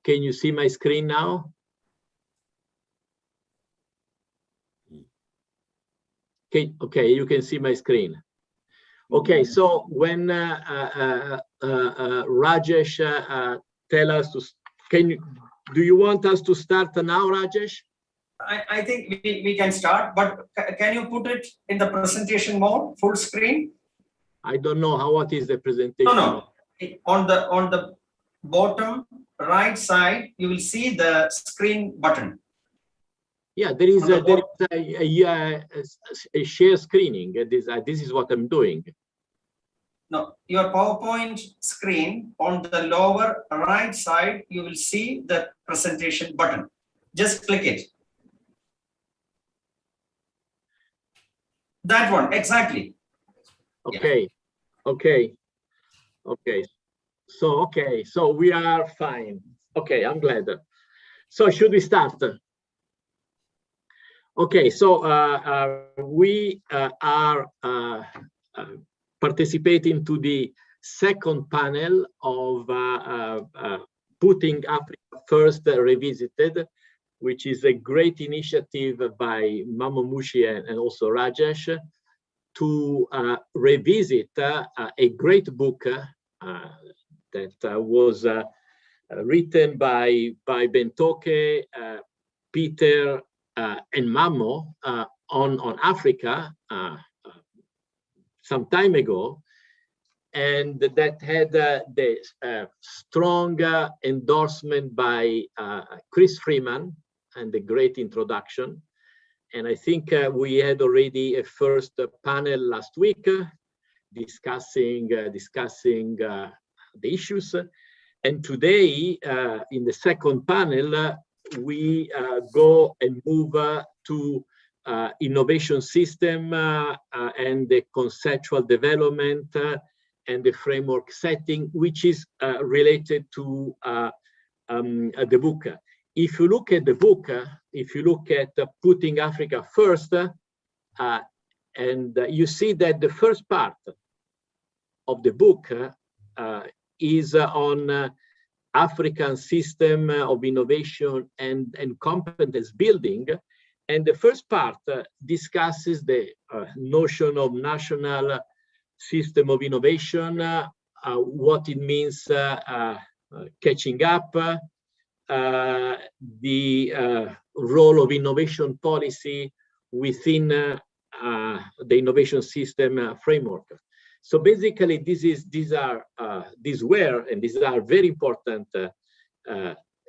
Can you see my screen now? Okay, you can see my screen. Okay, so when Rajesh tell us to, do you want us to start now, Rajesh? I think we can start, but can you put it in the presentation mode, full screen? I don't know what is the presentation. No. On the bottom right side, you will see the screen button. Yeah, there is a share screening. This is what I'm doing. No, your PowerPoint screen on the lower right side, you will see the presentation button. Just click it. That one, exactly. Okay, yeah. Okay. So we are fine. Okay, I'm glad. So should we start? Okay, so we are participating to the second panel of Putting Africa First Revisited, which is a great initiative by Mamomushi and also Rajesh to revisit a great book that was written by Bentoke, Peter, and Mamo on Africa some time ago, and that had the strong endorsement by Chris Freeman and the great introduction. And I think we had already a first panel last week discussing the issues. And today, in the second panel, we go and move to innovation system and the conceptual development and the framework setting, which is related to the book. If you look at the book, if you look at Putting Africa First, and you see that the first part of the book is on African system of innovation and competence building. And the first part discusses the notion of national system of innovation, what it means catching up, the role of innovation policy within the innovation system framework. So basically, these are very important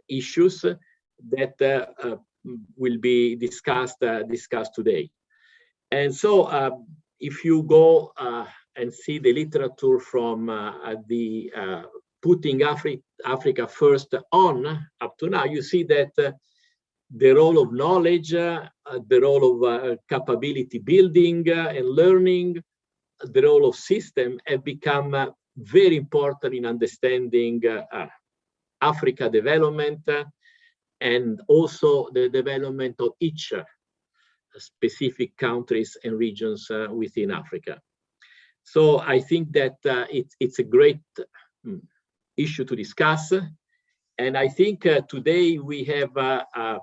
issues that will be discussed today. And so, if you go and see the literature from the Putting Africa First on up to now, you see that the role of knowledge, the role of capability building and learning, the role of system have become very important in understanding Africa development and also the development of each specific countries and regions within Africa. So I think that it's a great issue to discuss. And I think today we have a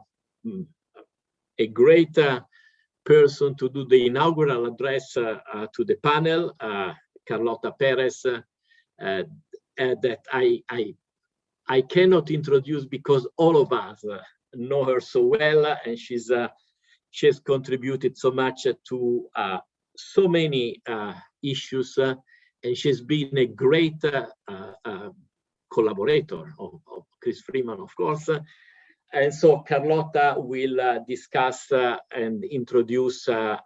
great person to do the inaugural address to the panel, Carlota Perez, that I cannot introduce because all of us know her so well, and she has contributed so much to so many issues, and she's been a great collaborator of Chris Freeman, of course. And so Carlota will discuss and introduce the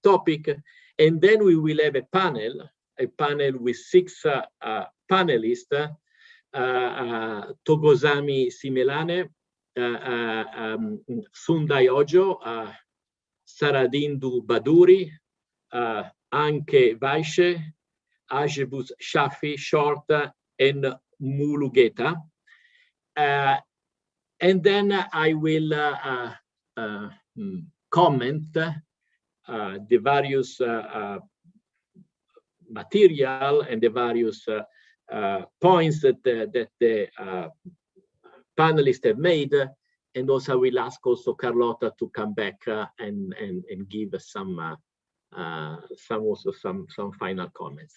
topic, and then we will have a panel with 6 panelists: Thokozani Simelane, Sundai Ojo, Saradindu Bhaduri, Anke Weishe, Ajebush Shafi, Short, and Mulugeta. And then I will comment the various material and the various points that the panelists have made. And also I will ask also Carlota to come back and give us some final comments.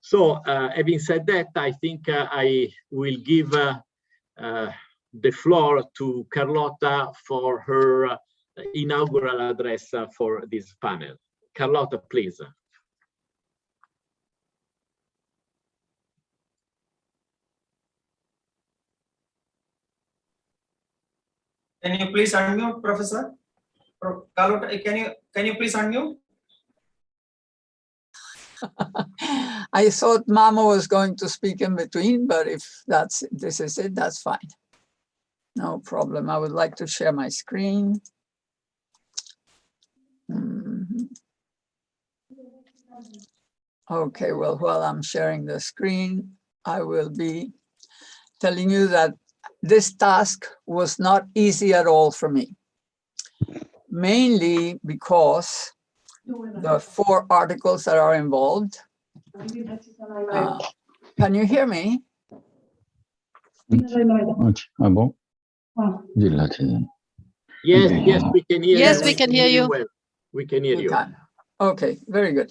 So having said that, I think I will give the floor to Carlota for her inaugural address for this panel. Carlota, please. Can you please unmute, Professor? Carlota, can you please unmute? I thought Mama was going to speak in between, but if this is it, that's fine. No problem. I would like to share my screen. Okay, well, while I'm sharing the screen, I will be telling you that this task was not easy at all for me, mainly because the 4 articles that are involved. Can you hear me? Yes, we can hear you. Yes, we can hear you. Well. We can hear you. Okay, very good.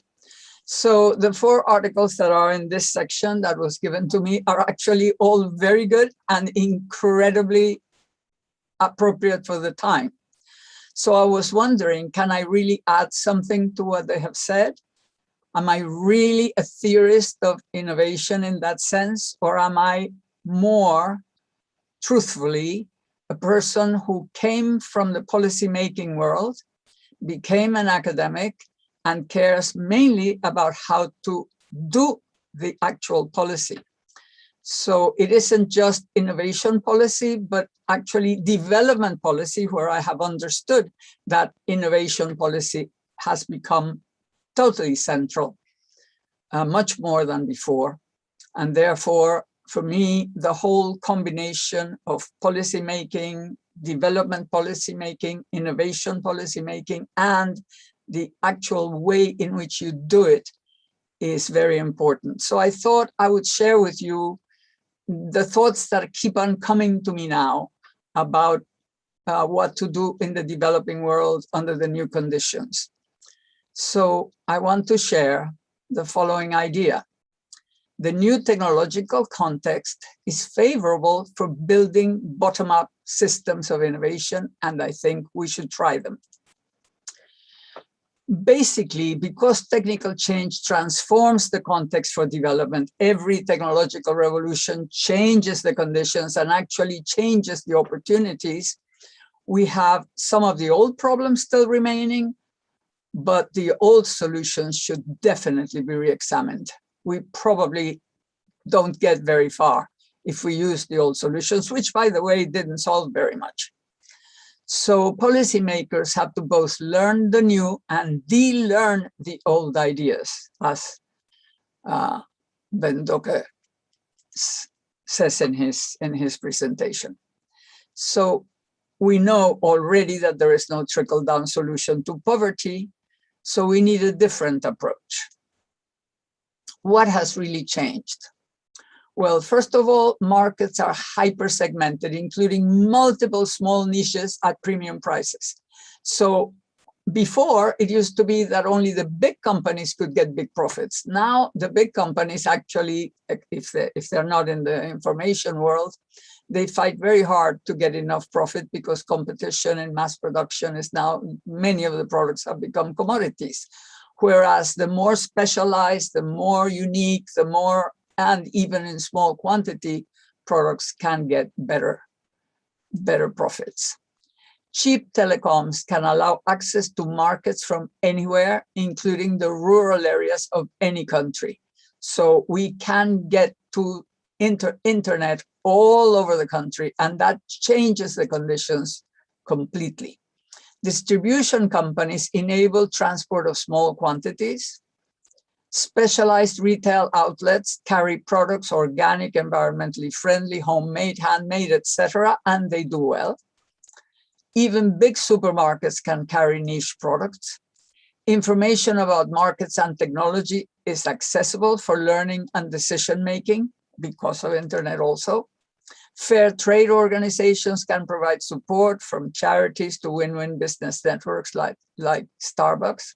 So the 4 articles that are in this section that was given to me are actually all very good and incredibly appropriate for the time. So I was wondering, can I really add something to what they have said? Am I really a theorist of innovation in that sense? Or am I more truthfully a person who came from the policymaking world, became an academic, and cares mainly about how to do the actual policy? So it isn't just innovation policy, but actually development policy, where I have understood that innovation policy has become totally central, much more than before. And therefore, for me, the whole combination of policy making, development policy making, innovation policy making, and the actual way in which you do it is very important. So I thought I would share with you the thoughts that keep on coming to me now about what to do in the developing world under the new conditions. So I want to share the following idea. The new technological context is favorable for building bottom-up systems of innovation, and I think we should try them. Basically, because technical change transforms the context for development, every technological revolution changes the conditions and actually changes the opportunities. We have some of the old problems still remaining, but the old solutions should definitely be re-examined. We probably don't get very far if we use the old solutions, which, by the way, didn't solve very much. So policymakers have to both learn the new and de-learn the old ideas, as Bendoke says in his presentation. So we know already that there is no trickle-down solution to poverty, so we need a different approach. What has really changed? Well, first of all, markets are hyper-segmented, including multiple small niches at premium prices. So before, it used to be that only the big companies could get big profits. Now, the big companies actually, if they're not in the information world, they fight very hard to get enough profit because competition in mass production is now, many of the products have become commodities. Whereas the more specialized, the more unique, the more, and even in small quantity, products can get better profits. Cheap telecoms can allow access to markets from anywhere, including the rural areas of any country. So we can get to internet all over the country, and that changes the conditions completely. Distribution companies enable transport of small quantities. Specialized retail outlets carry products, organic, environmentally friendly, homemade, handmade, etc., and they do well. Even big supermarkets can carry niche products. Information about markets and technology is accessible for learning and decision-making because of internet also. Fair trade organizations can provide support, from charities to win-win business networks like Starbucks.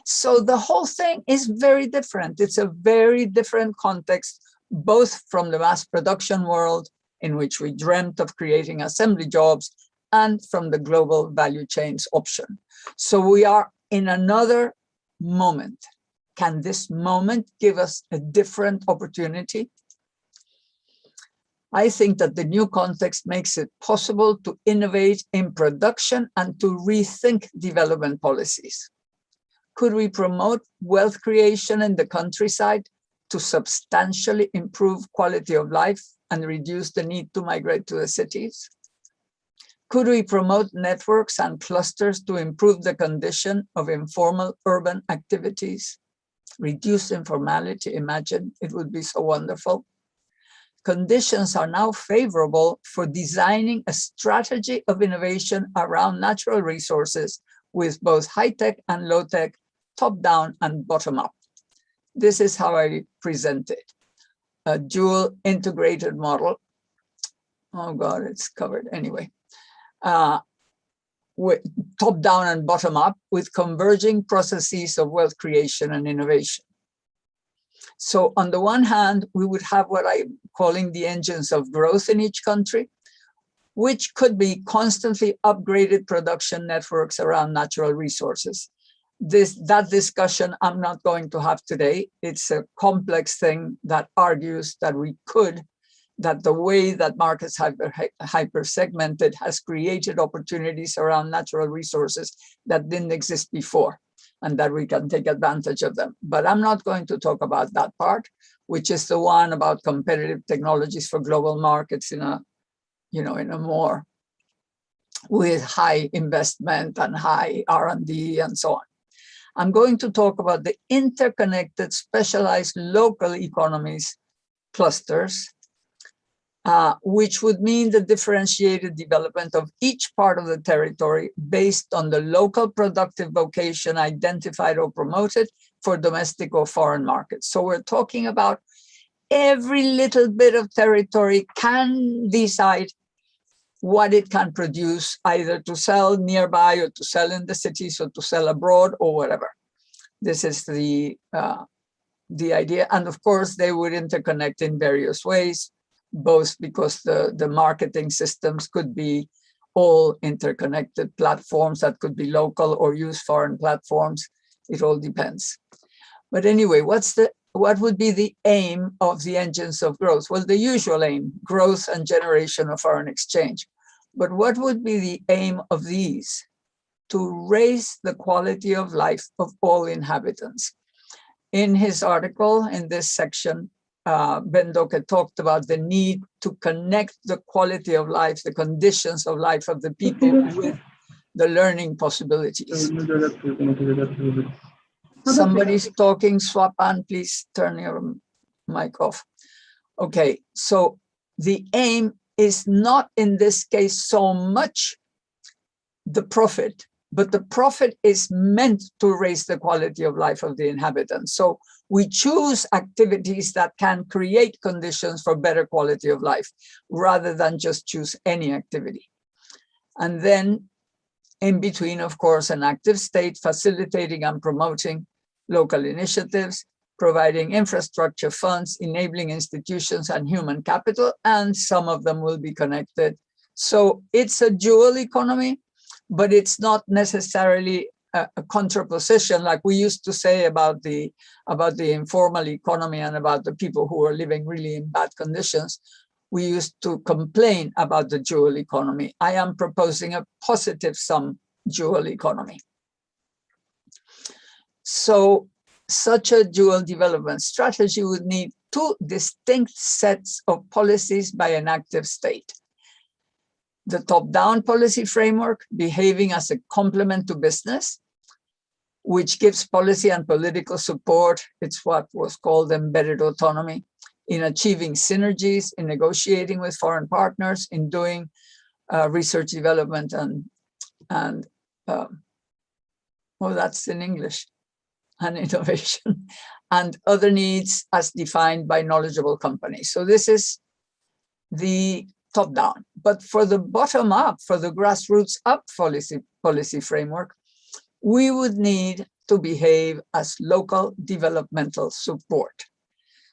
So the whole thing is very different. It's a very different context, both from the mass production world, in which we dreamt of creating assembly jobs, and from the global value chains option. So we are in another moment. Can this moment give us a different opportunity? I think that the new context makes it possible to innovate in production and to rethink development policies. Could we promote wealth creation in the countryside to substantially improve quality of life and reduce the need to migrate to the cities? Could we promote networks and clusters to improve the condition of informal urban activities? Reduce informality, imagine, it would be so wonderful. Conditions are now favorable for designing a strategy of innovation around natural resources with both high-tech and low-tech, top-down and bottom-up. This is how I present it. A dual integrated model. Oh God, it's covered anyway. With top-down and bottom-up, with converging processes of wealth creation and innovation. So on the one hand, we would have what I'm calling the engines of growth in each country, which could be constantly upgraded production networks around natural resources. That discussion I'm not going to have today. It's a complex thing that argues that that the way that markets hyper-segmented has created opportunities around natural resources that didn't exist before, and that we can take advantage of them. But I'm not going to talk about that part, which is the one about competitive technologies for global markets in a more with high investment and high R&D and so on. I'm going to talk about the interconnected, specialized local economies clusters, which would mean the differentiated development of each part of the territory based on the local productive vocation identified or promoted for domestic or foreign markets. So we're talking about every little bit of territory can decide what it can produce, either to sell nearby or to sell in the cities or to sell abroad or whatever. This is the idea. And of course, they would interconnect in various ways, both because the marketing systems could be all interconnected platforms that could be local or use foreign platforms. It all depends. But anyway, what would be the aim of the engines of growth? Well, the usual aim, growth and generation of foreign exchange. But what would be the aim of these? To raise the quality of life of all inhabitants. In his article, in this section, Bendoke talked about the need to connect the quality of life, the conditions of life of the people with the learning possibilities. Somebody's talking, Swapan, please turn your mic off. Okay, so the aim is not in this case so much the profit, but the profit is meant to raise the quality of life of the inhabitants. So we choose activities that can create conditions for better quality of life, rather than just choose any activity. And then in between, of course, an active state facilitating and promoting local initiatives, providing infrastructure funds, enabling institutions and human capital, and some of them will be connected. So it's a dual economy, but it's not necessarily a contraposition like we used to say about the informal economy and about the people who are living really in bad conditions. We used to complain about the dual economy. I am proposing a positive sum dual economy. So such a dual development strategy would need two distinct sets of policies by an active state. The top-down policy framework, behaving as a complement to business, which gives policy and political support. It's what was called embedded autonomy, in achieving synergies, in negotiating with foreign partners, in doing research development and that's in English, and innovation, and other needs as defined by knowledgeable companies. So this is the top down. But for the bottom up, for the grassroots up policy framework, we would need to behave as local developmental support.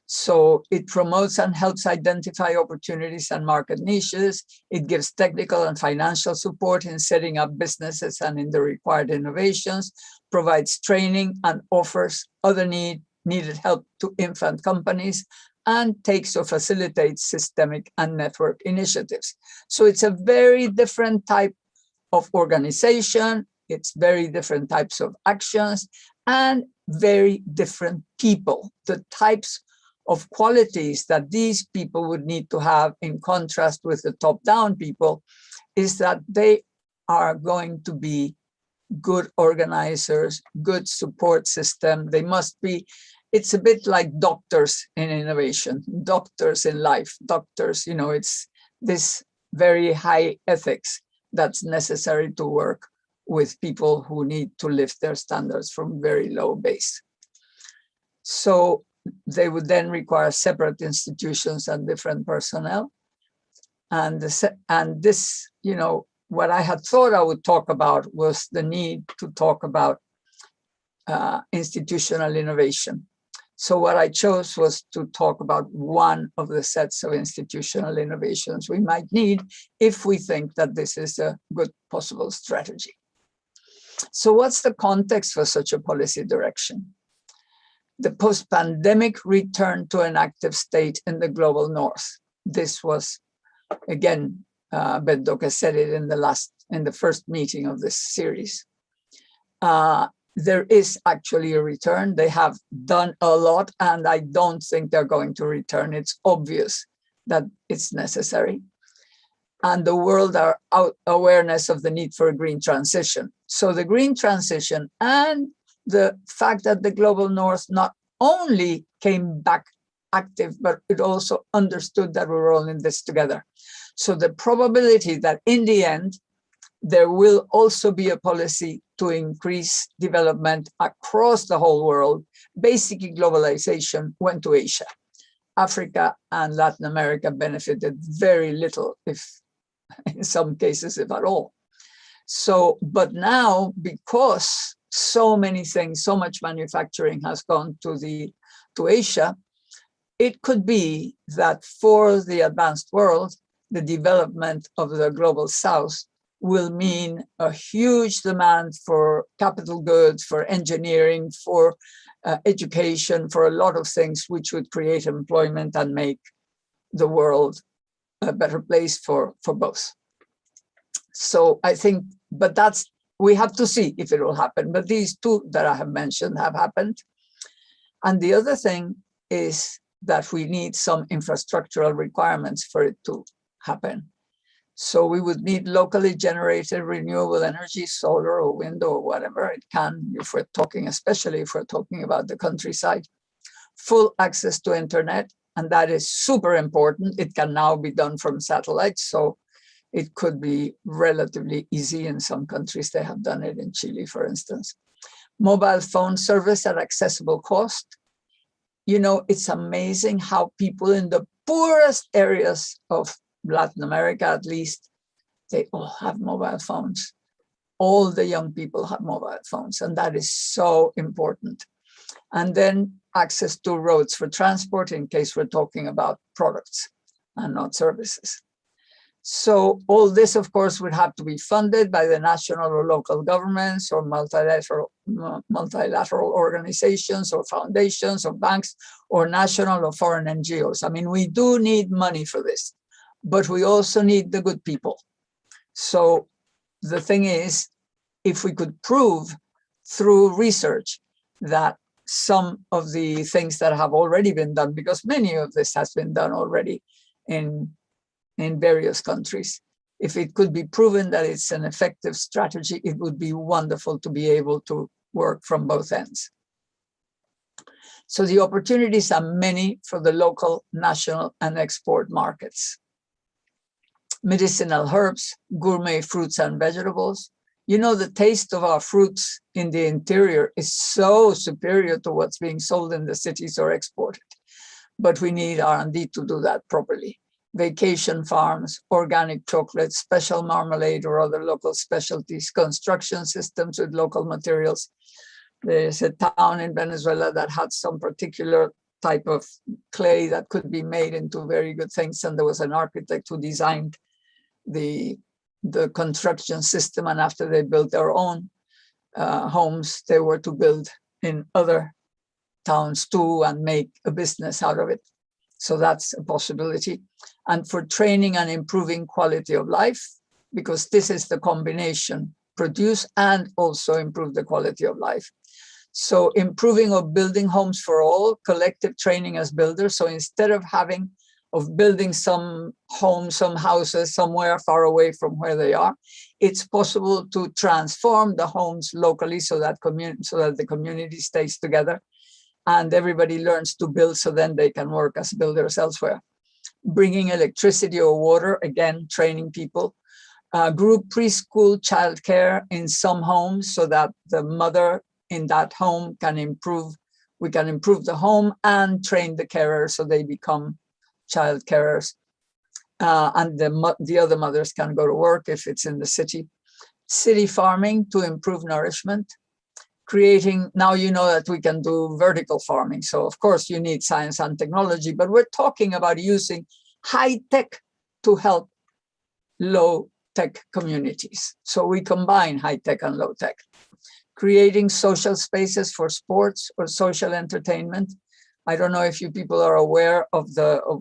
So it promotes and helps identify opportunities and market niches. It gives technical and financial support in setting up businesses and in the required innovations, provides training and offers other needed help to infant companies, and takes or facilitates systemic and network initiatives. So it's a very different type of organization. It's very different types of actions and very different people. The types of qualities that these people would need to have in contrast with the top-down people is that they are going to be good organizers, good support system. They must be, it's a bit like doctors in innovation, doctors in life, doctors, you know, it's this very high ethics that's necessary to work with people who need to lift their standards from very low base. So they would then require separate institutions and different personnel. And this, you know, what I had thought I would talk about was the need to talk about institutional innovation. So what I chose was to talk about one of the sets of institutional innovations we might need if we think that this is a good possible strategy. So what's the context for such a policy direction? The post-pandemic return to an active state in the global north. This was, again, Bendoke said it in the first meeting of this series. There is actually a return. They have done a lot, and I don't think they're going to return. It's obvious that it's necessary. And the world are out awareness of the need for a green transition. So the green transition and the fact that the global north not only came back active, but it also understood that we were all in this together. So the probability that in the end, there will also be a policy to increase development across the whole world. Basically, globalization went to Asia. Africa and Latin America benefited very little, if in some cases, if at all. So, but now, because so many things, so much manufacturing has gone to Asia, it could be that for the advanced world, the development of the global south will mean a huge demand for capital goods, for engineering, for education, for a lot of things which would create employment and make the world a better place for both. So I think, but that's, we have to see if it will happen. But these two that I have mentioned have happened. And the other thing is that we need some infrastructural requirements for it to happen. So we would need locally generated renewable energy, solar or wind or whatever it can, if we're talking, especially if we're talking about the countryside, full access to internet. And that is super important. It can now be done from satellites. So it could be relatively easy in some countries. They have done it in Chile, for instance. Mobile phone service at accessible cost. You know, it's amazing how people in the poorest areas of Latin America, at least, they all have mobile phones. All the young people have mobile phones, and that is so important. And then access to roads for transport in case we're talking about products and not services. So all this, of course, would have to be funded by the national or local governments or multilateral organizations or foundations or banks or national or foreign NGOs. I mean, we do need money for this, but we also need the good people. So the thing is, if we could prove through research that some of the things that have already been done, because many of this has been done already in various countries. If it could be proven that it's an effective strategy, it would be wonderful to be able to work from both ends. So the opportunities are many for the local, national, and export markets. Medicinal herbs, gourmet fruits and vegetables. You know, the taste of our fruits in the interior is so superior to what's being sold in the cities or exported. But we need R&D to do that properly. vacation farms, organic chocolate, special marmalade or other local specialties, construction systems with local materials. There's a town in Venezuela that had some particular type of clay that could be made into very good things. And there was an architect who designed the construction system. And after they built their own homes, they were to build in other towns too and make a business out of it. So that's a possibility. And for training and improving quality of life, because this is the combination, produce and also improve the quality of life. So improving or building homes for all, collective training as builders. So instead of building some homes, some houses somewhere far away from where they are, it's possible to transform the homes locally so that the community stays together and everybody learns to build, so then they can work as builders elsewhere. Bringing electricity or water, again, training people. Group preschool childcare in some homes so that the mother in that home can improve. We can improve the home and train the carers so they become child carers. And the other mothers can go to work if it's in the city. City farming to improve nourishment. Creating, now you know that we can do vertical farming. So of course you need science and technology, but we're talking about using high tech to help low tech communities. So we combine high tech and low tech. Creating social spaces for sports or social entertainment. I don't know if you people are aware of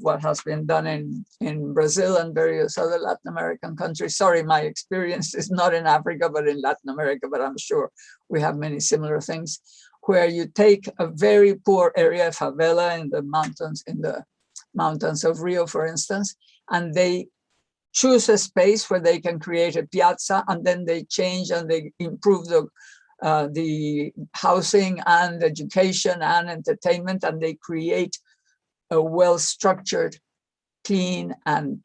what has been done in Brazil and various other Latin American countries. Sorry, my experience is not in Africa, but in Latin America, but I'm sure we have many similar things, where you take a very poor area, favela in the mountains of Rio, for instance, and they choose a space where they can create a piazza, and then they change and they improve the housing and education and entertainment, and they create a well-structured, clean and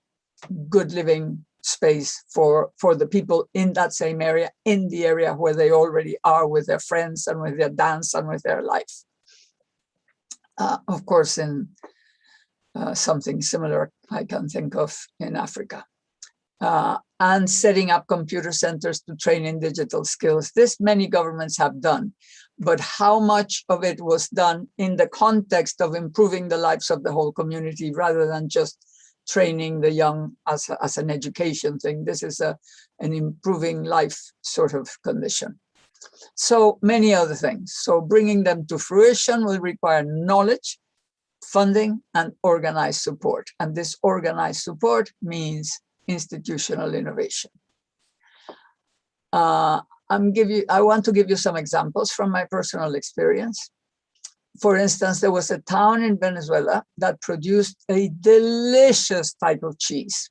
good living space for the people in that same area, in the area where they already are with their friends and with their dance and with their life. Of course, in something similar I can think of in Africa. And setting up computer centers to train in digital skills. This many governments have done, but how much of it was done in the context of improving the lives of the whole community rather than just training the young as an education thing? This is an improving life sort of condition. So many other things. So bringing them to fruition will require knowledge, funding, and organized support. And this organized support means institutional innovation. I want to give you some examples from my personal experience. For instance, there was a town in Venezuela that produced a delicious type of cheese.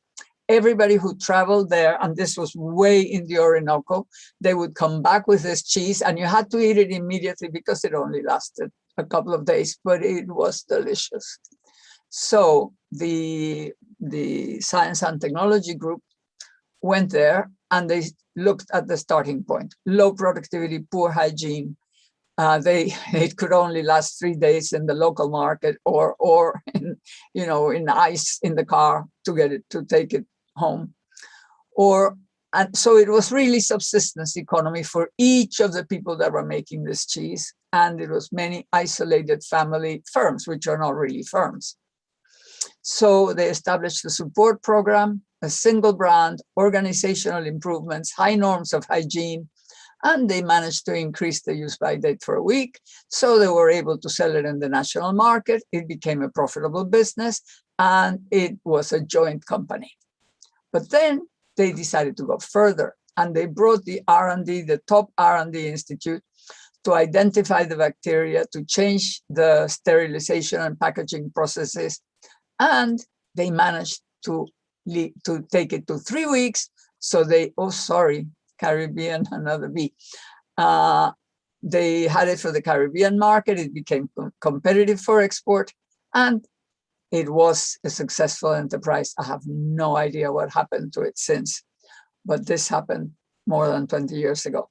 Everybody who traveled there, and this was way in the Orinoco, they would come back with this cheese and you had to eat it immediately because it only lasted a couple of days, but it was delicious. So the science and technology group went there and they looked at the starting point: low productivity, poor hygiene. It could only last 3 days in the local market or in ice in the car to take it home. And so it was really subsistence economy for each of the people that were making this cheese. And it was many isolated family firms, which are not really firms. So they established a support program, a single brand, organizational improvements, high norms of hygiene, and they managed to increase the use-by date for a week. So they were able to sell it in the national market. It became a profitable business, and it was a joint company. But then they decided to go further, and they brought the R&D, the top R&D institute, to identify the bacteria, to change the sterilization and packaging processes. And they managed to take it to 3 weeks. So Caribbean, another B. They had it for the Caribbean market. It became competitive for export, and it was a successful enterprise. I have no idea what happened to it since, but this happened more than 20 years ago.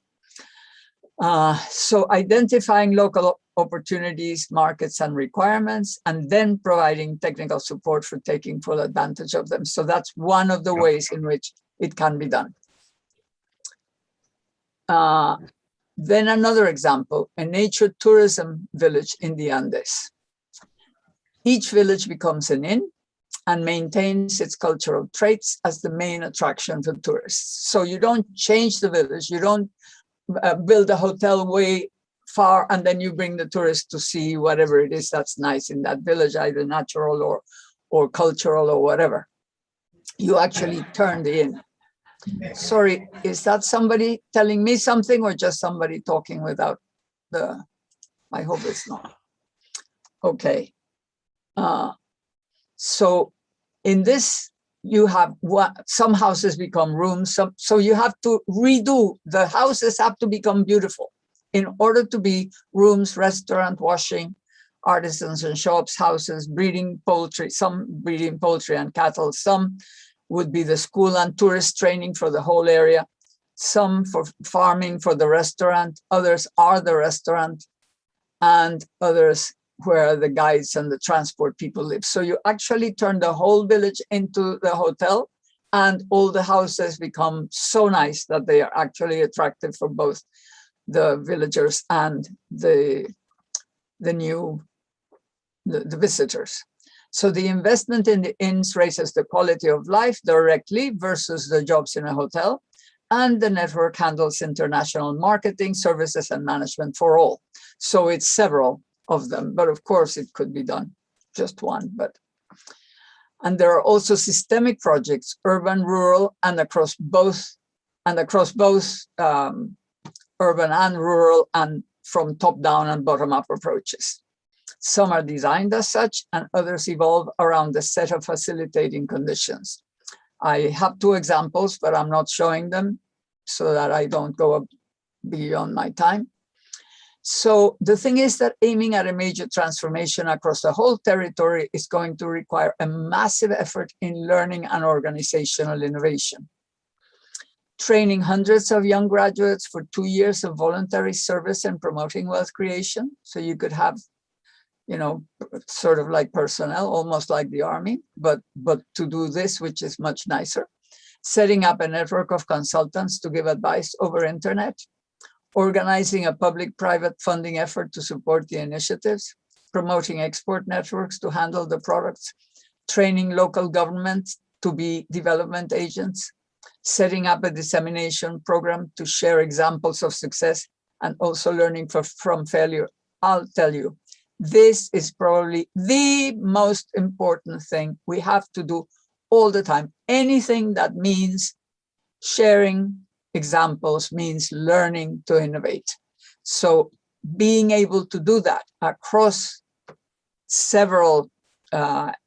So identifying local opportunities, markets, and requirements, and then providing technical support for taking full advantage of them. So that's one of the ways in which it can be done. Then another example, a nature tourism village in the Andes. Each village becomes an inn and maintains its cultural traits as the main attraction for tourists. So you don't change the village, you don't build a hotel way far and then you bring the tourists to see whatever it is that's nice in that village, either natural or cultural or whatever. You actually turn the inn. Sorry, is that somebody telling me something or just somebody talking without the, I hope it's not. Okay. So in this, you have some houses become rooms. So you have to redo, the houses have to become beautiful in order to be rooms, restaurant, washing, artisans and shops, houses, breeding poultry, some breeding poultry and cattle, some would be the school and tourist training for the whole area, some for farming for the restaurant, others are the restaurant, and others where the guides and the transport people live. So you actually turn the whole village into the hotel, and all the houses become so nice that they are actually attractive for both the villagers and the visitors. So the investment in the inns raises the quality of life directly versus the jobs in a hotel, and the network handles international marketing, services, and management for all. So it's several of them, but of course it could be done just one. And there are also systemic projects, urban, rural, and across both urban and rural, and from top down and bottom up approaches. Some are designed as such, and others evolve around the set of facilitating conditions. I have two examples, but I'm not showing them so that I don't go up beyond my time. So the thing is that aiming at a major transformation across the whole territory is going to require a massive effort in learning and organizational innovation. Training hundreds of young graduates for 2 years of voluntary service and promoting wealth creation. So you could have, you know, sort of like personnel, almost like the army, but to do this, which is much nicer. Setting up a network of consultants to give advice over internet. Organizing a public-private funding effort to support the initiatives, promoting export networks to handle the products, training local governments to be development agents, setting up a dissemination program to share examples of success, and also learning from failure. I'll tell you, this is probably the most important thing we have to do all the time. Anything that means sharing examples means learning to innovate. So being able to do that across several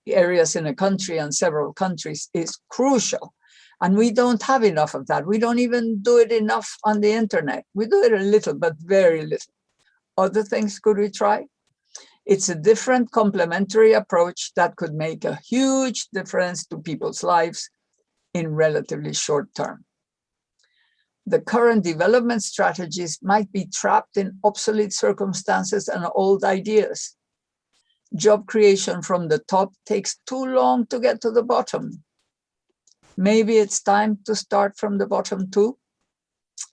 areas in a country and several countries is crucial. And we don't have enough of that. We don't even do it enough on the internet. We do it a little, but very little. Other things could we try? It's a different complementary approach that could make a huge difference to people's lives in relatively short term. The current development strategies might be trapped in obsolete circumstances and old ideas. Job creation from the top takes too long to get to the bottom. Maybe it's time to start from the bottom too.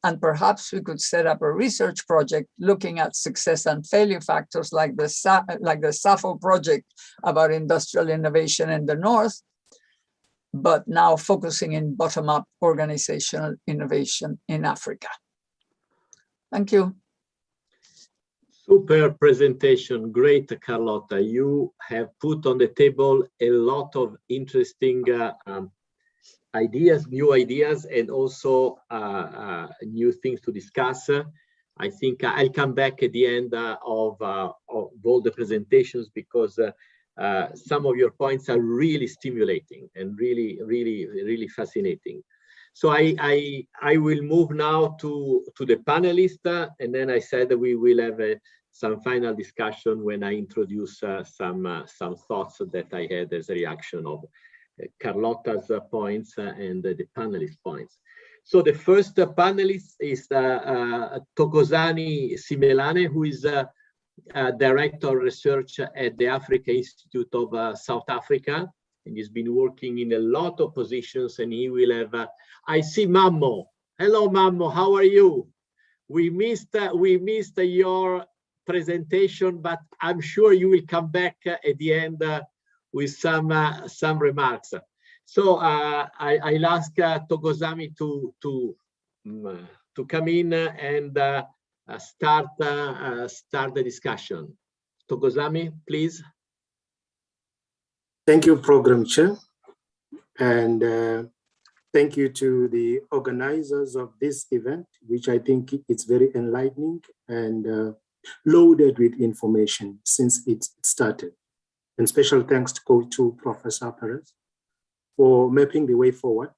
And perhaps we could set up a research project looking at success and failure factors like the SAFO project about industrial innovation in the North, but now focusing in bottom-up organizational innovation in Africa. Thank you. Super presentation, great, Carlota. You have put on the table a lot of interesting ideas, new ideas, and also new things to discuss. I think I'll come back at the end of all the presentations because some of your points are really stimulating and really fascinating. So I will move now to the panelists, and then I said that we will have some final discussion when I introduce some thoughts that I had as a reaction of Carlota's points and the panelist points. So the first panelist is Thokozani Simelane, who is Director of Research at the Africa Institute of South Africa, and he's been working in a lot of positions, and he will have, I see Mammo. Hello, Mammo, how are you? We missed your presentation, but I'm sure you will come back at the end with some remarks. So I'll ask Thokozani to come in and start the discussion. Thokozani, please. Thank you, Program Chair, and thank you to the organizers of this event, which I think it's very enlightening and loaded with information since it started. And special thanks to Professor Perez for mapping the way forward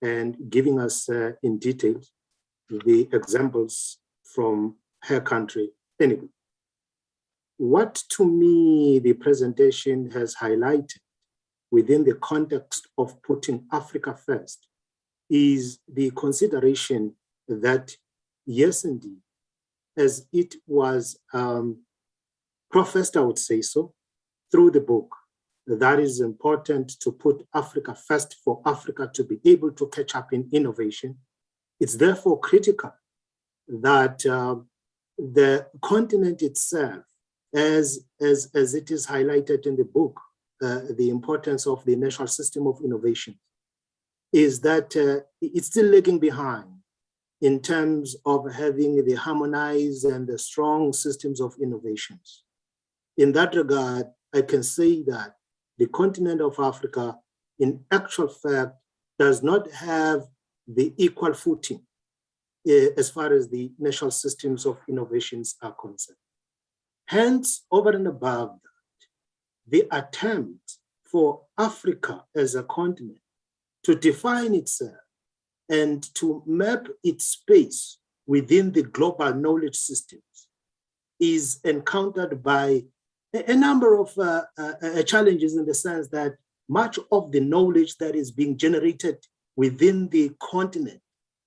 and giving us in detail the examples from her country. Anyway, what to me the presentation has highlighted within the context of putting Africa first is the consideration that, yes, indeed, as it was professed, I would say so, through the book, that is important to put Africa first for Africa to be able to catch up in innovation. It's therefore critical that the continent itself, as it is highlighted in the book, the importance of the national system of innovation, is that it's still lagging behind in terms of having the harmonized and the strong systems of innovations. In that regard, I can say that the continent of Africa, in actual fact, does not have the equal footing as far as the national systems of innovations are concerned. Hence, over and above that, the attempt for Africa as a continent to define itself and to map its space within the global knowledge systems is encountered by a number of challenges, in the sense that much of the knowledge that is being generated within the continent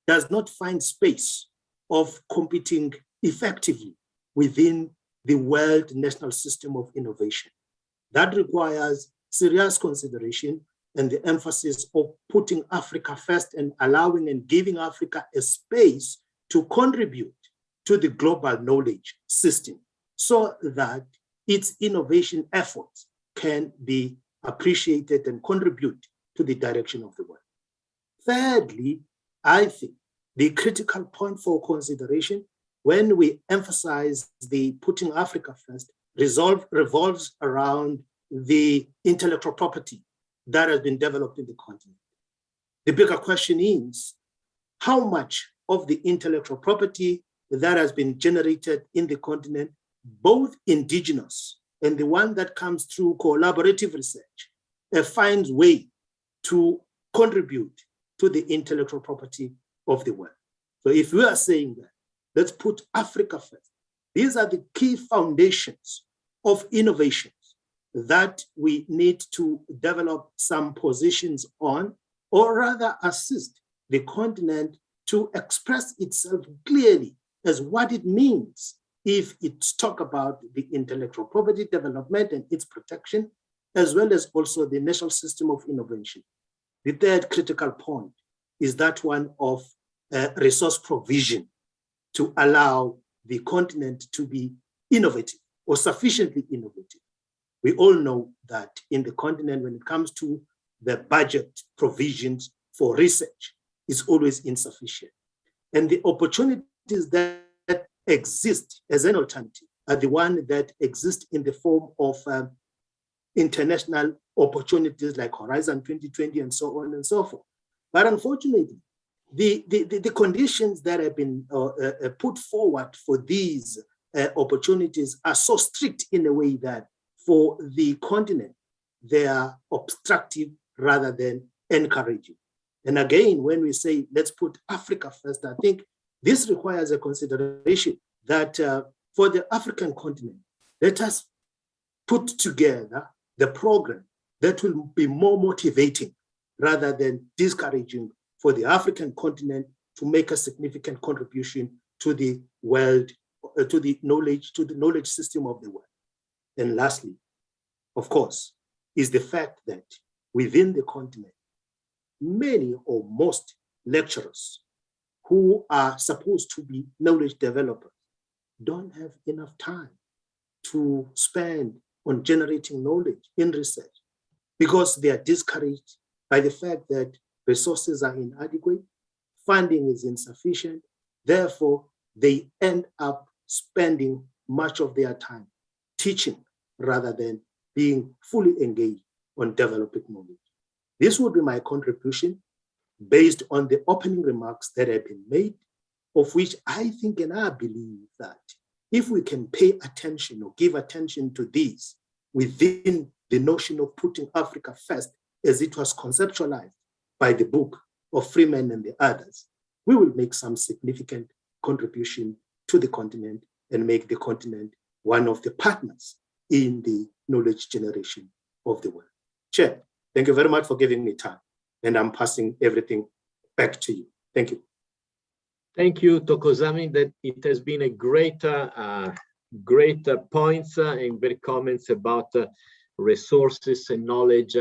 does not find space of competing effectively within the world national system of innovation. That requires serious consideration and the emphasis of putting Africa first and allowing and giving Africa a space to contribute to the global knowledge system so that its innovation efforts can be appreciated and contribute to the direction of the world. Thirdly, I think the critical point for consideration when we emphasize the putting Africa first revolves around the intellectual property that has been developed in the continent. The bigger question is, how much of the intellectual property that has been generated in the continent, both indigenous and the one that comes through collaborative research, finds way to contribute to the intellectual property of the world. So if we are saying that, let's put Africa first. These are the key foundations of innovations that we need to develop some positions on, or rather assist the continent to express itself clearly as what it means if it's talk about the intellectual property development and its protection, as well as also the national system of innovation. The third critical point is that one of resource provision to allow the continent to be innovative or sufficiently innovative. We all know that in the continent, when it comes to the budget provisions for research, is always insufficient. And the opportunities that exist as an alternative are the ones that exist in the form of international opportunities like Horizon 2020 and so on and so forth. But unfortunately, the conditions that have been put forward for these opportunities are so strict in a way that for the continent, they are obstructive rather than encouraging. And again, when we say, let's put Africa first, I think this requires a consideration that for the African continent, let us put together the program that will be more motivating rather than discouraging for the African continent to make a significant contribution to the world to the knowledge system of the world. And lastly, of course, is the fact that within the continent, many or most lecturers who are supposed to be knowledge developers don't have enough time to spend on generating knowledge in research because they are discouraged by the fact that resources are inadequate, funding is insufficient. Therefore, they end up spending much of their time teaching rather than being fully engaged on developing knowledge. This would be my contribution based on the opening remarks that have been made, of which I think and I believe that if we can pay attention or give attention to these within the notion of putting Africa first as it was conceptualized by the book of Freeman and the others, we will make some significant contribution to the continent and make the continent one of the partners in the knowledge generation of the world. Chair, thank you very much for giving me time, and I'm passing everything back to you. Thank you. Thank you, Thokozani. That it has been a great points and great comments about resources and knowledge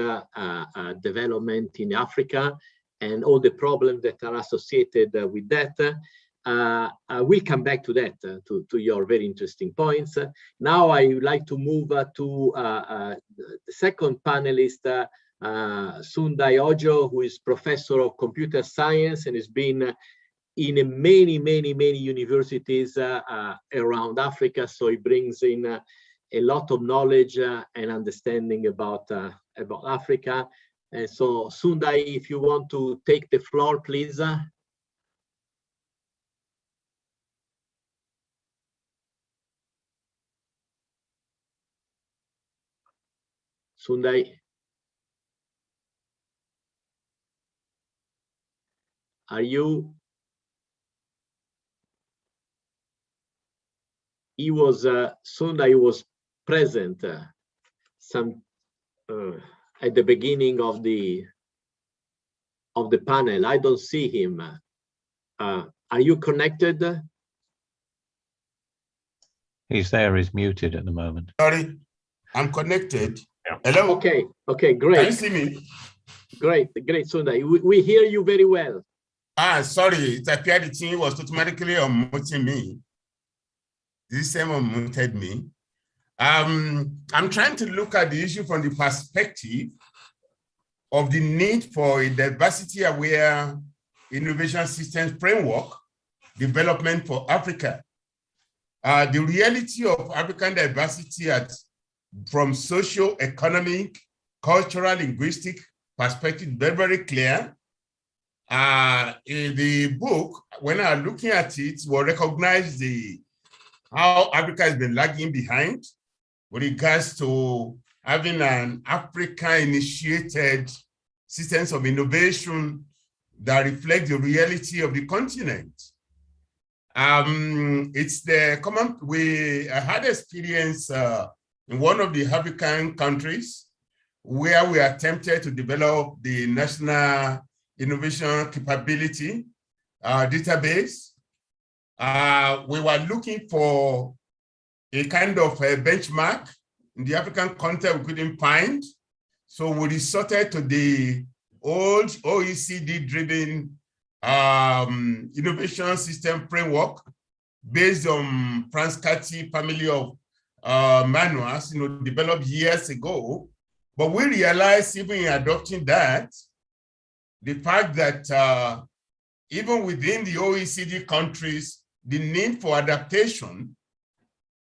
development in Africa and all the problems that are associated with that. We'll come back to that, to your very interesting points. Now I would like to move to the second panelist, Sundai Ojo, who is professor of computer science and has been in many universities around Africa. So he brings in a lot of knowledge and understanding about Africa. And so Sundai, if you want to take the floor, please. Sundai, are you? Sundai was present at the beginning of the panel. I don't see him. Are you connected? He's there. He's muted at the moment. Sorry, I'm connected. Yeah. Hello. Okay, great. Can you see me? Great, Sundai. We hear you very well. Sorry, it appeared the team was automatically unmuting me. This time unmuted me. I'm trying to look at the issue from the perspective of the need for a diversity-aware innovation systems framework development for Africa. The reality of African diversity from socio-economic, cultural, linguistic perspective, very clear. In the book, when I'm looking at it, we'll recognize how Africa has been lagging behind with regards to having an Africa-initiated systems of innovation that reflect the reality of the continent. It's the common, I had experience in one of the African countries where we attempted to develop the national innovation capability database. We were looking for a kind of a benchmark in the African context we couldn't find. So we resorted to the old OECD-driven innovation system framework based on Franz Cathy family of manuals, developed years ago. But we realized even in adopting that, the fact that even within the OECD countries, the need for adaptation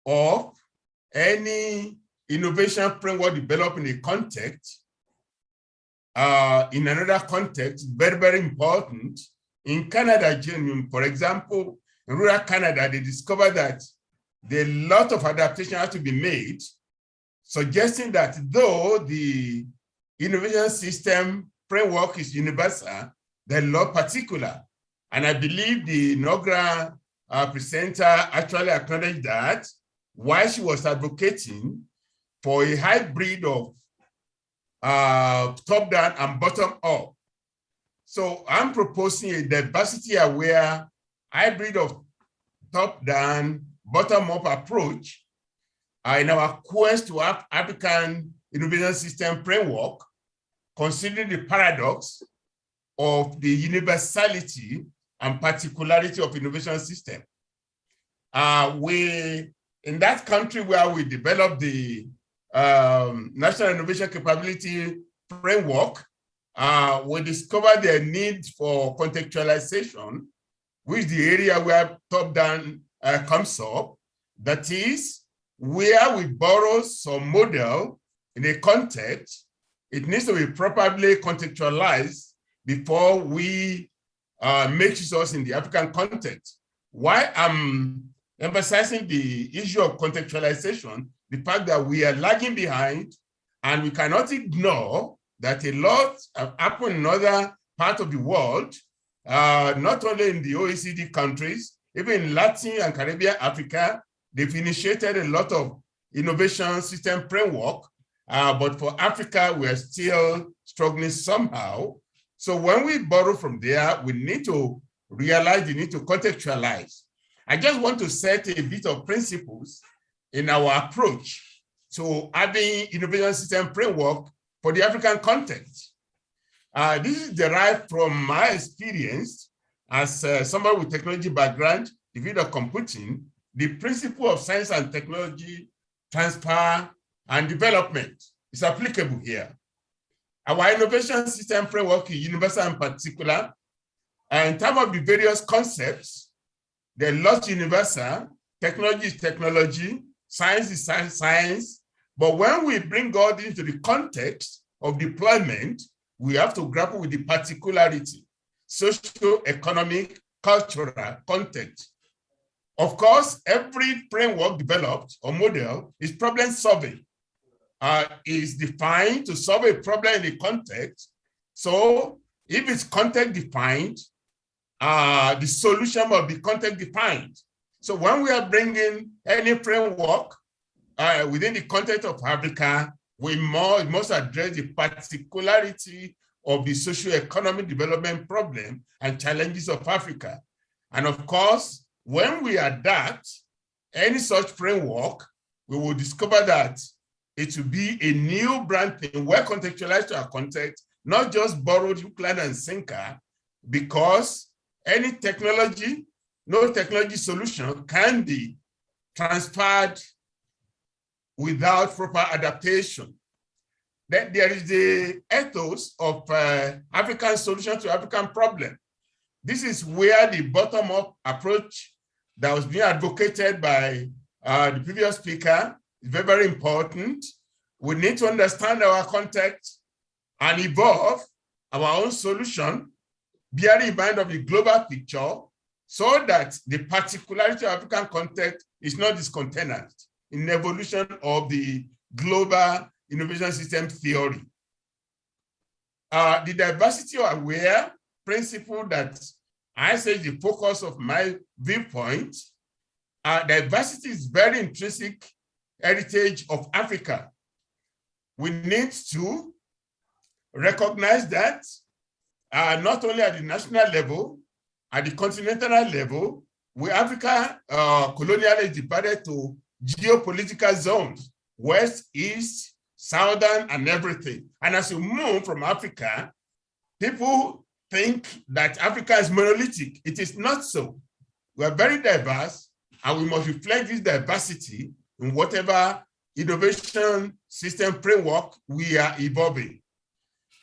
of any innovation framework developed in a context, in another context, very important. In Canada, for example, in rural Canada, they discovered that there are a lot of adaptation has to be made, suggesting that though the innovation system framework is universal, they're not particular. And I believe the inaugural presenter actually acknowledged that while she was advocating for a hybrid of top-down and bottom-up. So I'm proposing a diversity-aware hybrid of top-down, bottom-up approach in our quest to have African innovation system framework, considering the paradox of the universality and particularity of innovation system. In that country where we developed the National Innovation Capability Framework, we discovered the need for contextualization, which is the area where top-down comes up. That is, where we borrow some model in a context, it needs to be properly contextualized before we make use in the African context. Why I'm emphasizing the issue of contextualization, the fact that we are lagging behind, and we cannot ignore that a lot have happened in other parts of the world, not only in the OECD countries, even in Latin and Caribbean Africa, they've initiated a lot of innovation system framework, but for Africa, we are still struggling somehow. So when we borrow from there, we need to realize the need to contextualize. I just want to set a bit of principles in our approach to having innovation system framework for the African context. This is derived from my experience as somebody with technology background, the field of computing, the principle of science and technology transfer and development is applicable here. Our innovation system framework is universal in particular. In terms of the various concepts, they're not universal. Technology is technology, science is science. But when we bring God into the context of deployment, we have to grapple with the particularity, socio-economic, cultural context. Of course, every framework developed or model is problem solving, is defined to solve a problem in the context. So if it's context defined, the solution must be context defined. So when we are bringing any framework within the context of Africa, we must address the particularity of the socio-economic development problem and challenges of Africa. And of course, when we adapt any such framework, we will discover that it will be a new brand thing, well contextualized to our context, not just borrowed hook, line, and sinker, because any technology, no technology solution can be transferred without proper adaptation. Then there is the ethos of African solution to African problem. This is where the bottom-up approach that was being advocated by the previous speaker is very, very important. We need to understand our context and evolve our own solution, bearing in mind of the global picture, so that the particularity of African context is not discontinued in the evolution of the global innovation system theory. The diversity aware principle that I say is the focus of my viewpoint. Diversity is very intrinsic heritage of Africa. We need to recognize that not only at the national level, at the continental level, where Africa colonially is divided to geopolitical zones, west, east, southern, and everything. And as you move from Africa, people think that Africa is monolithic. It is not so. We are very diverse, and we must reflect this diversity in whatever innovation system framework we are evolving.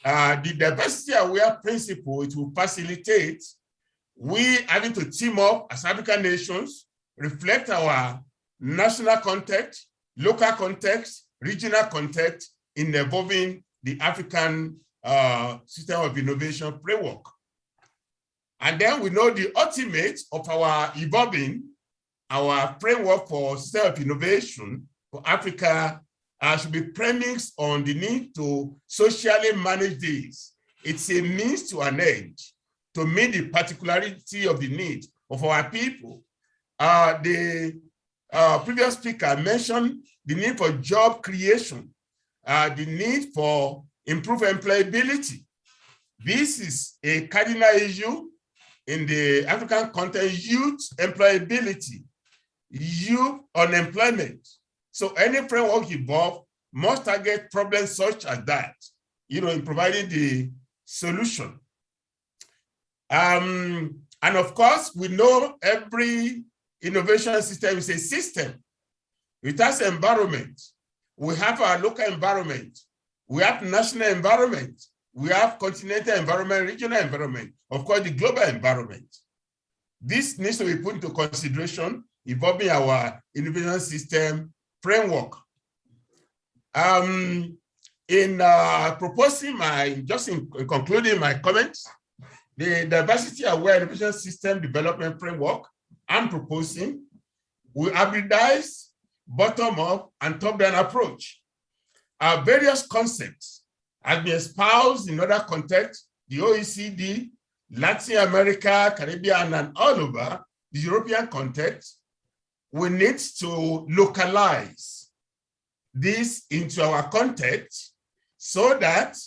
The diversity aware principle, it will facilitate we having to team up as African nations, reflect our national context, local context, regional context in evolving the African system of innovation framework. And then we know the ultimate of our evolving our framework for system of innovation for Africa should be premised on the need to socially manage this. It's a means to an end to meet the particularity of the need of our people. The previous speaker mentioned the need for job creation, the need for improved employability. This is a cardinal issue in the African context, youth employability. youth unemployment. So any framework involved must target problems such as that, in providing the solution. And of course, we know every innovation system is a system. It has environment. We have our local environment. We have national environment. We have continental environment, regional environment, of course, the global environment. This needs to be put into consideration involving our innovation system framework. In concluding my comments, the diversity-aware innovation system development framework I'm proposing will hybridize bottom-up and top-down approach. Our various concepts have been espoused in other contexts, the OECD, Latin America, Caribbean, and all over the European context. We need to localize this into our context so that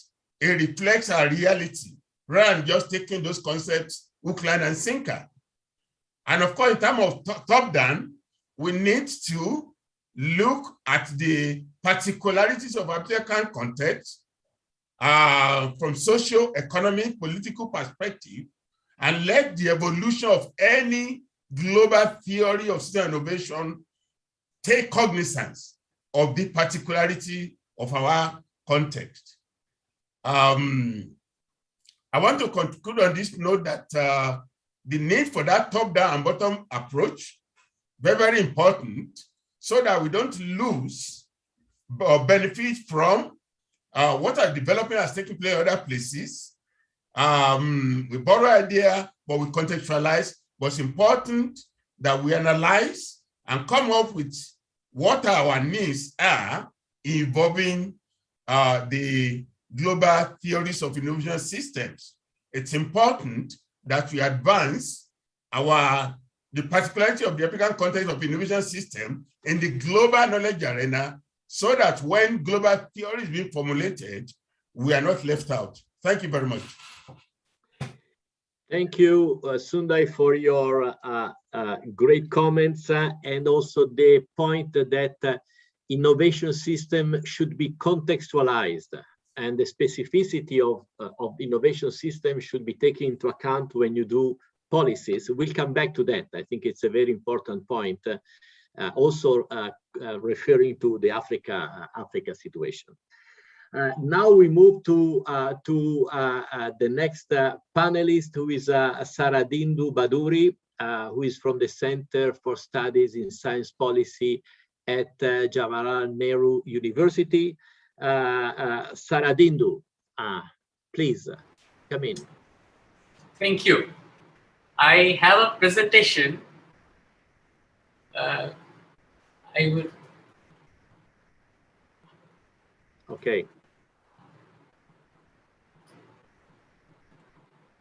it reflects our reality, rather than just taking those concepts hook, line, and sinker. And of course, in terms of top-down, we need to look at the particularities of African context from socio-economic, political perspective, and let the evolution of any global theory of system innovation take cognizance of the particularity of our context. I want to conclude on this note that the need for that top-down and bottom approach, very, very important, so that we don't lose or benefit from what our development has taken place in other places. We borrow idea, but we contextualize. But it's important that we analyze and come up with what our needs are involving the global theories of innovation systems. It's important that we advance the particularity of the African context of innovation system in the global knowledge arena, so that when global theory is being formulated, we are not left out. Thank you very much. Thank you, Sundai, for your great comments and also the point that innovation system should be contextualized, and the specificity of innovation system should be taken into account when you do policies. We'll come back to that. I think it's a very important point. Also referring to the Africa situation. Now we move to the next panelist, who is Saradindu Bhaduri, who is from the Center for Studies in Science Policy at Jawaharlal Nehru University. Saradindu, please come in. Thank you. I have a presentation. I will. Okay.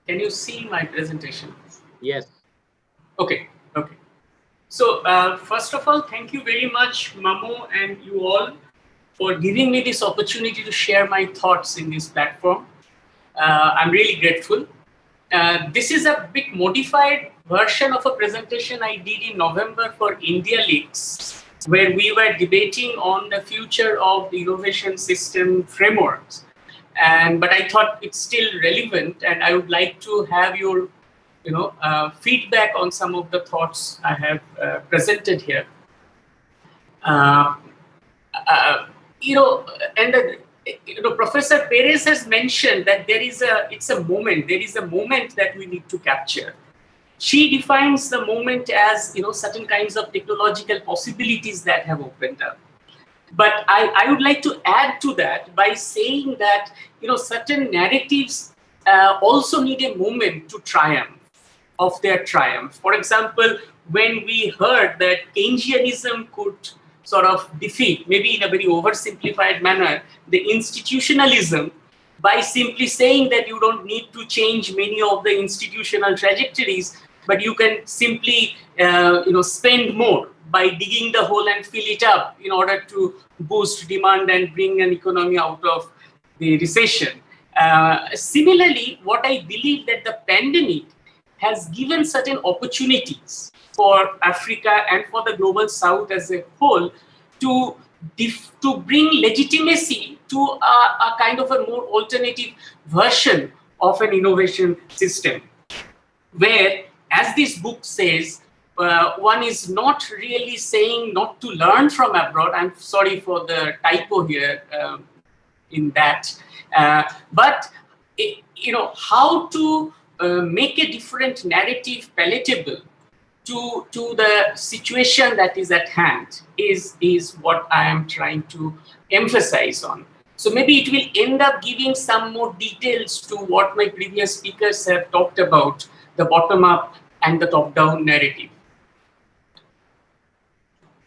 Can you see my presentation? Yes. Okay. Okay. So first of all, thank you very much, Mamo, and you all, for giving me this opportunity to share my thoughts in this platform. I'm really grateful. This is a bit modified version of a presentation I did in November for India Leaks, where we were debating on the future of the innovation system frameworks. But I thought it's still relevant, and I would like to have your feedback on some of the thoughts I have presented here. Professor Perez has mentioned that it's a moment that we need to capture. She defines the moment as certain kinds of technological possibilities that have opened up. But I would like to add to that by saying that certain narratives also need a moment to triumph of their triumph. For example, when we heard that Keynesianism could sort of defeat, maybe in a very oversimplified manner, the institutionalism by simply saying that you don't need to change many of the institutional trajectories, but you can simply spend more by digging the hole and fill it up in order to boost demand and bring an economy out of the recession. Similarly, what I believe that the pandemic has given certain opportunities for Africa and for the global South as a whole to bring legitimacy to a kind of a more alternative version of an innovation system, where, as this book says, one is not really saying not to learn from abroad. I'm sorry for the typo here in that, but how to make a different narrative palatable to the situation that is at hand is what I am trying to emphasize on. So maybe it will end up giving some more details to what my previous speakers have talked about, the bottom-up and the top-down narrative.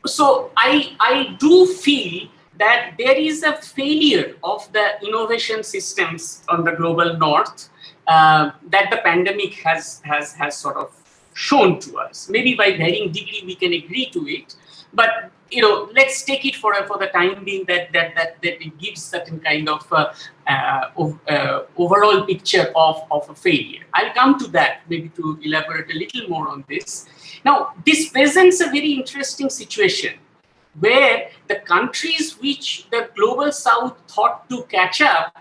So I do feel that there is a failure of the innovation systems on the global north that the pandemic has sort of shown to us. Maybe by varying degree we can agree to it, but let's take it for the time being that it gives certain kind of overall picture of a failure. I'll come to that maybe to elaborate a little more on this. Now, this presents a very interesting situation where the countries which the global South thought to catch up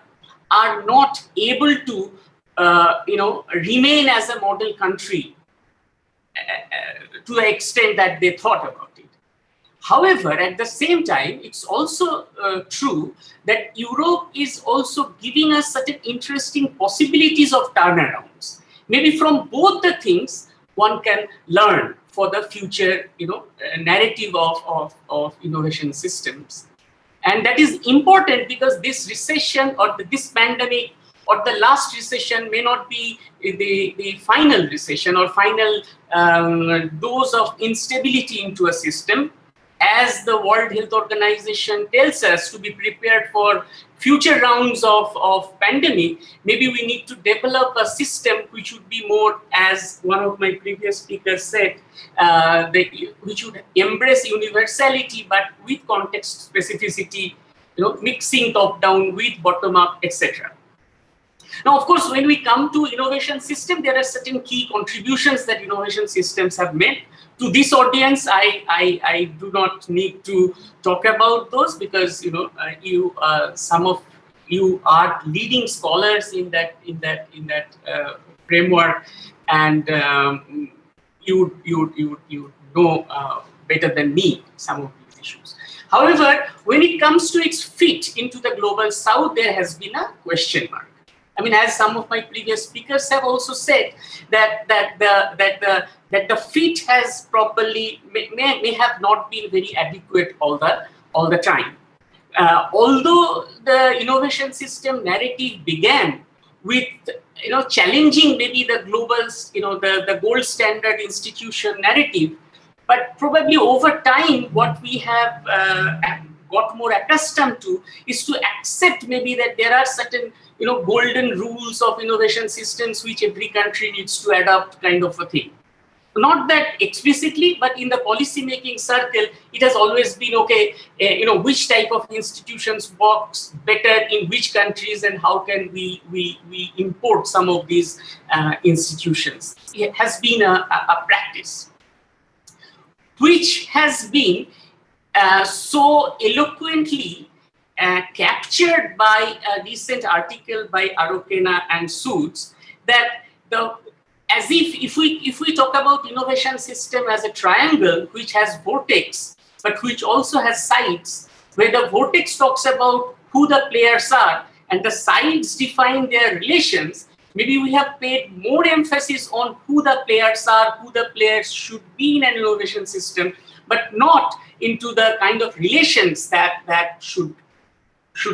are not able to remain as a model country to the extent that they thought about it. However, at the same time, it's also true that Europe is also giving us certain interesting possibilities of turnarounds. Maybe from both the things, one can learn for the future, narrative of innovation systems. And that is important because this recession or this pandemic or the last recession may not be the final recession or final dose of instability into a system. As the World Health Organization tells us to be prepared for future rounds of pandemic, maybe we need to develop a system which would be more, as one of my previous speakers said, which would embrace universality but with context specificity, mixing top-down with bottom-up, etc. Now, of course, when we come to innovation system, there are certain key contributions that innovation systems have made. To this audience, I do not need to talk about those because some of you are leading scholars in that framework, and you know better than me some of these issues. However, when it comes to its fit into the global South, there has been a question mark. I mean, as some of my previous speakers have also said, that the fit has probably may have not been very adequate all the time. Although the innovation system narrative began with challenging maybe the global the gold standard institution narrative, but probably over time what we have got more accustomed to is to accept maybe that there are certain golden rules of innovation systems which every country needs to adopt, kind of a thing. Not that explicitly, but in the policy making circle, it has always been okay, which type of institutions works better in which countries and how can we import some of these institutions. It has been a practice which has been so eloquently captured by a recent article by Arokena and Suits, that as if we talk about innovation system as a triangle which has vortex but which also has sides, where the vortex talks about who the players are and the sides define their relations, maybe we have paid more emphasis on who the players are, who the players should be in an innovation system, but not into the kind of relations that should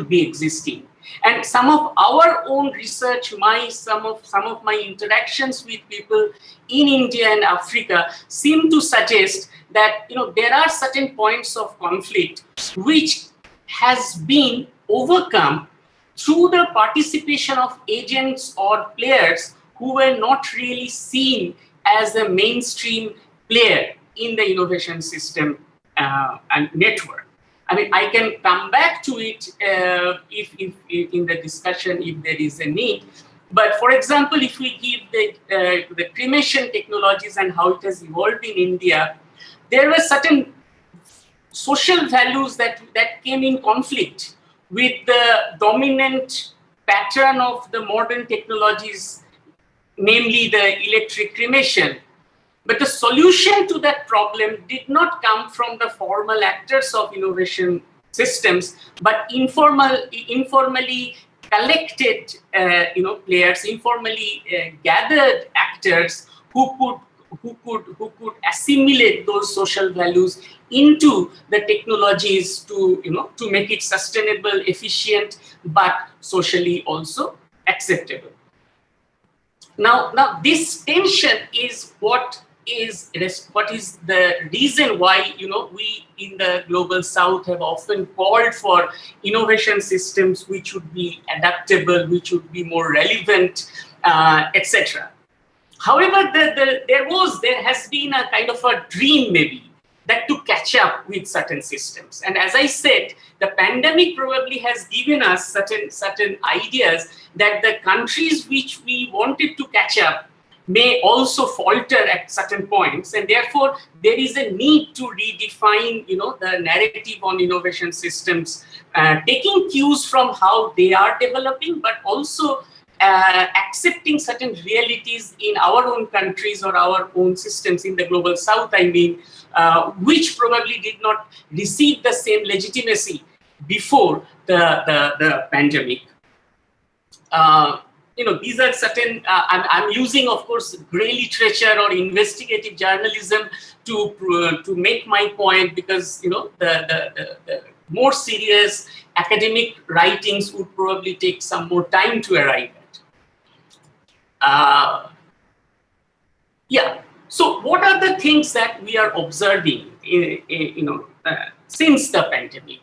be existing. And some of our own research, some of my interactions with people in India and Africa seem to suggest that there are certain points of conflict which has been overcome through the participation of agents or players who were not really seen as a mainstream player in the innovation system and network. I mean, I can come back to it if in the discussion, if there is a need. But for example, if we give the cremation technologies and how it has evolved in India, there were certain social values that came in conflict with the dominant pattern of the modern technologies, namely the electric cremation. But the solution to that problem did not come from the formal actors of innovation systems, but informally collected, players, informally gathered actors who could assimilate those social values into the technologies to make it sustainable, efficient, but socially also acceptable. Now this tension is what is the reason why we in the global south have often called for innovation systems which would be adaptable, which would be more relevant, etc. However, there has been a kind of a dream maybe that to catch up with certain systems. And as I said, the pandemic probably has given us certain ideas that the countries which we wanted to catch up may also falter at certain points, and therefore there is a need to redefine the narrative on innovation systems, taking cues from how they are developing, but also accepting certain realities in our own countries or our own systems in the global south, I mean, which probably did not receive the same legitimacy before the pandemic. These are certain, I'm using, of course, gray literature or investigative journalism to make my point, because, the more serious academic writings would probably take some more time to arrive at. So what are the things that we are observing, since the pandemic?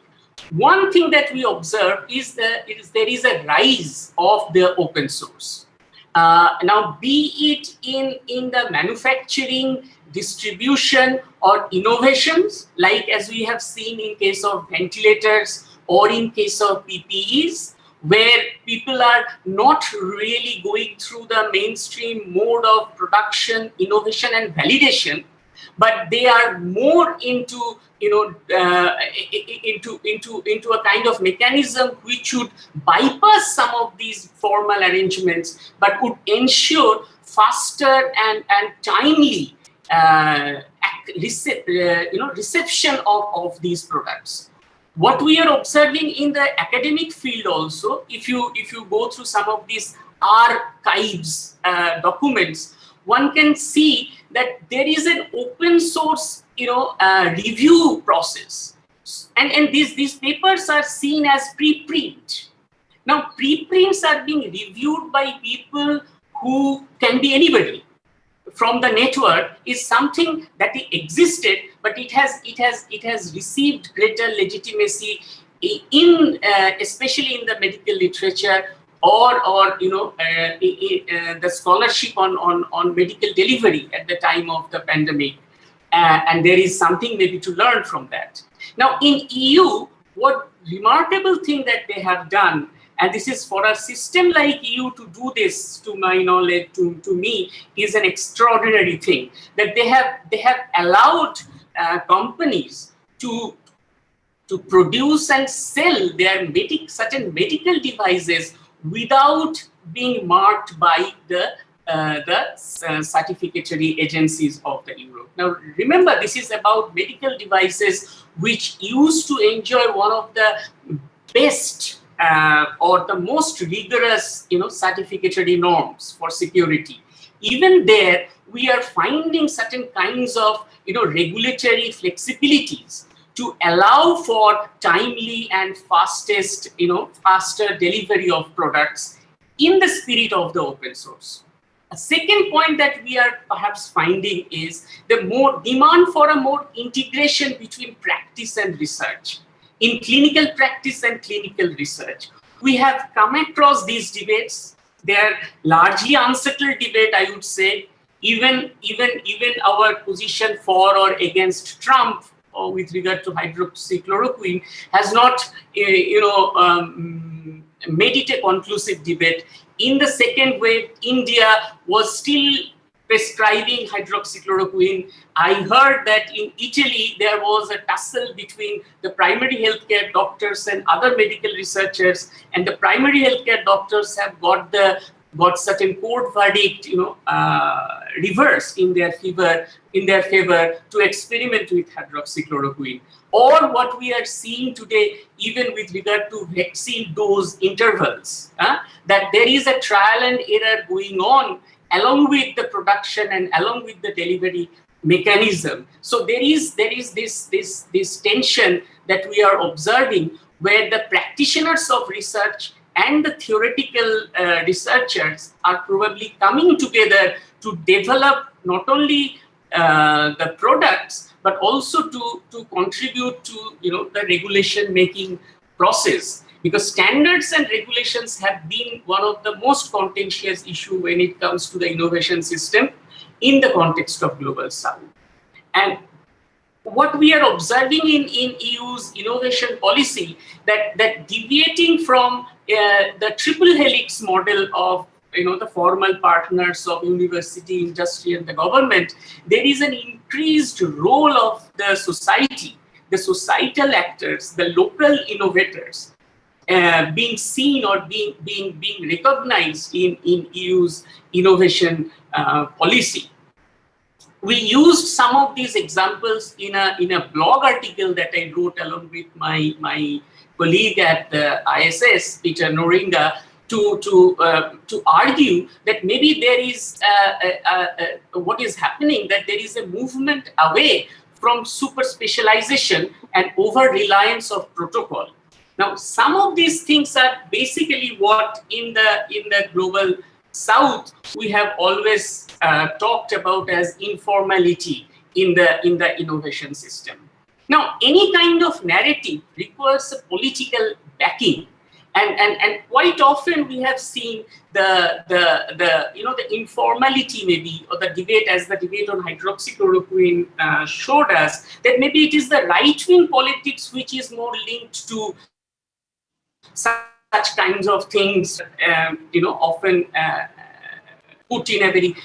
One thing that we observe is there is a rise of the open source. Now, be it in the manufacturing, distribution, or innovations, like as we have seen in case of ventilators or in case of PPEs, where people are not really going through the mainstream mode of production, innovation, and validation, but they are more into into a kind of mechanism which would bypass some of these formal arrangements, but would ensure faster and timely reception of these products. What we are observing in the academic field also, if you go through some of these archives documents, one can see that there is an open source review process, and these papers are seen as preprint. Now, preprints are being reviewed by people who can be anybody from the network, is something that existed, but it has received greater legitimacy in especially in the medical literature or the scholarship on medical delivery at the time of the pandemic, and there is something maybe to learn from that. Now, in EU, what remarkable thing that they have done, and this is for a system like EU to do this, to my knowledge, to me, is an extraordinary thing, that they have allowed companies to produce and sell their certain medical devices without being marked by the certificatory agencies of the Europe. Now, remember, this is about medical devices which used to enjoy one of the best or the most rigorous, certificatory norms for security. Even there, we are finding certain kinds of, regulatory flexibilities to allow for timely and faster delivery of products in the spirit of the open source. A second point that we are perhaps finding is the more demand for a more integration between practice and research. In clinical practice and clinical research, we have come across these debates. They are largely unsettled debate, I would say. Even our position for or against Trump with regard to hydroxychloroquine has not, made it a conclusive debate. In the second wave, India was still prescribing hydroxychloroquine. I heard that in Italy, there was a tussle between the primary healthcare doctors and other medical researchers, and the primary healthcare doctors have got certain court verdict, reversed in their favor to experiment with hydroxychloroquine. Or what we are seeing today, even with regard to vaccine dose intervals, that there is a trial and error going on along with the production and along with the delivery mechanism. So there is this tension that we are observing, where the practitioners of research and the theoretical researchers are probably coming together to develop not only the products, but also to contribute to the regulation making process. Because standards and regulations have been one of the most contentious issue when it comes to the innovation system in the context of Global South. And what we are observing in EU's innovation policy, that deviating from the triple helix model of the formal partners of university, industry, and the government, there is an increased role of the society, the societal actors, the local innovators, being seen or being recognized in EU's innovation policy. We used some of these examples in a blog article that I wrote along with my colleague at the ISS, Peter Noringa, to argue that maybe there is what is happening, that there is a movement away from super specialization and over reliance of protocol. Now, some of these things are basically what in the Global South we have always talked about as informality in the innovation system. Now, any kind of narrative requires a political backing, and quite often we have seen the informality maybe, or the debate, as the debate on hydroxychloroquine showed us, that maybe it is the right-wing politics which is more linked to such kinds of things, often put in a very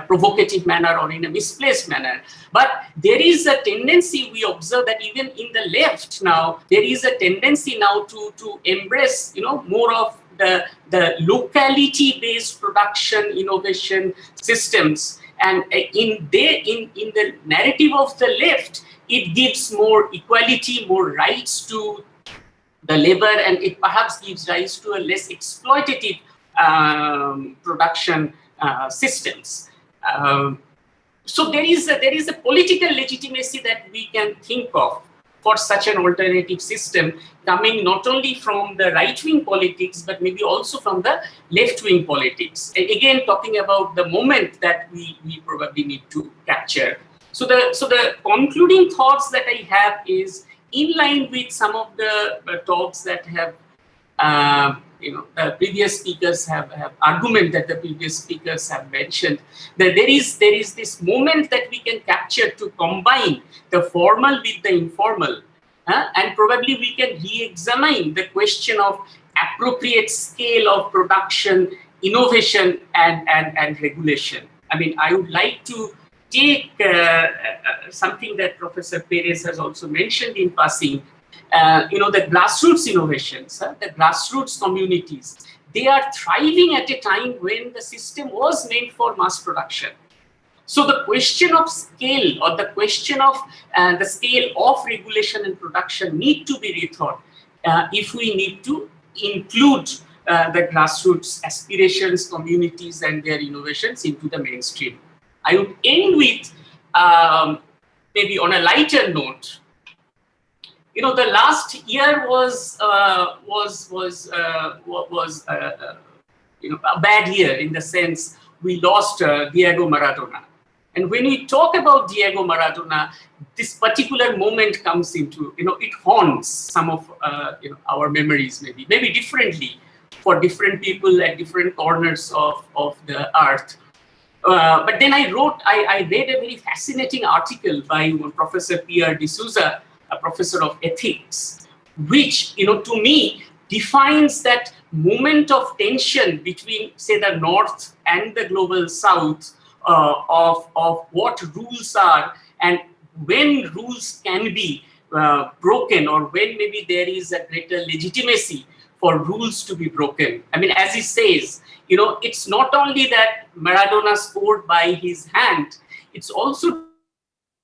provocative manner or in a misplaced manner. But there is a tendency, we observe that even in the left now, there is a tendency now to embrace, more of the locality-based production innovation systems. And in the narrative of the left, it gives more equality, more rights to the labor, and it perhaps gives rise to a less exploitative production systems. So there is a political legitimacy that we can think of for such an alternative system, coming not only from the right-wing politics, but maybe also from the left-wing politics. And again, talking about the moment that we probably need to capture. So the concluding thoughts that I have is, in line with some of the talks that have, the previous speakers have argument that the previous speakers have mentioned, that there is this moment that we can capture to combine the formal with the informal, and probably we can re-examine the question of appropriate scale of production, innovation, and regulation. I mean, I would like to take something that Professor Perez has also mentioned in passing, the grassroots innovations, the grassroots communities, they are thriving at a time when the system was meant for mass production. So the question of scale, or the question of the scale of regulation and production, need to be rethought if we need to include the grassroots aspirations, communities, and their innovations into the mainstream. I would end with maybe on a lighter note. The last year was a bad year, in the sense we lost Diego Maradona. And when we talk about Diego Maradona, this particular moment comes into, it haunts some of our memories, maybe differently for different people at different corners of the earth. But then I read a very fascinating article by Professor Pierre D'Souza, a professor of ethics, which, to me, defines that moment of tension between, say, the North and the global South, of what rules are and when rules can be broken, or when maybe there is a greater legitimacy for rules to be broken. I mean, as he says, it's not only that Maradona scored by his hand, it's also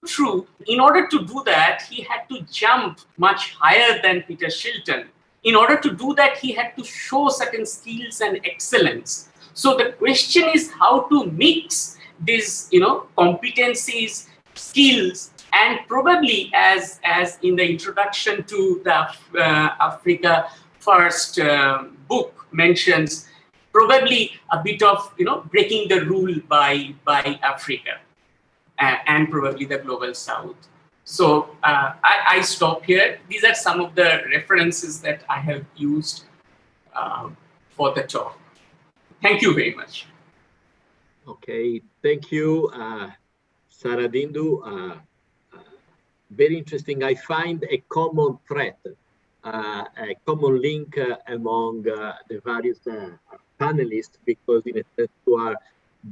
true, in order to do that, he had to jump much higher than Peter Shilton. In order to do that, he had to show certain skills and excellence. So the question is how to mix these, competencies, skills, and probably, as in the introduction to the Africa First book mentions, probably a bit of breaking the rule by Africa and probably the global South. So I stop here. These are some of the references that I have used for the talk. Thank you very much. Okay, thank you, Saradindu. Very interesting. I find a common thread, a common link among the various panelists, because in a sense you are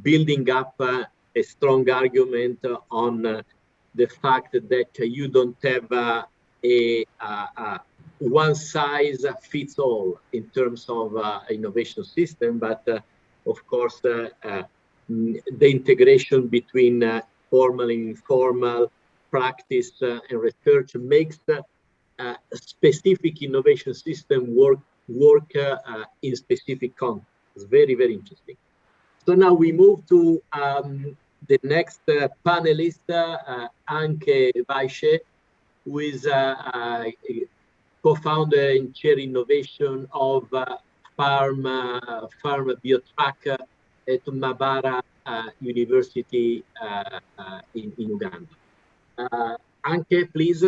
building up a strong argument on the fact that you don't have a one size fits all in terms of innovation system, but of course the integration between formal and informal practice and research makes a specific innovation system work in specific contexts. It's very, very interesting. So now we move to the next panelist, Anke Weishe, who is co-founder and chair innovation of Farm Biotrack at Mabara University in Uganda. Anke, please.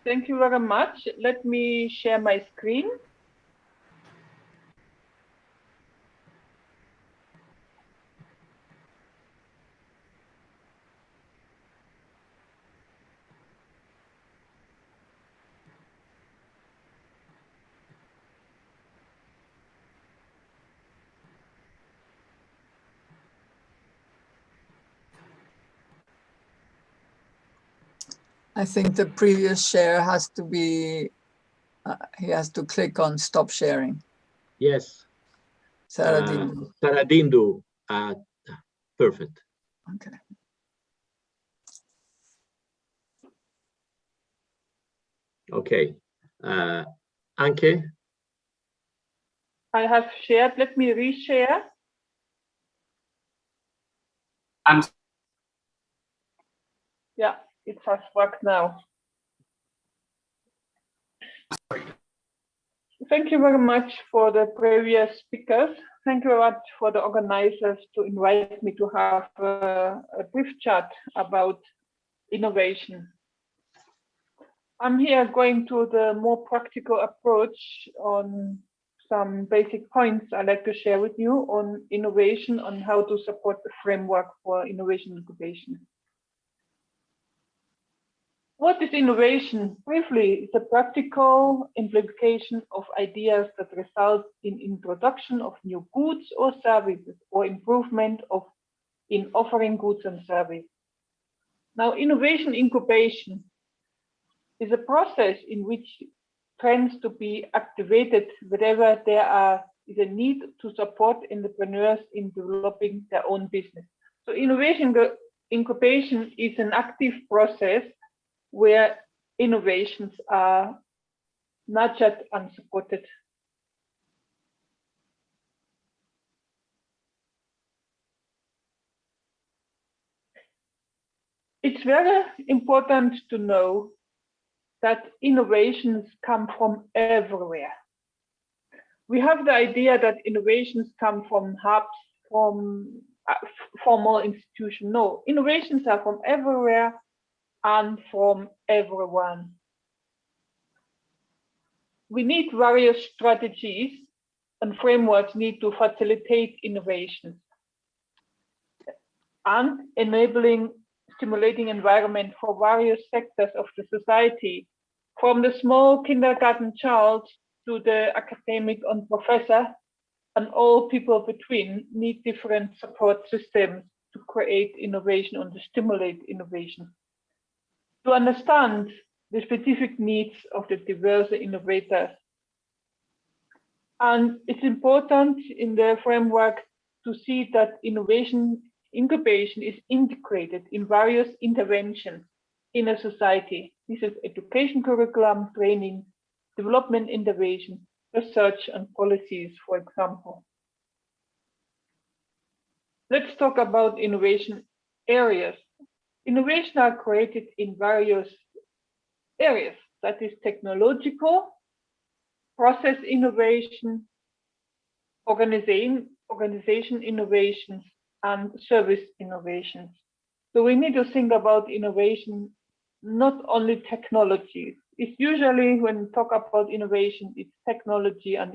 Thank you very much. Let me share my screen. I think the previous share has to be, he has to click on stop sharing. Yes. Saradindu. Saradindu. Perfect. Okay. Okay. Anke? I have shared. Let me reshare. Yeah, it has worked now. Thank you very much for the previous speakers. Thank you very much for the organizers to invite me to have a brief chat about innovation. I'm here going to the more practical approach on some basic points I'd like to share with you on innovation, on how to support the framework for innovation incubation. What is innovation? Briefly, it's a practical implication of ideas that result in introduction of new goods or services, or improvement in offering goods and services. Now, innovation incubation is a process in which trends to be activated wherever there is a need to support entrepreneurs in developing their own business. So innovation incubation is an active process where innovations are nurtured and supported. It's very important to know that innovations come from everywhere. We have the idea that innovations come from hubs, from formal institutions. No, innovations are from everywhere and from everyone. We need various strategies and frameworks need to facilitate innovations and enabling stimulating environment for various sectors of the society, from the small kindergarten child to the academic and professor, and all people between need different support systems to create innovation and to stimulate innovation. To understand the specific needs of the diverse innovators. And it's important in the framework to see that innovation incubation is integrated in various interventions in a society. This is education curriculum, training, development intervention, research and policies, for example. Let's talk about innovation areas. Innovation are created in various areas, that is technological, process innovation, organization innovations, and service innovations. So we need to think about innovation, not only technology. It's usually when we talk about innovation, it's technology and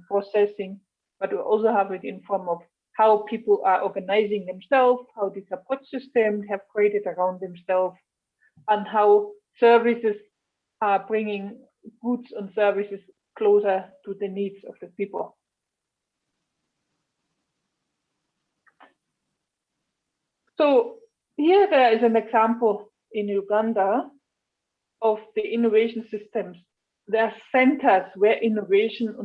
processing, but we also have it in form of how people are organizing themselves, how the support systems have created around themselves, and how services are bringing goods and services closer to the needs of the people. So here there is an example in Uganda of the innovation systems. There are centers where innovation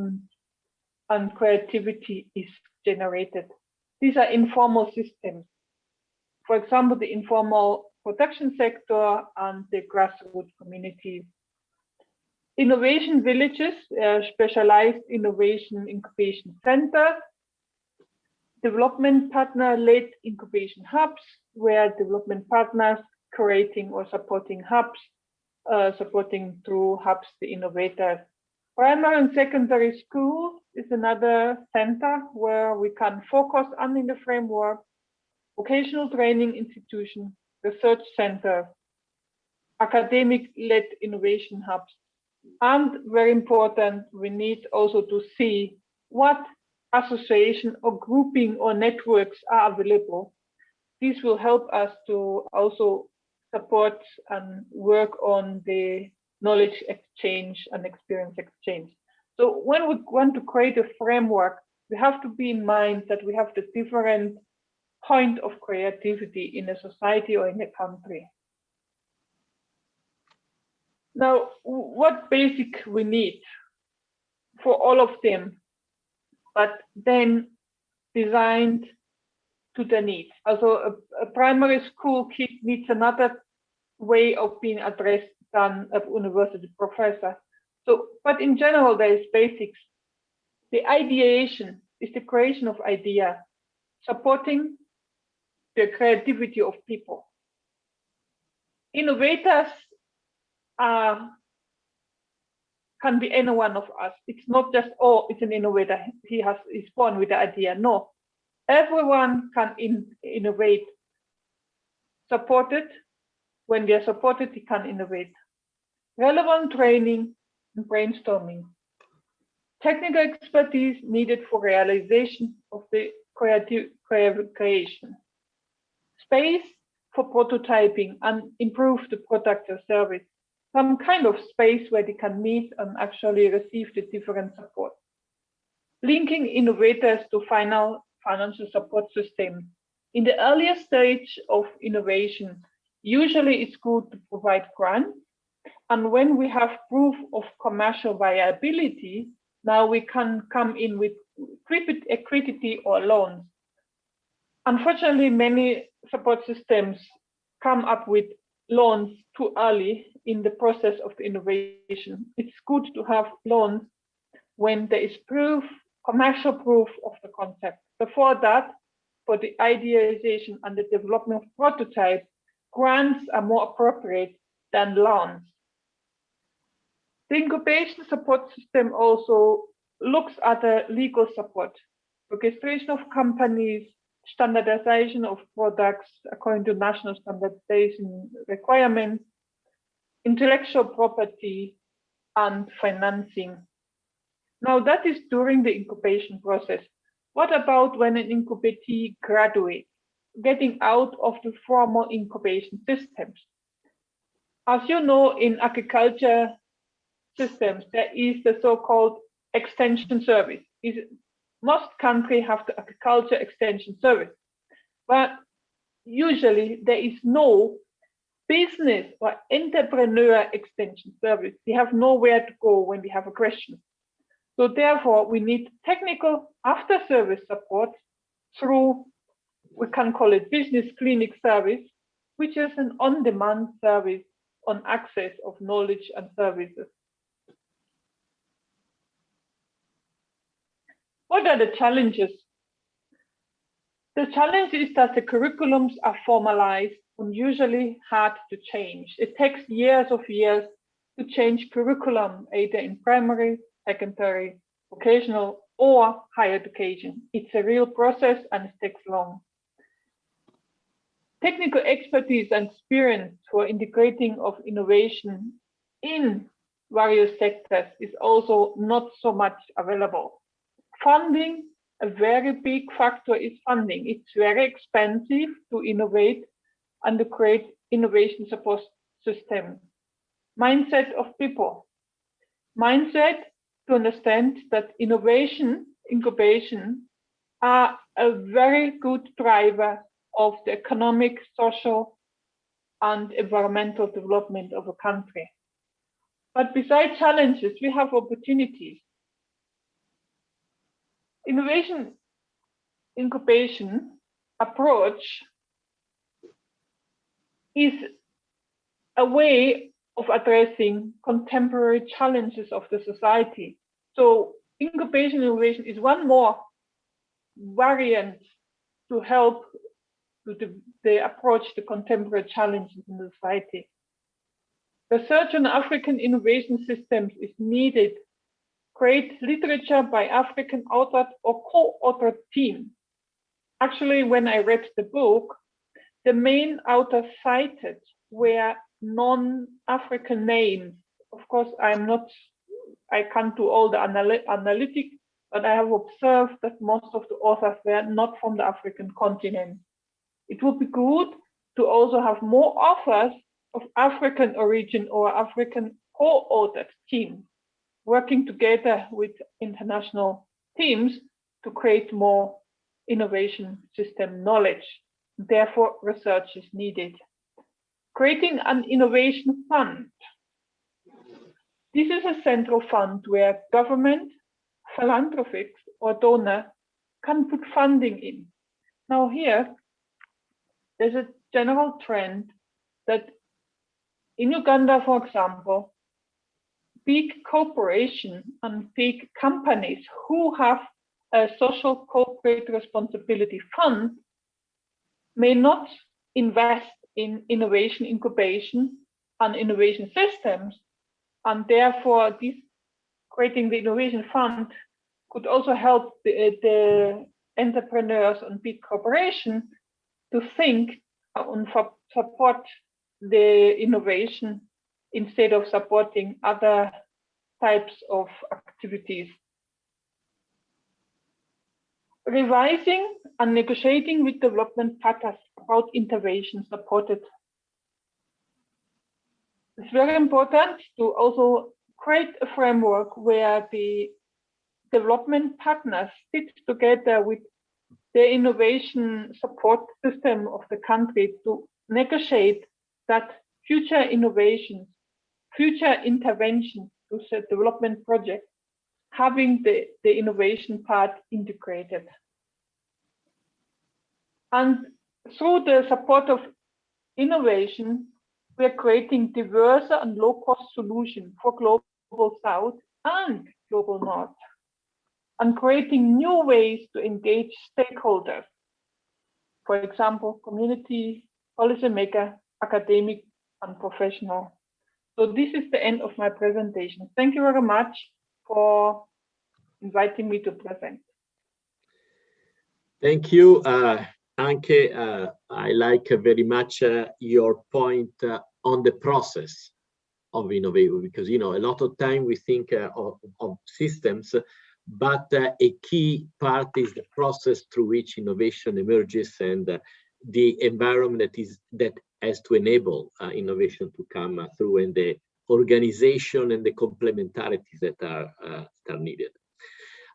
and creativity is generated. These are informal systems. For example, the informal production sector and the grassroots communities. Innovation villages, specialized innovation incubation centers, development partner-led incubation hubs, where development partners creating or supporting hubs, supporting through hubs the innovators. Primary and secondary school is another center where we can focus on in the framework, vocational training institution, research center, academic-led innovation hubs. And very important, we need also to see what association or grouping or networks are available. This will help us to also support and work on the knowledge exchange and experience exchange. So when we want to create a framework, we have to be in mind that we have the different point of creativity in a society or in a country. Now, what basic we need for all of them, but then designed to the needs. Also, a primary school kid needs another way of being addressed than a university professor. So, but in general, there is basics. The ideation is the creation of idea, supporting the creativity of people. Innovators can be any one of us. It's not just, oh, it's an innovator, he's born with the idea. No, everyone can innovate. Supported, when they're supported, they can innovate. Relevant training and brainstorming. Technical expertise needed for realization of the creative creation. Space for prototyping and improve the product or service. Some kind of space where they can meet and actually receive the different support. Linking innovators to financial support system. In the earlier stage of innovation, usually it's good to provide grants. And when we have proof of commercial viability, now we can come in with equity or loans. Unfortunately, many support systems come up with loans too early in the process of the innovation. It's good to have loans when there is proof, commercial proof of the concept. Before that, for the ideation and the development of prototypes, grants are more appropriate than loans. The incubation support system also looks at the legal support, registration of companies, standardization of products according to national standardization requirements, intellectual property, and financing. Now that is during the incubation process. What about when an incubatee graduates, getting out of the formal incubation systems? As you know, in agriculture, systems, there is the so-called extension service. Most countries have the agriculture extension service, but usually there is no business or entrepreneur extension service. We have nowhere to go when we have a question. So therefore, we need technical after-service support through, we can call it business clinic service, which is an on-demand service on access of knowledge and services. What are the challenges? The challenge is that the curriculums are formalized and usually hard to change. It takes years to change curriculum, either in primary, secondary, vocational, or higher education. It's a real process and it takes long. Technical expertise and experience for integrating of innovation in various sectors is also not so much available. Funding, a very big factor is funding. It's very expensive to innovate and to create innovation support systems. Mindset of people. Mindset to understand that innovation, incubation are a very good driver of the economic, social, and environmental development of a country. But besides challenges, we have opportunities. Innovation incubation approach is a way of addressing contemporary challenges of the society. So incubation innovation is one more variant to help to the approach to contemporary challenges in the society. Research on African innovation systems is needed. Create literature by African authors or co-authored team. Actually, when I read the book, the main authors cited were non-African names. Of course, I can't do all the analytics, but I have observed that most of the authors were not from the African continent. It would be good to also have more authors of African origin or African co-authored teams working together with international teams to create more innovation system knowledge. Therefore, research is needed. Creating an innovation fund. This is a central fund where government, philanthropists, or donor can put funding in. Now here, there's a general trend that in Uganda, for example, big corporations and big companies who have a social corporate responsibility fund may not invest in innovation incubation and innovation systems, and therefore this creating the innovation fund could also help the entrepreneurs and big corporations to think and support the innovation instead of supporting other types of activities. Revising and negotiating with development partners about intervention supported. It's very important to also create a framework where the development partners sit together with the innovation support system of the country to negotiate that future innovations, future interventions to set development projects, having the innovation part integrated. And through the support of innovation, we are creating diverse and low-cost solutions for Global South and Global North, and creating new ways to engage stakeholders. For example, community, policymaker, academic, and professional. So this is the end of my presentation. Thank you very much for inviting me to present. Thank you, Anke. I like very much your point on the process of innovation, because a lot of time we think of systems, but a key part is the process through which innovation emerges and the environment that has to enable innovation to come through, and the organization and the complementarities that are needed.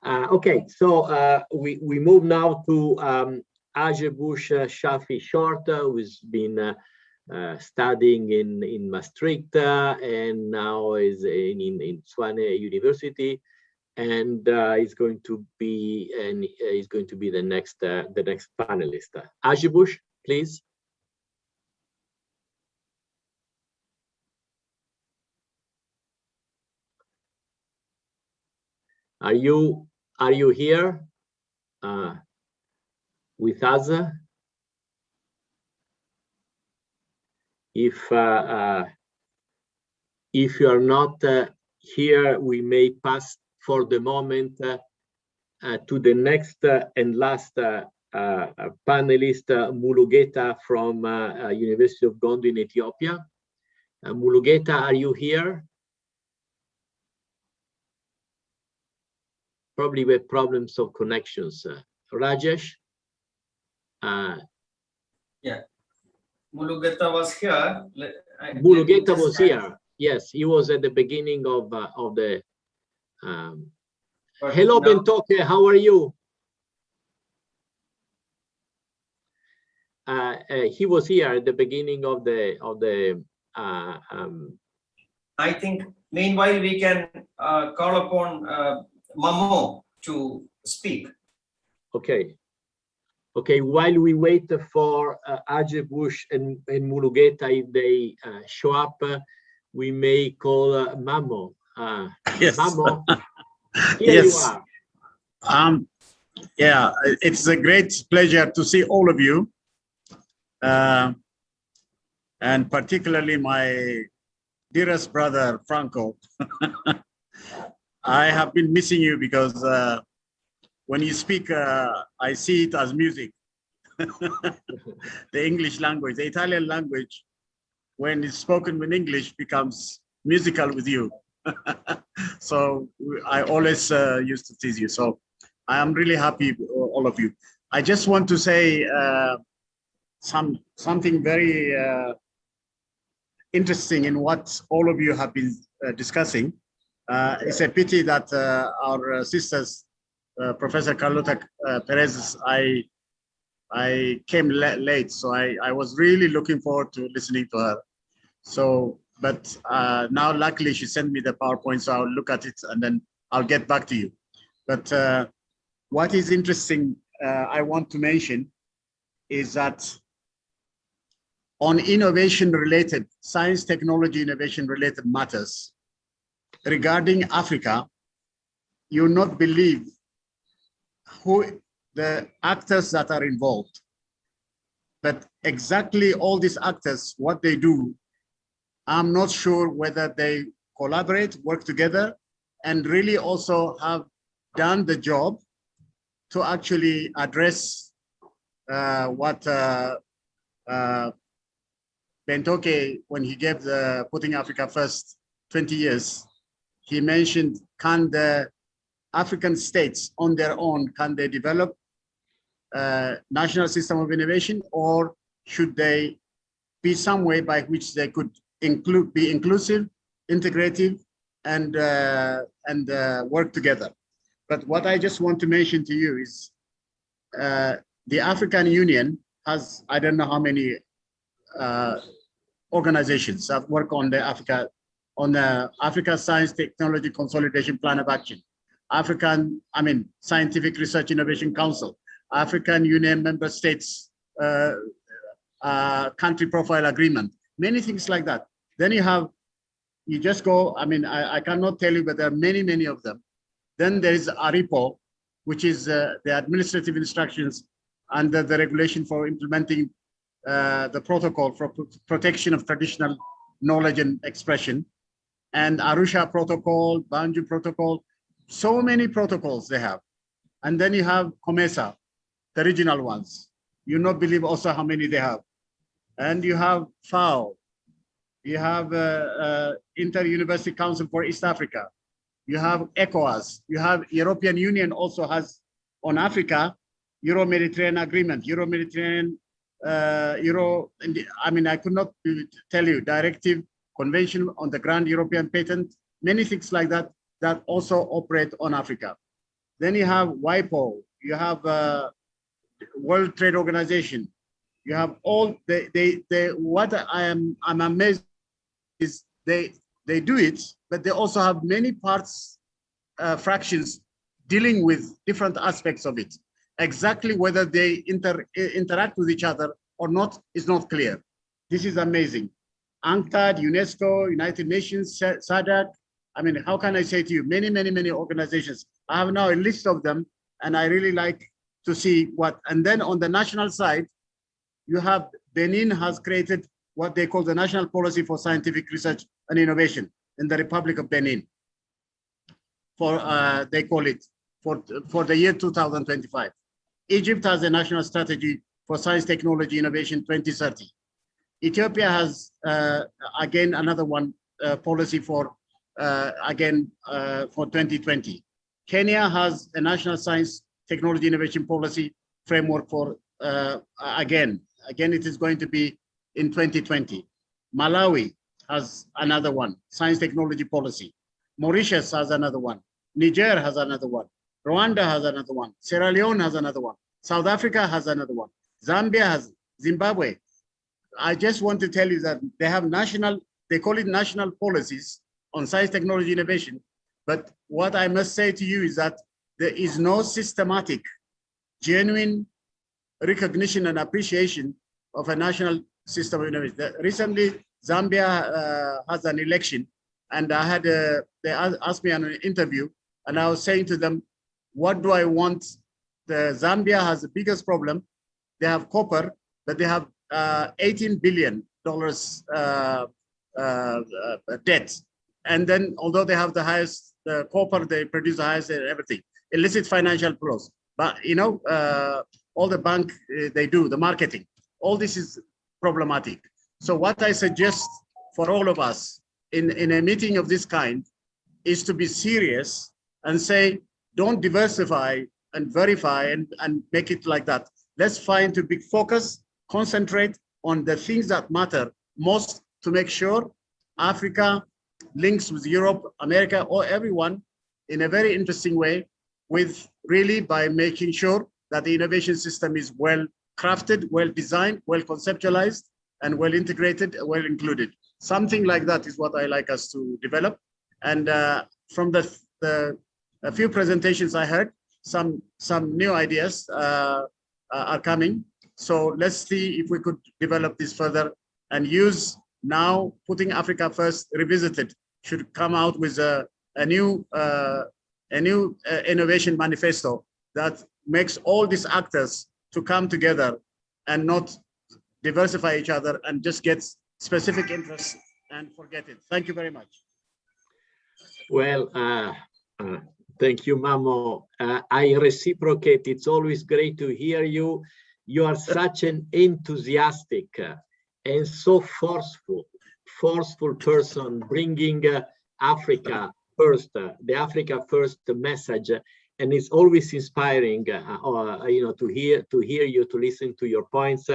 Okay, so we move now to Ajebush Shafi Short, who's been studying in Maastricht and now is in Swane University, and is going to be the next panelist. Ajebush, please. Are you here with us? If you are not here, we may pass for the moment to the next and last panelist, Mulugeta from University of Gondo in Ethiopia. Mulugeta, are you here? Probably with problems of connections. Rajesh? Yeah, Mulugeta was here. Mulugeta was here. Yes, he was at the beginning of the. Hello, Bentoke. How are you? He was here at the beginning of the. I think. Meanwhile, we can call upon Mamo to speak. Okay. Okay. While we wait for Ajebush and Mulugeta, if they show up, we may call Mamo. Yes. Mamo, here you are. Yeah, it's a great pleasure to see all of you, and particularly my dearest brother Franco. I have been missing you because when you speak, I see it as music. The English language, the Italian language, when it's spoken in English, becomes musical with you. So I always used to tease you. So I am really happy, all of you. I just want to say something very interesting in what all of you have been discussing. It's a pity that our sisters, Professor Carlota Perez, I came late, so I was really looking forward to listening to her. So, but now luckily she sent me the PowerPoint, so I'll look at it and then I'll get back to you. But what is interesting, I want to mention is that on innovation-related, science, technology, innovation-related matters, regarding Africa, you will not believe who the actors that are involved. But exactly all these actors, what they do, I'm not sure whether they collaborate, work together, and really also have done the job to actually address what Bentoke, when he gave the Putting Africa First 20 years, he mentioned, can the African states on their own, can they develop a national system of innovation, or should they be some way by which they could be inclusive, integrative, and work together? But what I just want to mention to you is the African Union has, I don't know how many organizations that work on the Africa Science Technology Consolidation Plan of Action, Scientific Research Innovation Council, African Union Member States Country Profile Agreement, many things like that. Then you just go, I cannot tell you, but there are many, many of them. Then there is ARIPO, which is the administrative instructions under the regulation for implementing the protocol for protection of traditional knowledge and expression, and Arusha Protocol, Banjul Protocol, so many protocols they have. And then you have COMESA, the regional ones. You not believe also how many they have. And you have FAO, you have Inter-University Council for East Africa, you have ECOWAS, you have European Union also has on Africa, Euro-Mediterranean Agreement, Euro-Mediterranean, I could not tell you, directive Convention on the Grand European Patent, many things like that, that also operate on Africa. Then you have WIPO, you have World Trade Organization, you have all, what I'm amazed is they do it, but they also have many parts, fractions dealing with different aspects of it. Exactly whether they interact with each other or not is not clear. This is amazing. UNCTAD, UNESCO, United Nations, SADC. I mean, how can I say to you, many, many, many organizations. I have now a list of them, and I really like to see what, and then on the national side, you have Benin has created what they call the National Policy for Scientific Research and Innovation in the Republic of Benin. They call it for the year 2025. Egypt has a national strategy for science, technology, innovation 2030. Ethiopia has, again, another one policy for, for 2020. Kenya has a national science, technology, innovation policy framework for, again, it is going to be in 2020. Malawi has another one, science, technology policy. Mauritius has another one. Niger has another one. Rwanda has another one. Sierra Leone has another one. South Africa has another one. Zambia has, Zimbabwe. I just want to tell you that they have national, they call it national policies on science, technology, innovation. But what I must say to you is that there is no systematic, genuine recognition and appreciation of a national system of innovation. Recently, Zambia has an election, and I had they asked me on an interview, and I was saying to them, what do I want? Zambia has the biggest problem. They have copper, but they have $18 billion debt. And then, although they have the highest copper, they produce the highest everything, illicit financial flows. But you know, all the bank they do, the marketing, all this is problematic. So what I suggest for all of us in a meeting of this kind is to be serious and say, don't diversify and verify and make it like that. Let's find to be focused, concentrate on the things that matter most to make sure Africa links with Europe, America, or everyone in a very interesting way, with really by making sure that the innovation system is well crafted, well designed, well conceptualized, and well integrated, well included. Something like that is what I like us to develop. And from a few presentations I heard, some new ideas are coming. So let's see if we could develop this further and use now putting Africa first revisited should come out with a new innovation manifesto that makes all these actors to come together and not diversify each other and just get specific interests and forget it. Thank you very much. Well, thank you, Mamo. I reciprocate. It's always great to hear you. You are such an enthusiastic and so forceful person, bringing Africa first, the Africa first message, and it's always inspiring, you know, to hear you, to listen to your points.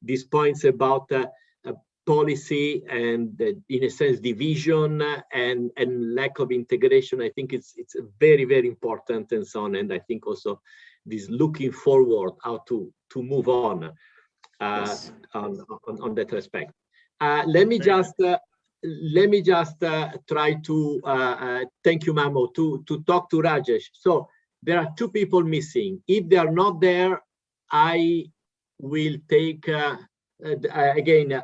These points about policy and, in a sense, division and lack of integration. I think it's very, very important, and so on. And I think also this looking forward how to move on Yes. on that respect. Let me just try to thank you, Mamo, to talk to Rajesh. So there are two people missing. If they are not there, I will take again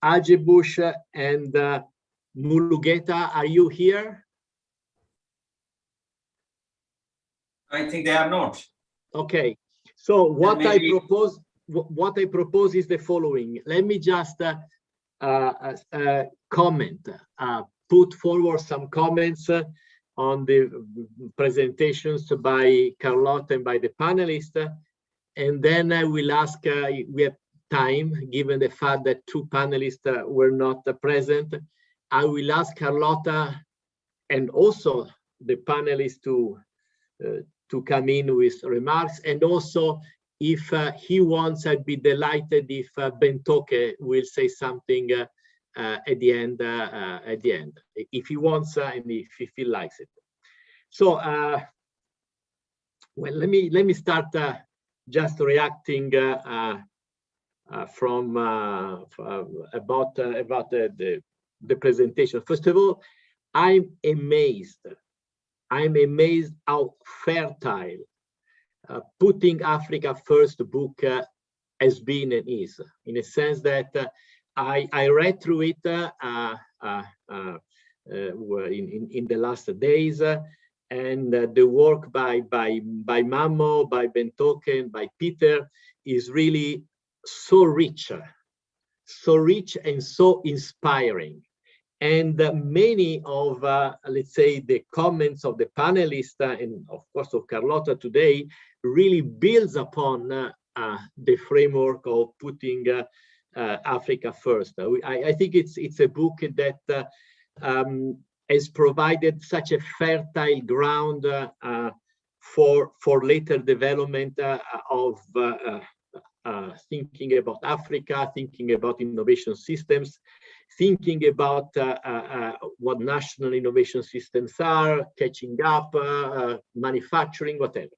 Ajebush and Mulugeta. Are you here? I think they are not. Okay. So what I propose is the following. Let me just comment, put forward some comments on the presentations by Carlota and by the panelists, and then I will ask, we have time, given the fact that two panelists were not present, I will ask Carlota and also the panelists to come in with remarks, and also if he wants, I'd be delighted if Bentoke will say something at the end. If he wants and if he likes it. So, well, let me start just reacting from about the presentation. First of all, I'm amazed how fertile Putting Africa First book has been and is, in a sense that I read through it in the last days, and the work by Mammo, by Bentoken, by Peter is really so rich and so inspiring. And many of, let's say, the comments of the panelists and of course of Carlota today really builds upon the framework of putting Africa first. I think it's a book that has provided such a fertile ground for later development of thinking about Africa, thinking about innovation systems, thinking about what national innovation systems are, catching up, manufacturing, whatever.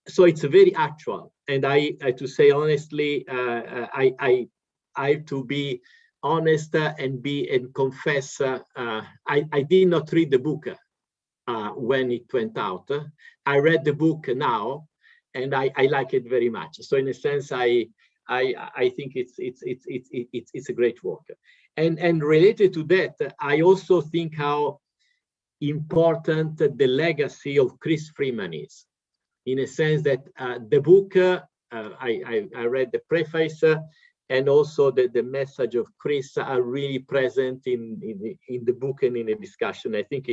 So it's very actual. And I to say honestly, I have to be honest and confess, I did not read the book when it went out. I read the book now, and I like it very much. So in a sense, I think it's a great work. And related to that, I also think how important the legacy of Chris Freeman is, in a sense that the book, I read the preface, and also the message of Chris are really present in the book and in the discussion. I think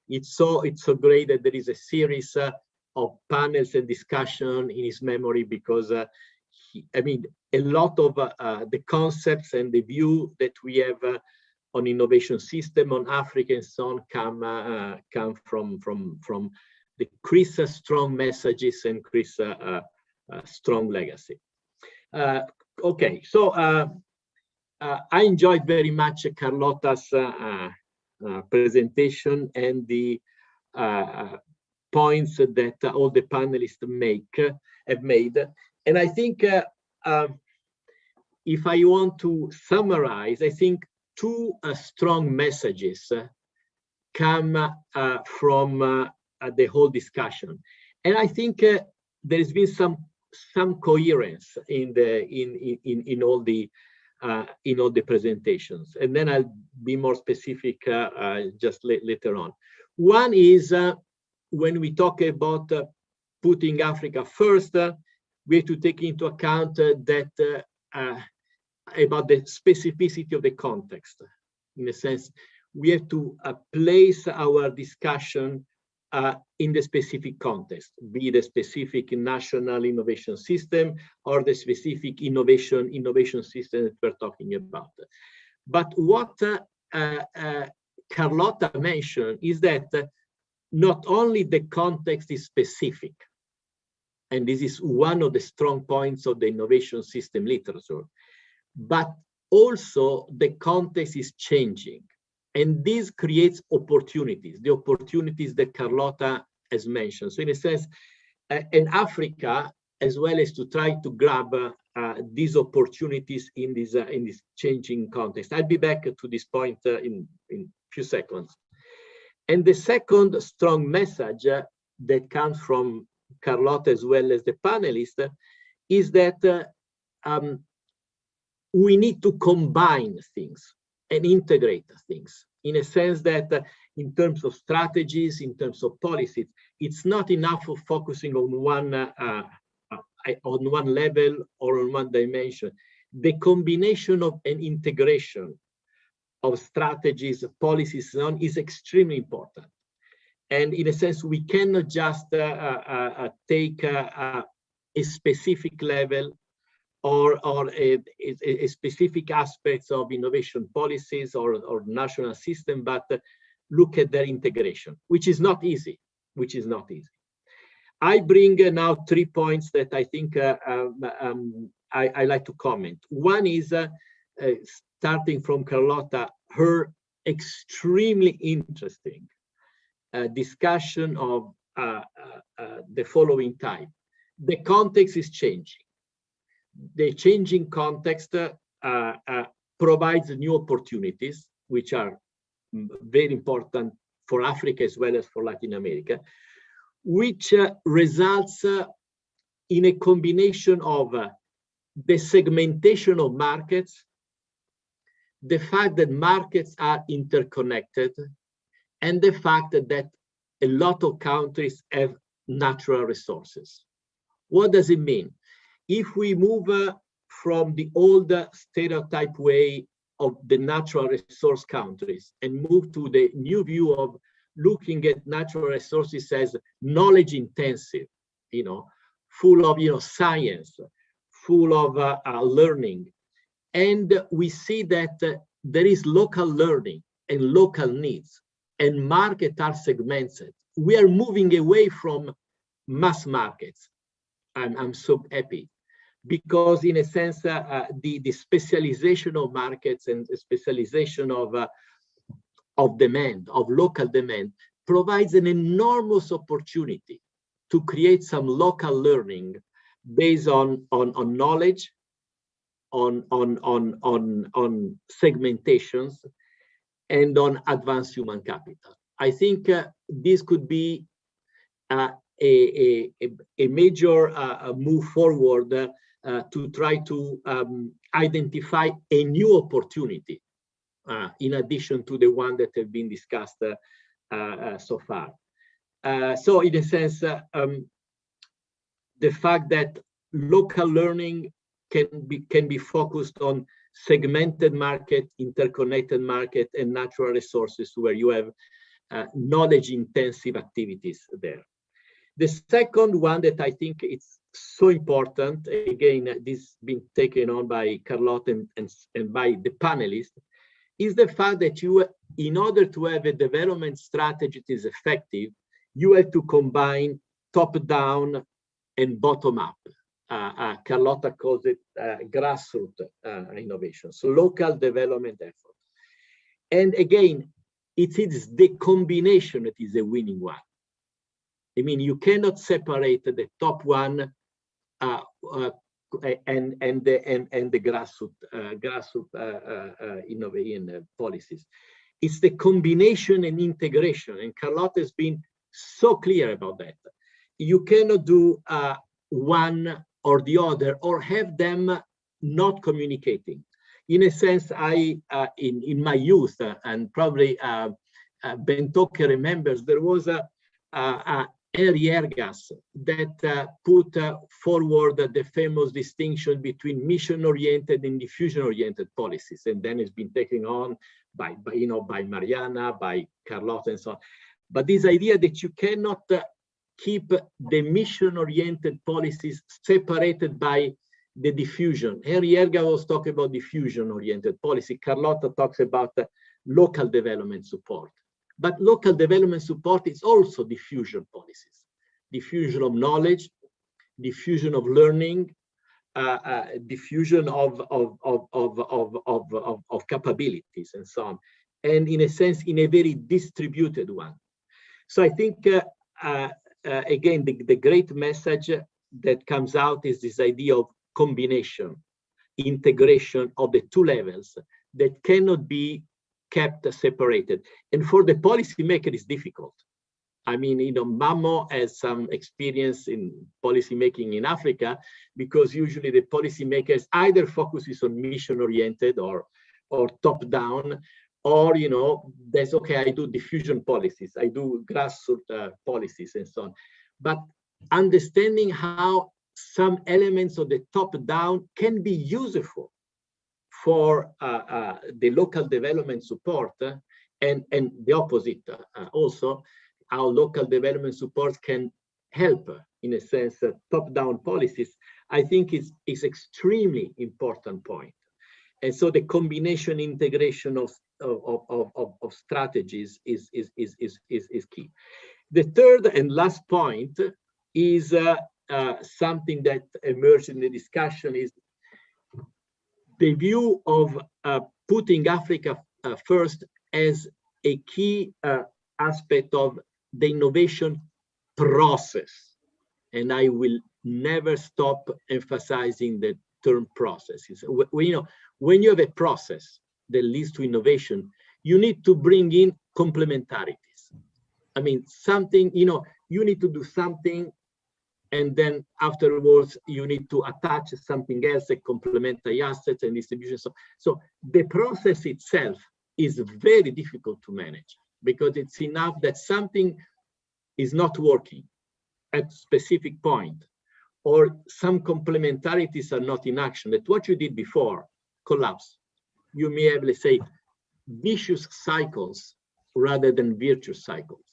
it's so great that there is a series of panels and discussion in his memory, because I mean, a lot of the concepts and the view that we have on innovation system, on Africa and so on, come from the Chris strong messages and Chris strong legacy. Okay, so I enjoyed very much Carlota's presentation and the points that all the panelists have made. And I think if I want to summarize, I think two strong messages come from the whole discussion. And I think there's been some coherence in all the presentations. And then I'll be more specific just later on. One is when we talk about putting Africa first, we have to take into account that about the specificity of the context. In a sense, we have to place our discussion in the specific context, be the specific national innovation system or the specific innovation system that we're talking about. But what Carlota mentioned is that not only the context is specific, and this is one of the strong points of the innovation system literature, but also the context is changing. And this creates opportunities, the opportunities that Carlota has mentioned. So in a sense, in Africa, as well as to try to grab these opportunities in this changing context. I'll be back to this point in a few seconds. And the second strong message that comes from Carlota as well as the panelists is that we need to combine things and integrate things, in a sense that in terms of strategies, in terms of policies, it's not enough of focusing on one level or on one dimension. The combination of an integration of strategies, policies, and so on is extremely important. And in a sense, we cannot just take a specific level or a specific aspects of innovation policies or national system, but look at their integration, which is not easy, I bring now 3 points that I think I like to comment. One is starting from Carlota, her extremely interesting discussion of the following type. The context is changing. The changing context provides new opportunities, which are very important for Africa as well as for Latin America, which results in a combination of the segmentation of markets, the fact that markets are interconnected, and the fact that a lot of countries have natural resources. What does it mean? If we move from the old stereotype way of the natural resource countries and move to the new view of looking at natural resources as knowledge intensive, full of science, full of learning, and we see that there is local learning and local needs, and markets are segmented. We are moving away from mass markets. I'm so happy, because in a sense, the specialization of markets and the specialization of demand, of local demand, provides an enormous opportunity to create some local learning based on knowledge, on segmentations, and on advanced human capital. I think this could be a major move forward to try to identify a new opportunity in addition to the one that have been discussed so far. So in a sense, the fact that local learning can be focused on segmented market, interconnected market, and natural resources where you have knowledge-intensive activities there. The second one that I think it's so important, again, this has been taken on by Carlota and by the panelists, is the fact that you, in order to have a development strategy that is effective, you have to combine top-down and bottom-up. Carlota calls it grassroots innovation, so local development effort. And again, it is the combination that is a winning one. I mean, you cannot separate the top one and the grassroots innovation policies. It's the combination and integration, and Carlota has been so clear about that. You cannot do one or the other, or have them not communicating. In a sense, in my youth, and probably Ben Toke remembers, there was a Henry Ergas that put forward the famous distinction between mission-oriented and diffusion-oriented policies, and then it's been taken on by Mariana, by Carlota, and so on. But this idea that you cannot keep the mission-oriented policies separated by the diffusion. Henry Ergas was talking about diffusion-oriented policy. Carlota talks about local development support. But local development support is also diffusion policies, diffusion of knowledge, diffusion of learning, diffusion of capabilities, and so on. And in a sense, in a very distributed one. So I think, again, the great message that comes out is this idea of combination, integration of the two levels that cannot be kept separated. And for the policymaker, it's difficult. I mean, Mamo has some experience in policymaking in Africa, because usually the policymakers either focuses on mission-oriented or top-down, or, there's, okay, I do diffusion policies, I do grassroots policies, and so on. But understanding how some elements of the top-down can be useful for the local development support, and the opposite also, how local development support can help, in a sense, top-down policies, I think is extremely important point. And so the combination integration of strategies is key. The third and last point is something that emerged in the discussion, is the view of putting Africa first as a key aspect of the innovation process. And I will never stop emphasizing the term processes. When you have a process that leads to innovation, you need to bring in complementarities. I mean, something, you need to do something, and then afterwards you need to attach something else, a complementary assets and distribution. So the process itself is very difficult to manage, because it's enough that something is not working at a specific point, or some complementarities are not in action, that what you did before collapse. You may have, let's say, vicious cycles rather than virtuous cycles.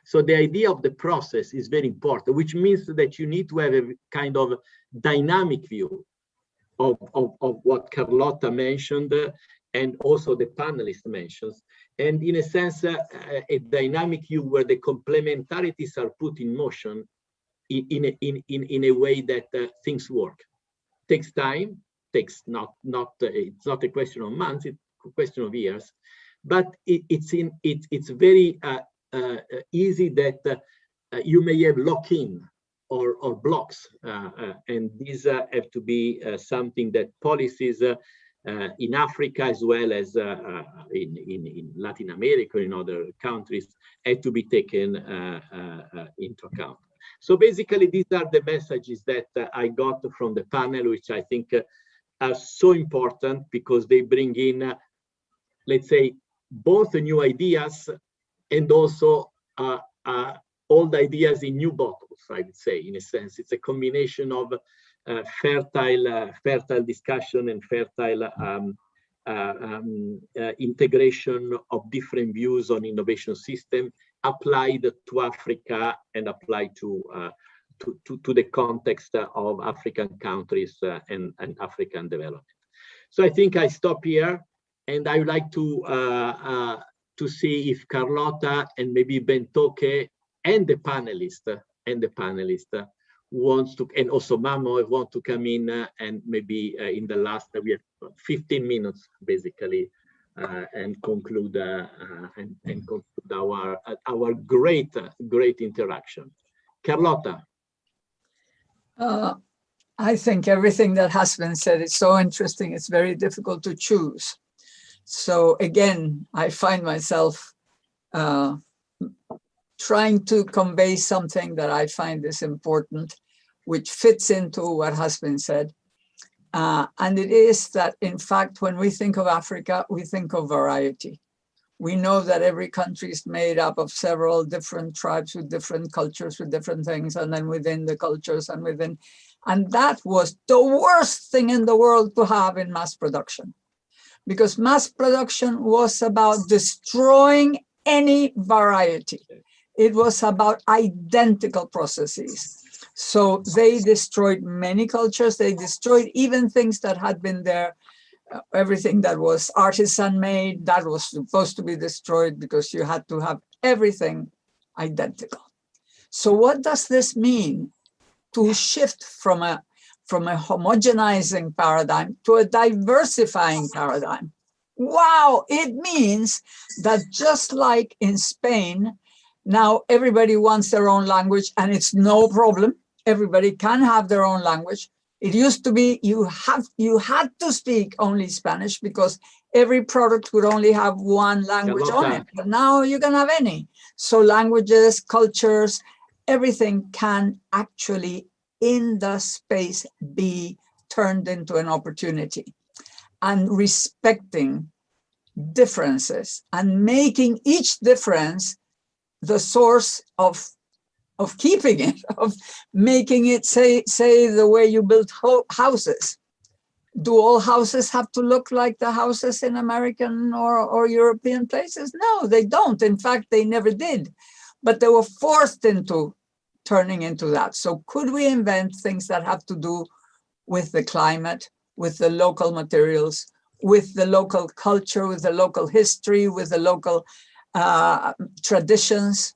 So the idea of the process is very important, which means that you need to have a kind of dynamic view of what Carlota mentioned, and also the panelist mentions. And in a sense, a dynamic view where the complementarities are put in motion in a way that things work. Takes time, it's not a question of months, it's a question of years, but it's very easy that you may have lock-in or blocks, and these have to be something that policies in Africa, as well as in Latin America, in other countries, have to be taken into account. So basically, these are the messages that I got from the panel, which I think are so important, because they bring in, let's say, both the new ideas and also old ideas in new bottles, I would say. In a sense, it's a combination of fertile discussion and fertile integration of different views on innovation system applied to Africa and applied to the context of African countries and African development. So I think I stop here, and I would like to see if Carlota and maybe Bentoke and the panelist wants to, and also Mamo want to come in, and maybe in the last, we have 15 minutes basically, and conclude our great interaction. Carlota. I think everything that has been said is so interesting. It's very difficult to choose. So again, I find myself trying to convey something that I find is important, which fits into what has been said. And it is that, in fact, when we think of Africa, we think of variety. We know that every country is made up of several different tribes with different cultures, with different things, and then within the cultures and that was the worst thing in the world to have in mass production. Because mass production was about destroying any variety. It was about identical processes. So they destroyed many cultures. They destroyed even things that had been there. Everything that was artisan made, that was supposed to be destroyed, because you had to have everything identical. So what does this mean? To shift from a homogenizing paradigm to a diversifying paradigm. Wow, it means that just like in Spain, now everybody wants their own language, and it's no problem. Everybody can have their own language. It used to be you had to speak only Spanish, because every product would only have one language on it. But now you can have any. So languages, cultures, everything can actually in the space be turned into an opportunity, and respecting differences and making each difference the source of keeping it, of making it say the way you build houses. Do all houses have to look like the houses in American or European places? No, they don't. In fact, they never did, but they were forced into turning into that. So could we invent things that have to do with the climate, with the local materials, with the local culture, with the local history, with the local traditions?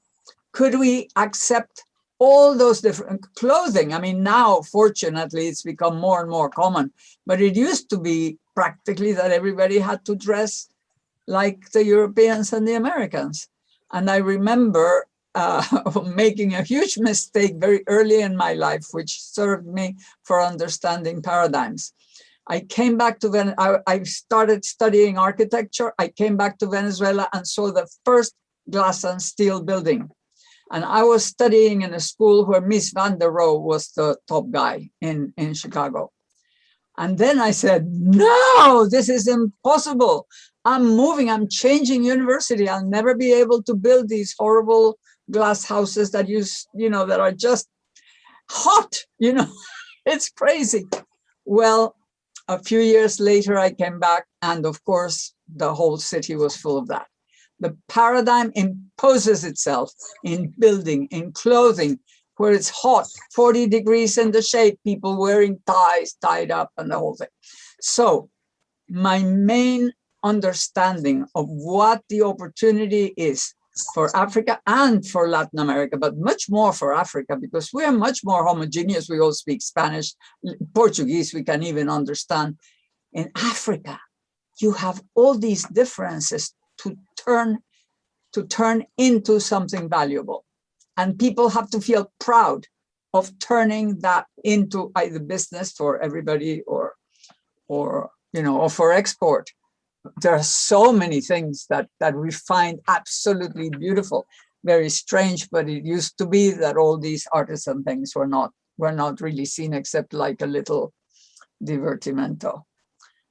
Could we accept all those different clothing? I mean, now, fortunately, it's become more and more common, but it used to be practically that everybody had to dress like the Europeans and the Americans. And I remember making a huge mistake very early in my life, which served me for understanding paradigms. I came back to I started studying architecture. I came back to Venezuela and saw the first glass and steel building. And I was studying in a school where Miss Van der Rohe was the top guy in Chicago. And then I said, no, this is impossible. I'm moving, I'm changing university. I'll never be able to build these horrible glass houses that that are just hot, it's crazy. Well, a few years later, I came back, and of course, the whole city was full of that. The paradigm imposes itself in building, in clothing, where it's hot, 40 degrees in the shade, people wearing ties, tied up, and the whole thing. So my main understanding of what the opportunity is for Africa and for Latin America, but much more for Africa, because we are much more homogeneous. We all speak Spanish, Portuguese, we can even understand. In Africa, you have all these differences to turn into something valuable. And people have to feel proud of turning that into either business for everybody or for export. There are so many things that we find absolutely beautiful, very strange, but it used to be that all these artisan things were not really seen except like a little divertimento.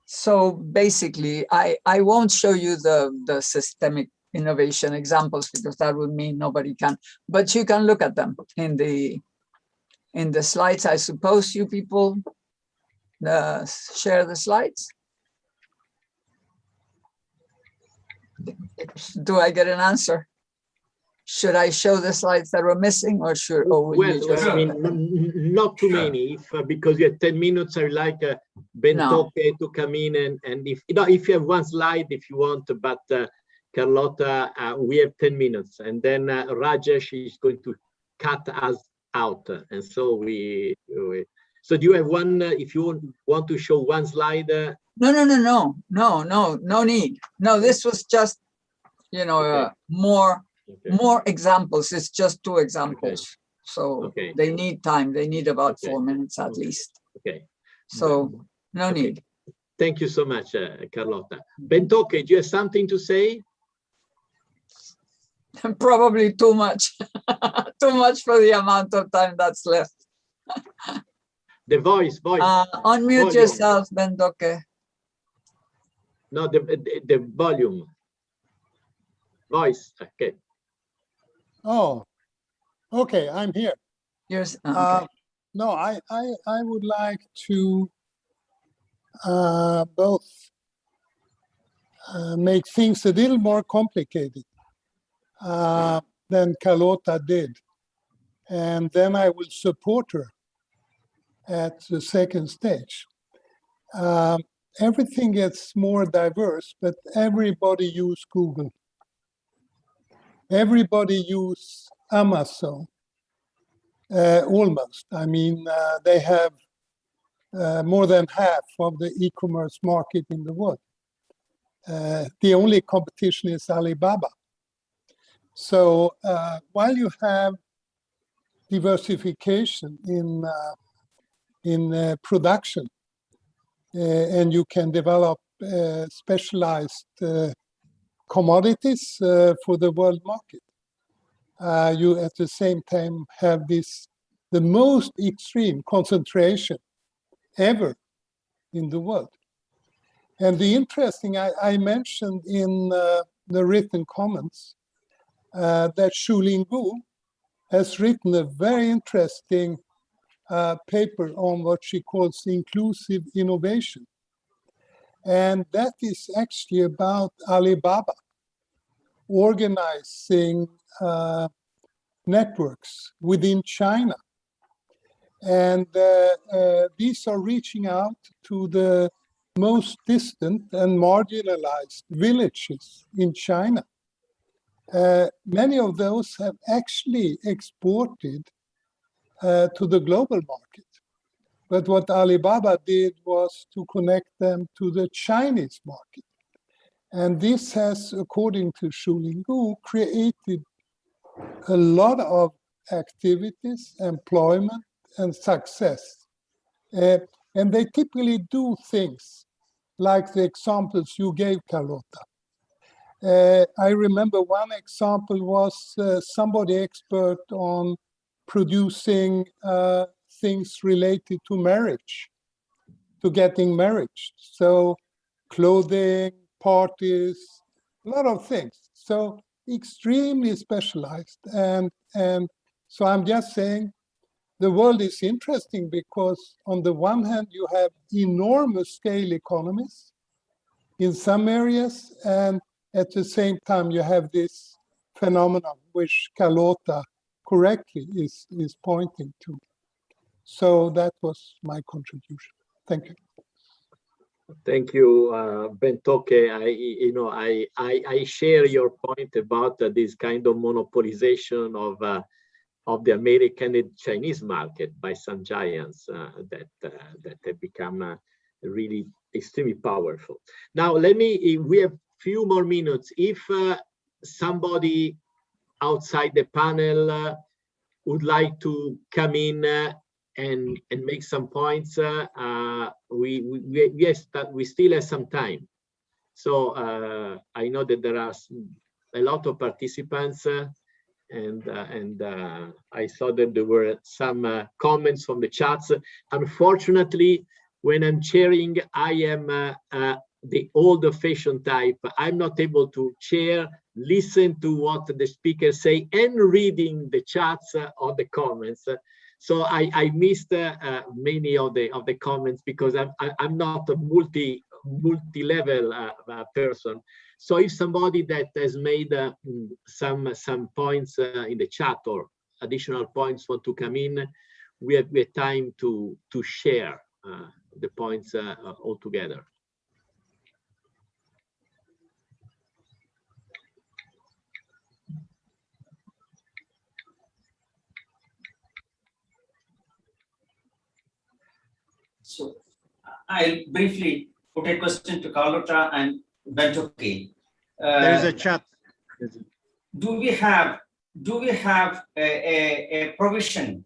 So basically, I won't show you the systemic innovation examples because that would mean nobody can, but you can look at them in the slides. I suppose you people share the slides. Do I get an answer? Should I show the slides that were missing, or should? Or will you just... I mean, not too many, because you have 10 minutes. I would like Bentoke to come in, and if you have one slide, if you want, but Carlota, we have 10 minutes, and then Rajesh is going to cut us out, and so So do you have one? If you want to show one slide. No need. No, this was just, okay. More examples. It's just 2 examples. Okay. So they need time. They need about 4 minutes at least. Okay. So no need. Thank you so much, Carlota. Bentoke, do you have something to say? Probably too much. Too much for the amount of time that's left. The voice. Unmute volume. Yourself, Bentoke. No, the volume. Voice. Okay. Oh, okay. I'm here. Yes. Okay. No, I would like to both make things a little more complicated than Carlota did, and then I will support her at the second stage. Everything gets more diverse, but everybody use Google. Everybody use Amazon, almost. I mean, they have more than half of the e-commerce market in the world. The only competition is Alibaba. So while you have diversification in production, and you can develop specialized commodities for the world market, you at the same time have the most extreme concentration ever in the world. And the interesting, I mentioned in the written comments that Shu-Lin Gu has written a very interesting paper on what she calls inclusive innovation. And that is actually about Alibaba organizing networks within China. And these are reaching out to the most distant and marginalized villages in China. Many of those have actually exported to the global market. But what Alibaba did was to connect them to the Chinese market. And this has, according to Shulingu, created a lot of activities, employment, and success. And they typically do things like the examples you gave, Carlota. I remember one example was somebody expert on producing things related to marriage, to getting married. So clothing, parties, a lot of things. So extremely specialized. And so I'm just saying the world is interesting because on the one hand, you have enormous scale economies in some areas, and at the same time, you have this phenomenon which Carlota correctly is pointing to. So that was my contribution. Thank you. Thank you, Bentoke. I share your point about this kind of monopolization of the American and Chinese market by some giants that have become really extremely powerful. Now, we have few more minutes. If somebody outside the panel would like to come in and make some points, we still have some time. So I know that there are a lot of participants, and I saw that there were some comments from the chats. Unfortunately, when I'm sharing, I am the old-fashioned type. I'm not able to share, listen to what the speakers say, and reading the chats or the comments. So I missed many of the comments because I'm not a multi-level person. So if somebody that has made some points in the chat or additional points want to come in, we have time to share the points all together. So I'll briefly put a question to Carlota and Bentoke. There is a chat. Do we have a provision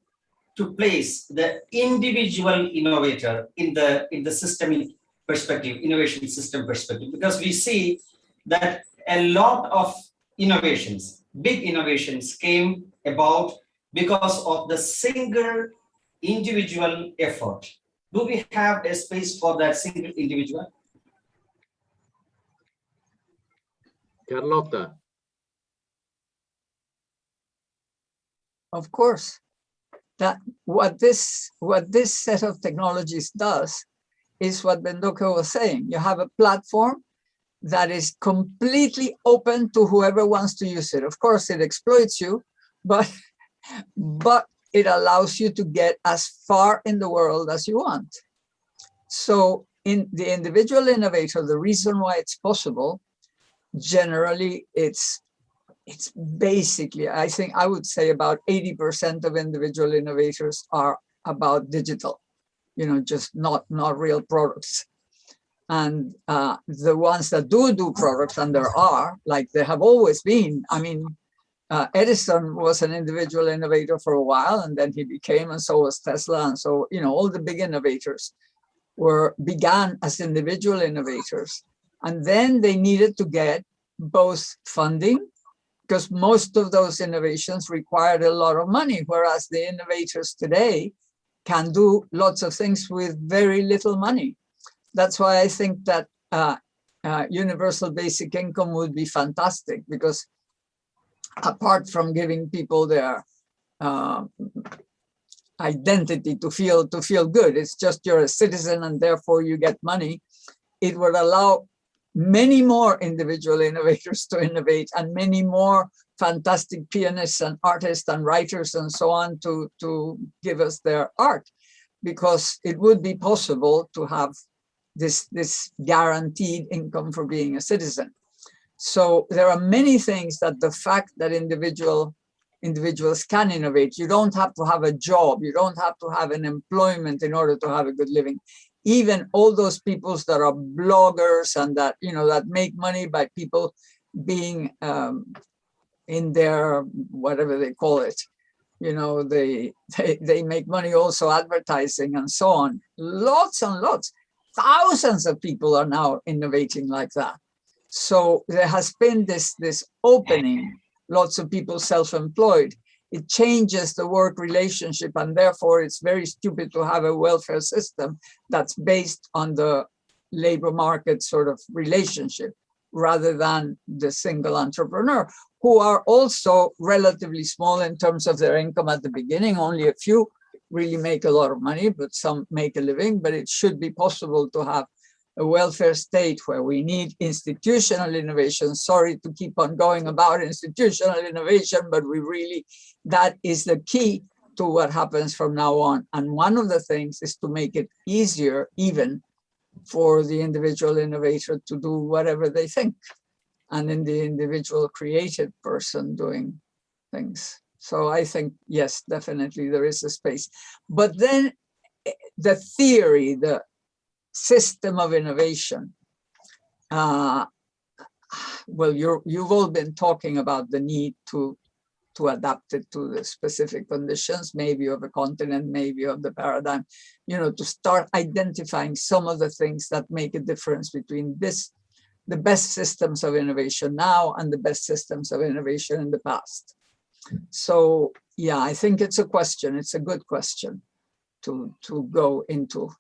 to place the individual innovator in the system perspective, innovation system perspective? Because we see that a lot of innovations, big innovations, came about because of the single individual effort. Do we have a space for that single individual? Carlota. Of course. That what this set of technologies does is what Bentoke was saying. You have a platform that is completely open to whoever wants to use it. Of course, it exploits you, but it allows you to get as far in the world as you want. So in the individual innovator, the reason why it's possible, generally it's basically, I think I would say about 80% of individual innovators are about digital, just not real products. And the ones that do products, and there are, like there have always been, I mean, Edison was an individual innovator for a while, and then he became, and so was Tesla. And so, all the big innovators began as individual innovators. And then they needed to get both funding, because most of those innovations required a lot of money, whereas the innovators today can do lots of things with very little money. That's why I think that universal basic income would be fantastic, because apart from giving people their identity to feel good, it's just you're a citizen and therefore you get money. It would allow many more individual innovators to innovate, and many more fantastic pianists and artists and writers and so on to give us their art, because it would be possible to have this guaranteed income for being a citizen. So there are many things that the fact that individual individuals can innovate. You don't have to have a job. You don't have to have an employment in order to have a good living. Even all those people that are bloggers and that, you know, that make money by people being in their, whatever they call it, you know, they make money also advertising and so on. Lots and lots, thousands of people are now innovating like that. So there has been this opening, lots of people self-employed. It changes the work relationship, and therefore it's very stupid to have a welfare system that's based on the labor market sort of relationship rather than the single entrepreneur, who are also relatively small in terms of their income at the beginning. Only a few really make a lot of money, but some make a living. But it should be possible to have a welfare state where we need institutional innovation. Sorry to keep on going about institutional innovation, but we really, that is the key to what happens from now on. And one of the things is to make it easier even for the individual innovator to do whatever they think, and in the individual creative person doing things. So I think, yes, definitely there is a space. But then the theory, the system of innovation, well, you've all been talking about the need to adapt it to the specific conditions, maybe of a continent, maybe of the paradigm, you know, to start identifying some of the things that make a difference between the best systems of innovation now and the best systems of innovation in the past. So yeah, I think it's a question. It's a good question to go into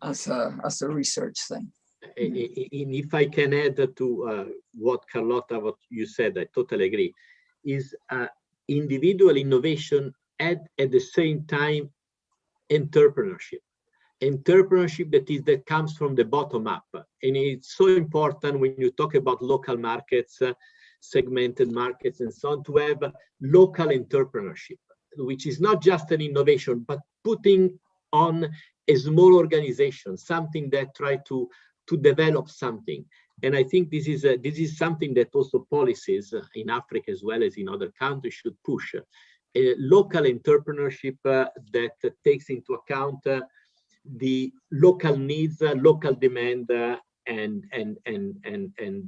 as a research thing. And if I can add to what Carlota, what you said, I totally agree, is individual innovation at the same time entrepreneurship. Entrepreneurship that comes from the bottom up. And it's so important when you talk about local markets, segmented markets and so on, to have local entrepreneurship, which is not just an innovation, but putting on a small organization, something that try to develop something. And I think this is something that also policies in Africa as well as in other countries should push. A local entrepreneurship that takes into account the local needs, local demand, and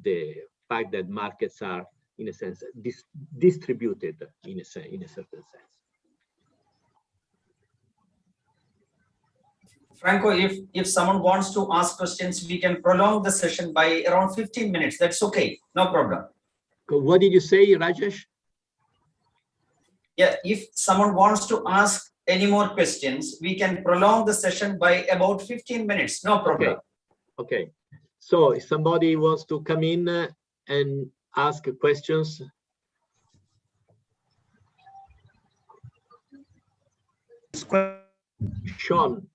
the fact that markets are, in a sense, distributed in a certain sense. Franco, if someone wants to ask questions, we can prolong the session by around 15 minutes. That's okay, no problem. What did you say, Rajesh? Yeah, if someone wants to ask any more questions, we can prolong the session by about 15 minutes, no problem. Okay. So if somebody wants to come in and ask questions. Sean.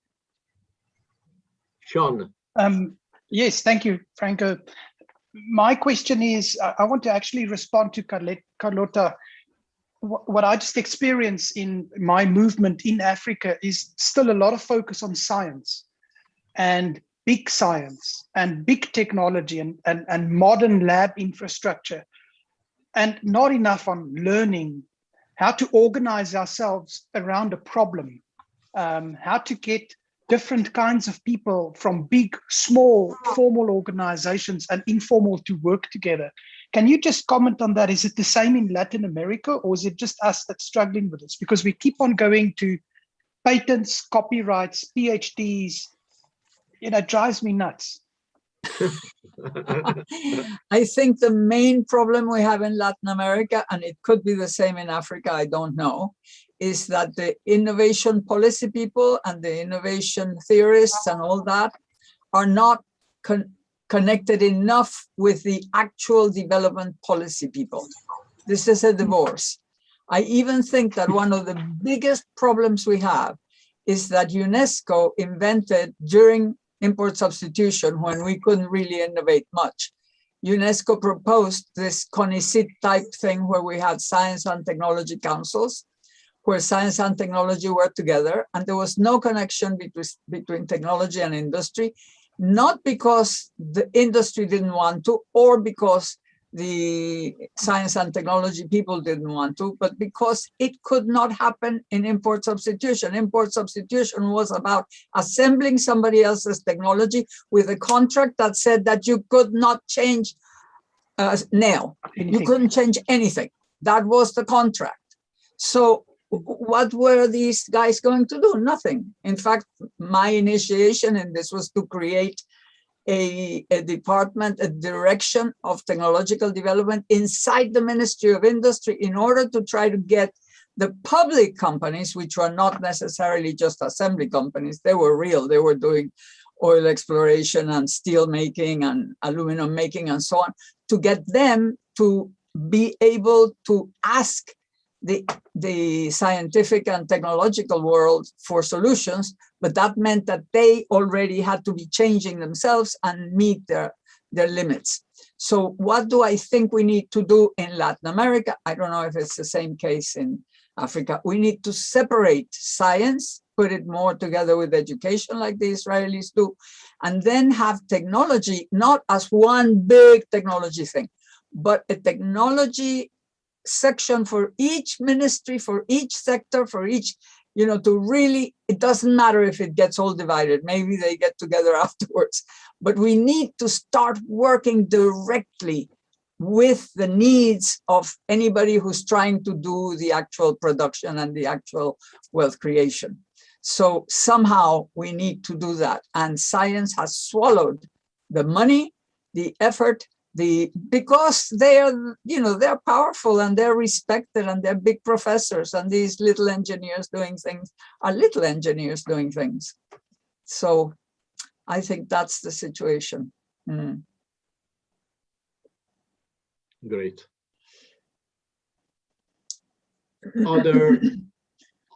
Yes, thank you, Franco. My question is, I want to actually respond to Carlota. What I just experience in my movement in Africa is still a lot of focus on science and big technology and modern lab infrastructure, and not enough on learning how to organize ourselves around a problem, how to get different kinds of people from big, small, formal organizations and informal to work together. Can you just comment on that? Is it the same in Latin America, or is it just us that's struggling with this? Because we keep on going to patents, copyrights, PhDs. It drives me nuts. I think the main problem we have in Latin America, and it could be the same in Africa, I don't know, is that the innovation policy people and the innovation theorists and all that are not connected enough with the actual development policy people. This is a divorce. I even think that one of the biggest problems we have is that UNESCO invented during import substitution, when we couldn't really innovate much, UNESCO proposed this CONICIT type thing where we had science and technology councils, where science and technology work together, and there was no connection between technology and industry, not because the industry didn't want to, or because the science and technology people didn't want to, but because it could not happen in import substitution. Import substitution was about assembling somebody else's technology with a contract that said that you could not change nail. You couldn't change anything. That was the contract. So what were these guys going to do? Nothing. In fact, my initiation in this was to create a department, a direction of technological development inside the Ministry of Industry in order to try to get the public companies, which were not necessarily just assembly companies, they were real, they were doing oil exploration and steel making and aluminum making and so on, to get them to be able to ask the scientific and technological world for solutions, but that meant that they already had to be changing themselves and meet their limits. So what do I think we need to do in Latin America? I don't know if it's the same case in Africa. We need to separate science, put it more together with education like the Israelis do, and then have technology not as one big technology thing, but a technology section for each ministry, for each sector, for each, to really, it doesn't matter if it gets all divided, maybe they get together afterwards, but we need to start working directly with the needs of anybody who's trying to do the actual production and the actual wealth creation. So somehow we need to do that. And science has swallowed the money, the effort, because they're powerful and they're respected and they're big professors, and these little engineers doing things are little engineers doing things. So I think that's the situation. Great.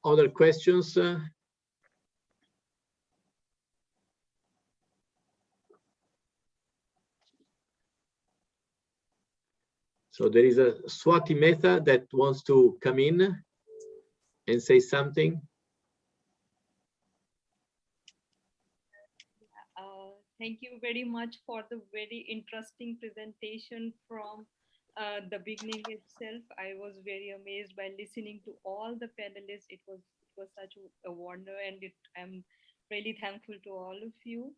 Other questions? So there is a Swati Mehta that wants to come in and say something. Thank you very much for the very interesting presentation from the beginning itself. I was very amazed by listening to all the panelists. It was such a wonder, and I'm really thankful to all of you.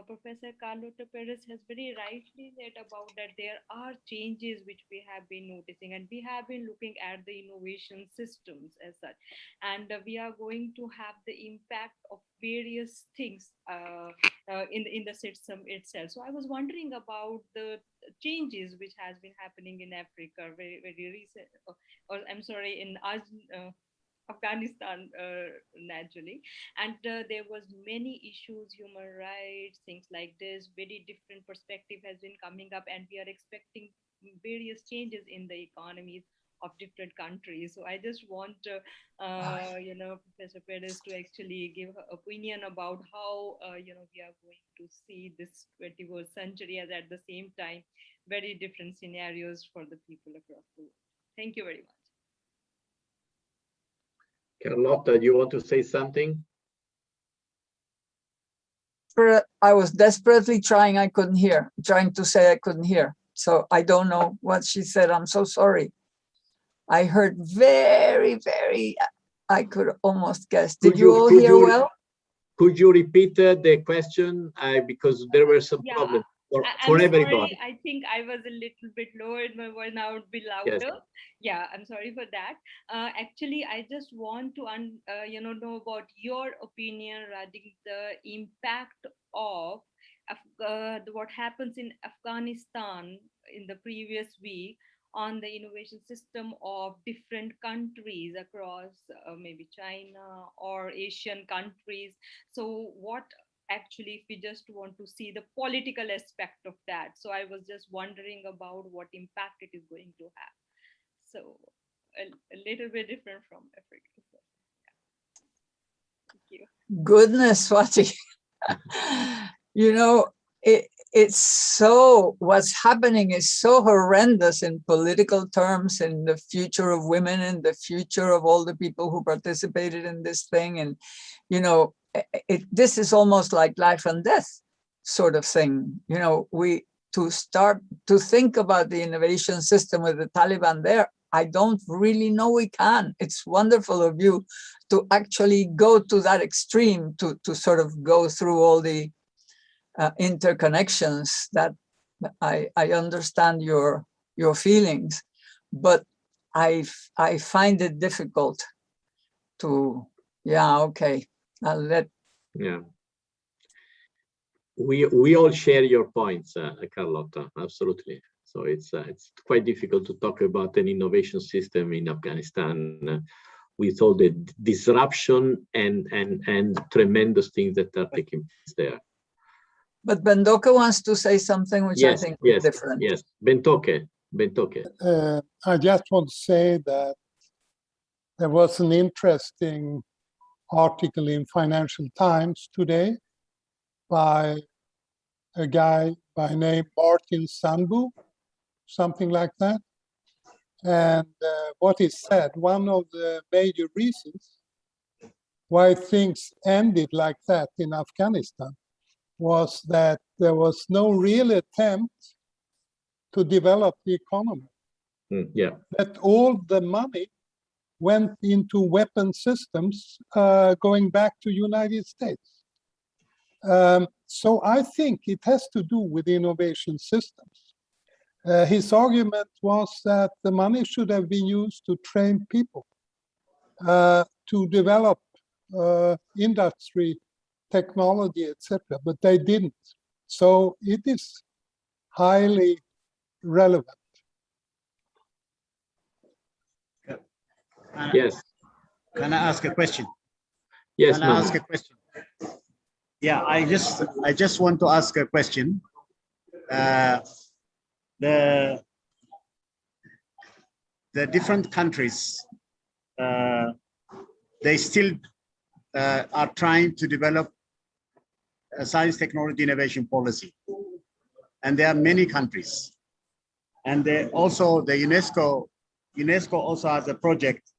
Professor Carlota Perez has very rightly said about that there are changes which we have been noticing, and we have been looking at the innovation systems as such, and we are going to have the impact of various things in the system itself. So I was wondering about the changes which has been happening in Africa very recent, or I'm sorry, in Afghanistan naturally, and there was many issues, human rights, things like this. Very different perspective has been coming up, and we are expecting various changes in the economies of different countries. So I just want Professor Perez to actually give her opinion about how we are going to see this 21st century, as at the same time very different scenarios for the people across the world. Thank you very much. Carlota, do you want to say something? I was desperately trying to say I couldn't hear. So I don't know what she said. I'm so sorry. I heard very, I could almost guess. Did you all hear well? Could you repeat the question? Because there were some problems for everybody. Sorry, I think I was a little bit lower in my voice. Now it would be louder. Yes. Yeah, I'm sorry for that. Actually, I just want to know about your opinion regarding the impact of what happens in Afghanistan in the previous week on the innovation system of different countries across maybe China or Asian countries. So what actually, if we just want to see the political aspect of that. So I was just wondering about what impact it is going to have. So a little bit different from Africa. So, yeah. Thank you. Goodness, Swati. It's so, what's happening is so horrendous in political terms, in the future of women, and the future of all the people who participated in this thing. And, this is almost like life and death sort of thing. to start to think about the innovation system with the Taliban there, I don't really know we can. It's wonderful of you to actually go to that extreme, to sort of go through all the interconnections. That I understand your feelings, but I find it difficult to, yeah, okay, I'll let. Yeah. We all share your points, Carlota, absolutely. So it's quite difficult to talk about an innovation system in Afghanistan with all the disruption and tremendous things that are taking place there. But Bentoke wants to say something which I think is different. Yes, Bentoke. I just want to say that there was an interesting article in Financial Times today by a guy by name Martin Sandbu, something like that. And what he said, one of the major reasons why things ended like that in Afghanistan was that there was no real attempt to develop the economy. That all the money went into weapon systems going back to United States. So I think it has to do with innovation systems. His argument was that the money should have been used to train people, to develop industry, technology, etc., but they didn't. So it is highly relevant. Yes. Can I ask a question? Yes, Can I ask a question? Yeah, I just want to ask a question. The different countries, they still are trying to develop a science, technology, innovation policy, and there are many countries, and they also the UNESCO also has a project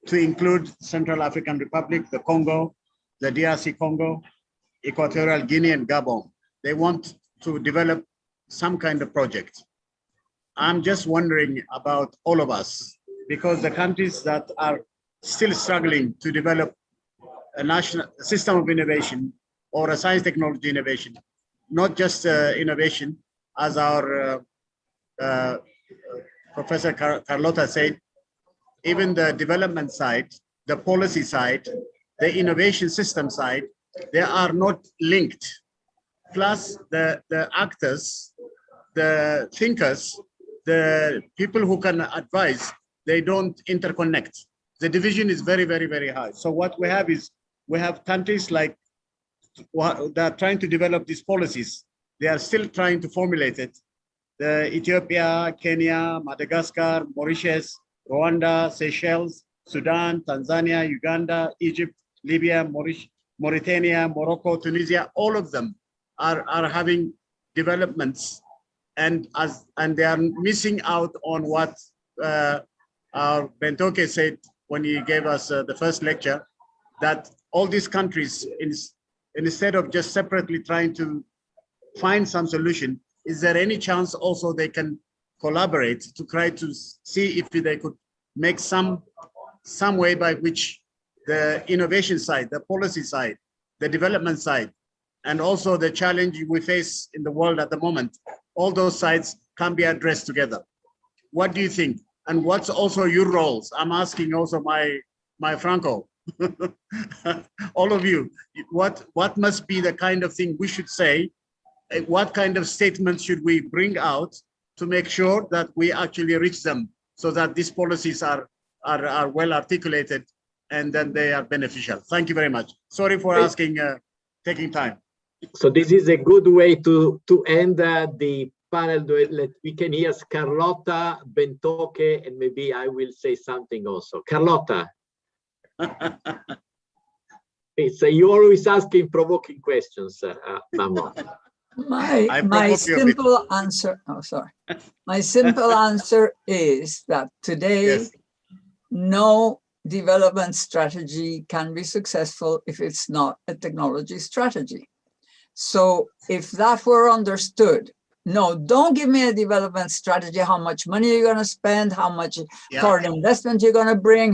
to include Central African Republic, the Congo, the DRC Congo, Equatorial Guinea, and Gabon. They want to develop some kind of project. I'm just wondering about all of us, because the countries that are still struggling to develop a national system of innovation or a science technology innovation, not just innovation, as our Professor Carlota said, even the development side, the policy side, the innovation system side, they are not linked. Plus the actors, the thinkers, the people who can advise, they don't interconnect. The division is very, very, very high. So what we have is, we have countries like that are trying to develop these policies. They are still trying to formulate it. The Ethiopia, Kenya, Madagascar, Mauritius, Rwanda, Seychelles, Sudan, Tanzania, Uganda, Egypt, Libya, Mauritania, Morocco, Tunisia, all of them are having developments, and they are missing out on what our Bentoke said when he gave us the first lecture, that all these countries, instead of just separately trying to find some solution, is there any chance also they can collaborate to try to see if they could make some way by which the innovation side, the policy side, the development side, and also the challenge we face in the world at the moment, all those sides can be addressed together. What do you think? And what's also your roles? I'm asking also my Franco, all of you, what must be the kind of thing we should say? What kind of statements should we bring out to make sure that we actually reach them, so that these policies are well articulated and then they are beneficial? Thank you very much. Sorry for asking, taking time. So this is a good way to end the panel. We can hear Carlota, Bentoke, and maybe I will say something also. Carlota. You're always asking provoking questions, Mamo. My simple answer, my simple answer is that today, no development strategy can be successful if it's not a technology strategy. So if that were understood, no, don't give me a development strategy, how much money you're going to spend, how much foreign investment you're going to bring.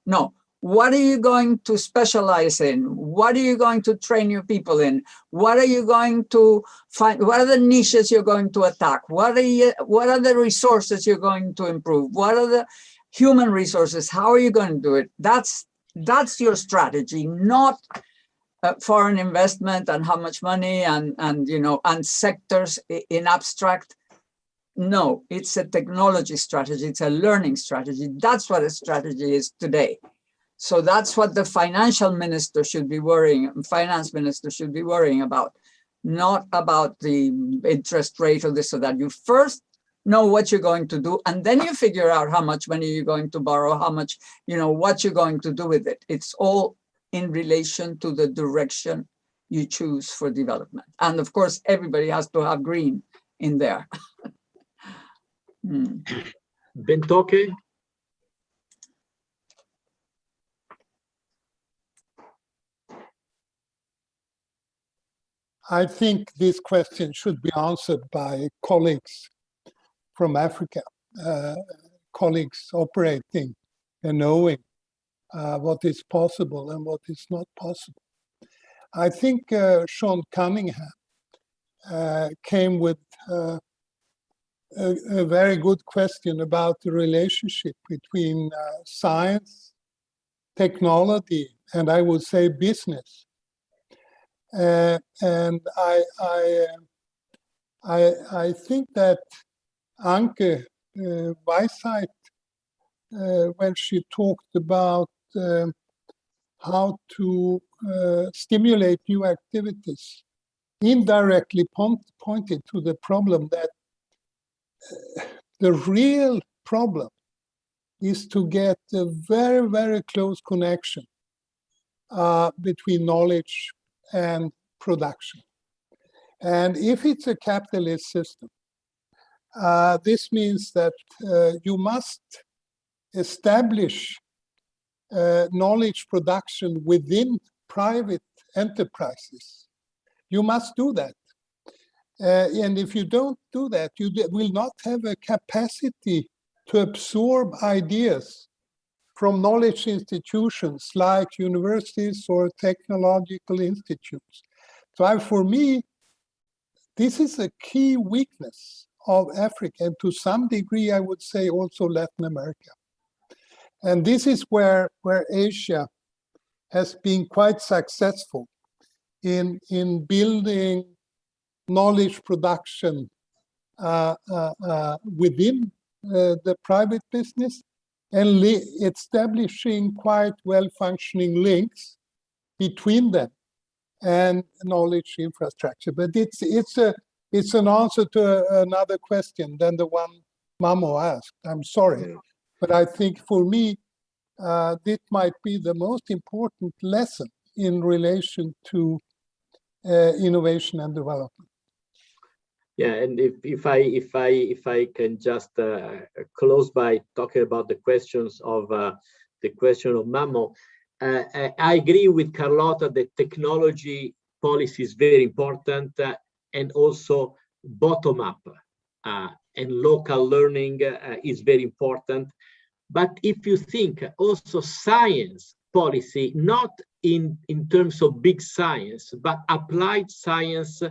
No. What are you going to specialize in? What are you going to train your people in? What are you going to find? What are the niches you're going to attack? What are the resources you're going to improve? What are the human resources? How are you going to do it? That's your strategy, not foreign investment and how much money and sectors in abstract. No, it's a technology strategy. It's a learning strategy. That's what a strategy is today. So that's what the finance minister should be worrying about, not about the interest rate or this or that. You first know what you're going to do, and then you figure out how much money you're going to borrow, how much, what you're going to do with it. It's all in relation to the direction you choose for development. And of course, everybody has to have green in there. Bentoke? I think this question should be answered by colleagues from Africa, colleagues operating and knowing what is possible and what is not possible. I think Sean Cunningham came with a very good question about the relationship between science, technology, and I would say business. And I think that Anke Weishe, when she talked about how to stimulate new activities, indirectly pointed to the problem that the real problem is to get a very, very close connection between knowledge and production. And if it's a capitalist system, this means that you must establish knowledge production within private enterprises. You must do that. And if you don't do that, you will not have a capacity to absorb ideas from knowledge institutions like universities or technological institutes. So for me, this is a key weakness of Africa, and to some degree, I would say also Latin America. And this is where Asia has been quite successful in building knowledge production within the private business, and establishing quite well-functioning links between them and knowledge infrastructure. But it's an answer to another question than the one Mamo asked. I'm sorry, but I think for me, this might be the most important lesson in relation to innovation and development. Yeah, and if I can just close by talking about the question of Mamo, I agree with Carlota that technology policy is very important, and also bottom up and local learning is very important. But if you think also science policy, not in terms of big science, but applied science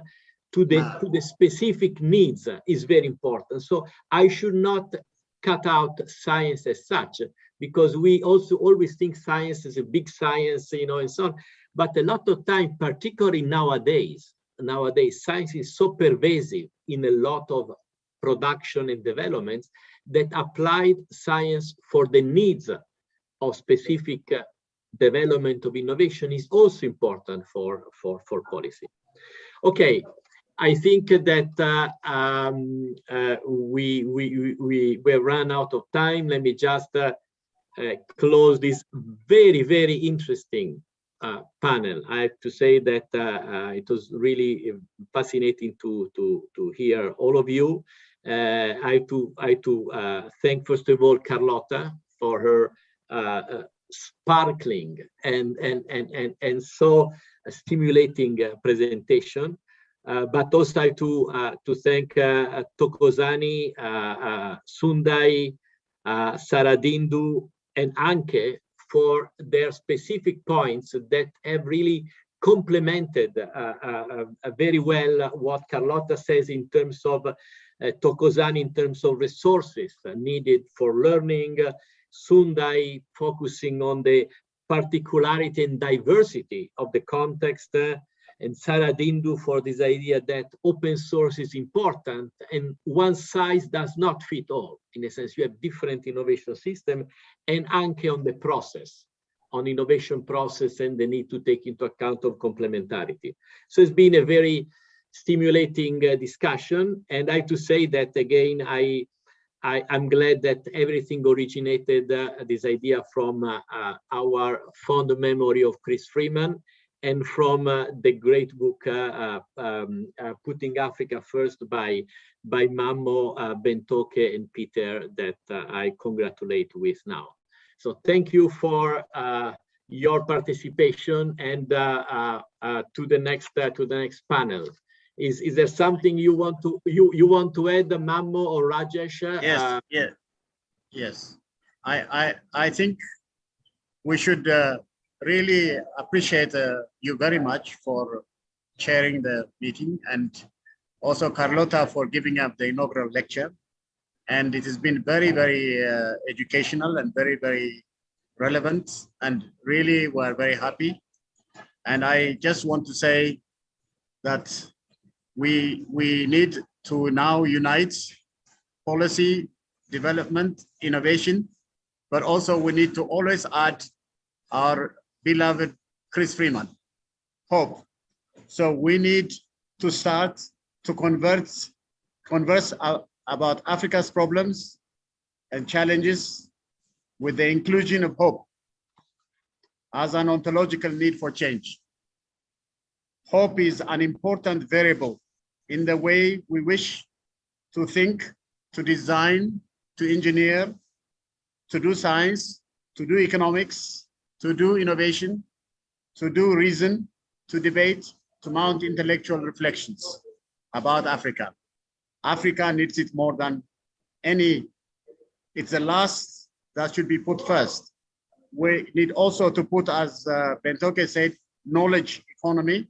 to the specific needs is very important. So I should not cut out science as such, because we also always think science is a big science, and so on. But a lot of time, particularly nowadays, science is so pervasive in a lot of production and developments that applied science for the needs of specific development of innovation is also important for policy. Okay. I think that we ran out of time. Let me just close this very, very interesting panel. I have to say that it was really fascinating to hear all of you. I have to thank first of all Carlota for her sparkling and so stimulating presentation. but also to thank Thokozani, Sundai, Saradindu, and Anke for their specific points that have really complemented very well what Carlota says in terms of Thokozani, in terms of resources needed for learning, Sundai focusing on the particularity and diversity of the context, and Saradindu for this idea that open source is important and one size does not fit all. In a sense, you have different innovation systems, and Anke on the process, on innovation process and the need to take into account of complementarity. So it's been a very stimulating discussion, and I have to say that again, I'm glad that everything originated, this idea from our fond memory of Chris Freeman, and from the great book Putting Africa First by Mammo, Bentoke, and Peter that I congratulate with now. So thank you for your participation, and to the next panel. Is there something you want to add, Mammo or Rajesh? Yes. I think we should really appreciate you very much for chairing the meeting, and also Carlota for giving up the inaugural lecture. And it has been very, very educational and very, very relevant, and really we're very happy. And I just want to say that we need to now unite policy, development, innovation, but also we need to always add our beloved Chris Freeman, hope. So we need to start to converse about Africa's problems and challenges with the inclusion of hope as an ontological need for change. Hope is an important variable in the way we wish to think, to design, to engineer, to do science, to do economics, to do innovation, to do reason, to debate, to mount intellectual reflections about Africa. Africa needs it more than any. It's the last that should be put first. We need also to put, as Bentoke said, knowledge economy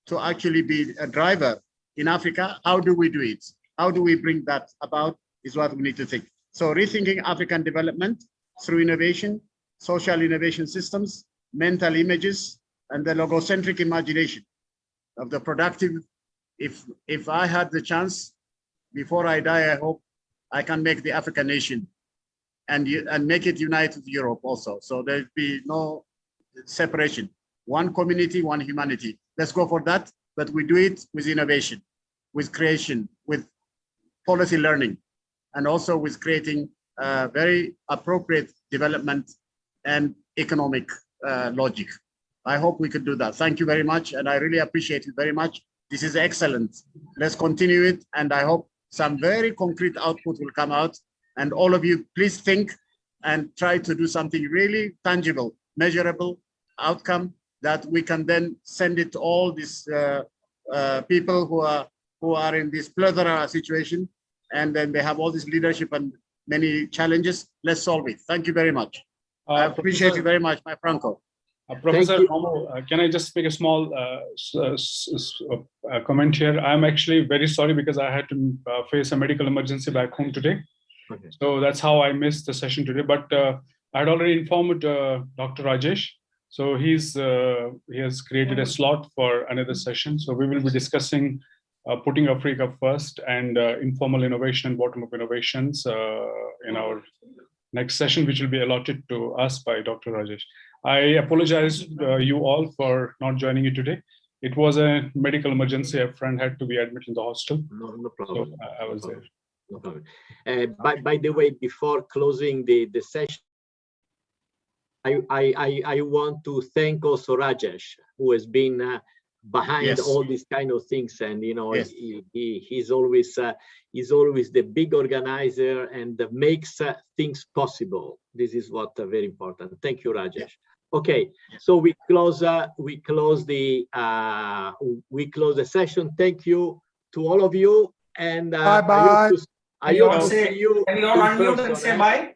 to actually be a driver in Africa. How do we do it? How do we bring that about is what we need to think. So rethinking African development through innovation, social innovation systems, mental images, and the logocentric imagination of the productive. If I had the chance, before I die, I hope I can make the African nation and make it unite with Europe also. So there'll be no separation. One community, one humanity. Let's go for that, but we do it with innovation, with creation, with policy learning, and also with creating very appropriate development and economic logic. I hope we could do that. Thank you very much, and I really appreciate it very much. This is excellent. Let's continue it, and I hope some very concrete output will come out. And all of you, please think and try to do something really tangible, measurable outcome that we can then send it to all these people who are in this plethora situation, and then they have all this leadership and many challenges. Let's solve it. Thank you very much. I appreciate you very much, my Franco. Professor Momo, can I just make a small comment here? I'm actually very sorry because I had to face a medical emergency back home today. Okay. So that's how I missed the session today. But I had already informed Dr. Rajesh. So he has created a slot for another session. So we will be discussing putting Africa first and informal innovation and bottom-up innovations in our next session, which will be allotted to us by Dr. Rajesh. I apologize you all for not joining you today. It was a medical emergency. A friend had to be admitted in the hospital. No problem. So I was there. No problem. By the way, before closing the session, I want to thank also Rajesh, who has been behind all these kind of things, and you know, he's always the big organizer and makes things possible. This is what very important. Thank you, Rajesh. Okay, so we close the session. Thank you to all of you, and Bye bye. I hope to see you. Can we all unmute and say bye?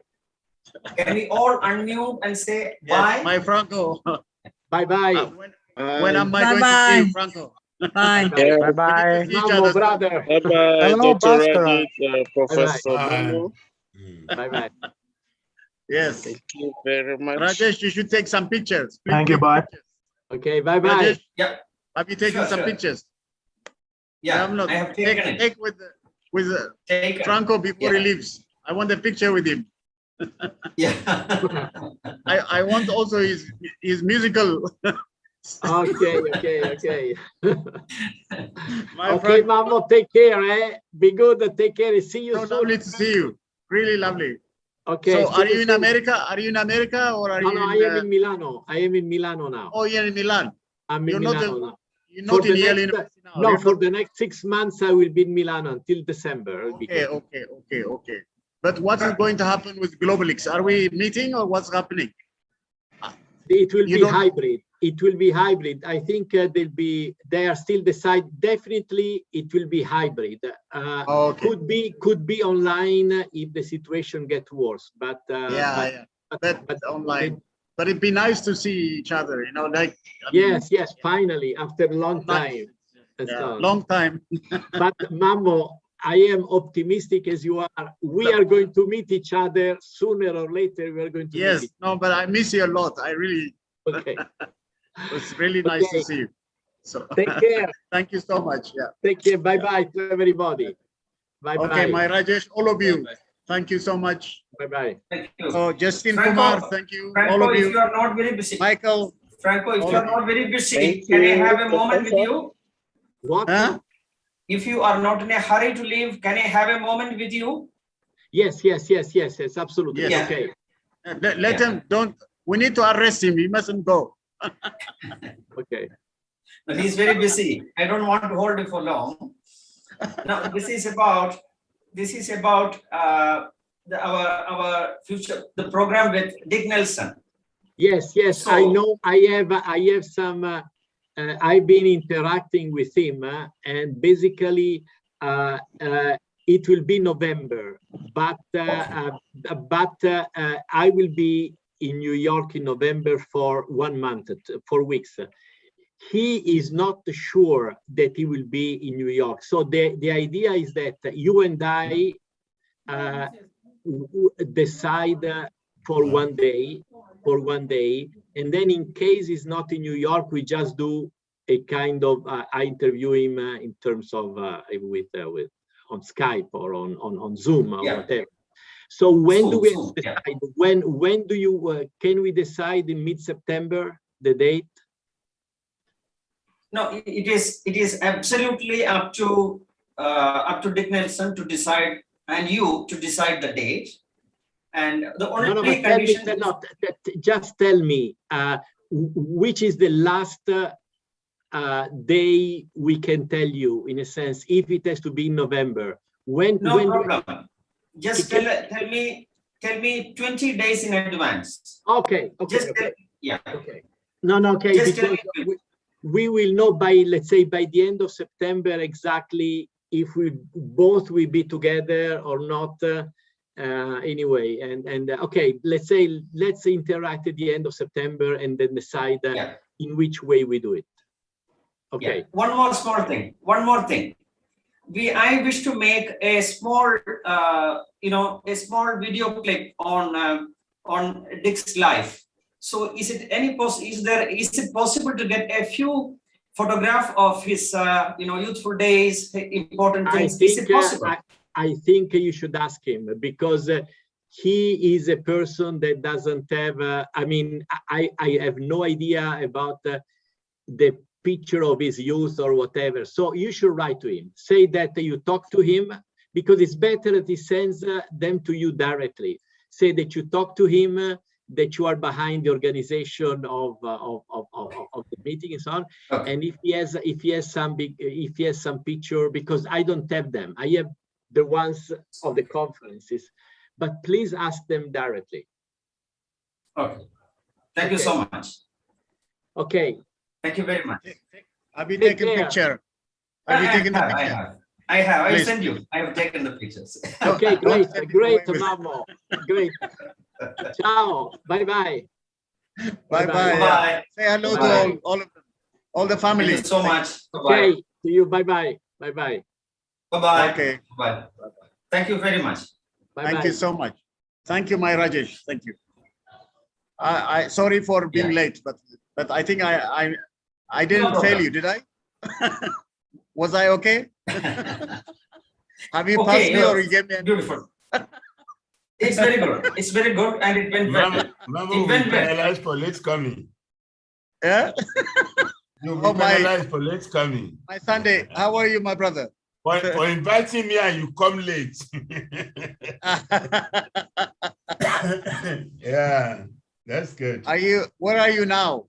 Can we all unmute and say bye? My Franco. Bye bye. When am I going to see you, Franco? Bye. Bye bye. Mammo, brother. Bye bye, Hello, Dr. Bhaskara. Rajesh, Professor Mammo. Bye bye. Yes. Thank you very much. Rajesh, you should take some pictures. Please Thank you. take Bye. pictures. Okay, bye bye. Rajesh, Yeah. have you taken some pictures? Yeah, I'm not. I have taken it. Take with Taken. Franco before Yeah. he leaves. I want a picture with him. Yeah. I want also his musical. Okay. My Okay, friend, Mammo, take care, eh? Be good, take care. See you so soon. lovely to see you. Really lovely. Okay. So see are you in soon. America? Are you in America or are No, you no, I am in Milano. I am in Milano now. Oh, you're in Milan. I'm You're in not Milano now. You're not in Yale University now. No, You're for not- the next 6 months, I will be in Milano until December. I'll be here. Okay. But what is going to happen with Globalix? Are we meeting or what's happening? It will You be don't- hybrid. It will be hybrid. I think they are still decide. Definitely, it will be hybrid. Okay. Could be online if the situation gets worse. But But online. But it'd be nice to see each other, like. I mean, yes, finally, after a long time. and so on. Long time. But Mammo, I am optimistic as you are. We are going to meet each other sooner or later. We are going to meet. Yes, no, but I miss you a lot. I really. Okay. It's really nice to see you. So Take care. Thank you so much. Yeah. Take care. Bye bye to everybody. Bye bye. Okay, my Rajesh, all of you. Thank you so much. Bye bye. Thank you. So Justin Franco, Kumar, thank you. Franco, all of you. if you are not very busy. Michael. Franco, if all you are of not very busy, Thank can I you, have a moment with Professor. you? What? Huh? If you are not in a hurry to leave, can I have a moment with you? Yes, absolutely. Yes. Okay. Let him, we need to arrest him. He mustn't go. Okay. But he's very busy. I don't want to hold you for long. Now, this is about our future, the program with Dick Nelson. Yes, So- I know. I have some. I've been interacting with him, and basically, it will be November. But I will be in New York in November for 1 month, 4 weeks. He is not sure that he will be in New York. So the idea is that you and I decide for 1 day, and then in case he's not in New York, we just do a kind of I interview him in terms of with on Skype or on Zoom or whatever. So when do we decide? When do you can we decide in mid-September the date? No, it is absolutely up to Dick Nelson to decide and you to decide the date. And the only but condition just tell me which is the last day we can tell you, in a sense, if it has to be in November. When problem. Just tell me 20 days in advance. Okay. Yeah. Okay. No, okay. Just Because we will know by, let's say, by the end of September exactly if we both will be together or not. Anyway, and okay, let's interact at the end of September and then decide in which way we do it. Okay. Yeah. One more thing. I wish to make a small, a small video clip on Dick's life. So is it possible to get a few photographs of his, youthful days, important things? Is it possible? I think you should ask him, because he is a person that doesn't have, I have no idea about the picture of his youth or whatever. So you should write to him, say that you talk to him, because it's better that he sends them to you directly. Say that you talk to him, that you are behind the organization of the meeting and so on. Okay. And if he has some picture, because I don't have them, I have the ones of the conferences, but please ask them directly. Okay. Thank you so much. Okay. Thank you very much. Have you Take taken care. picture? Have you taken the picture? I have. I Please. send you. I have taken the pictures. Okay, Don't great, send it great, away with- Mamo. Great. Ciao. Bye-bye. Bye bye. Bye. Say hello Bye. to all of them, all the family. Thank you so much. Okay, to you. Bye-bye. Bye-bye. Bye-bye. Okay. Bye. Thank you very much. Bye-bye. Thank you so much. Thank you, my Rajesh. Thank you. I sorry for being late, but I think I didn't fail you, did I? Was I okay? Have you passed me or you gave me? Beautiful. It's very good. It's very good, and it went well. Mama It will went be well. penalized for late coming. Yeah. You'll be Oh, my- penalized for late coming. My Sunday, how are you, my brother? For inviting me and you come late. Yeah, that's good. Where are you now?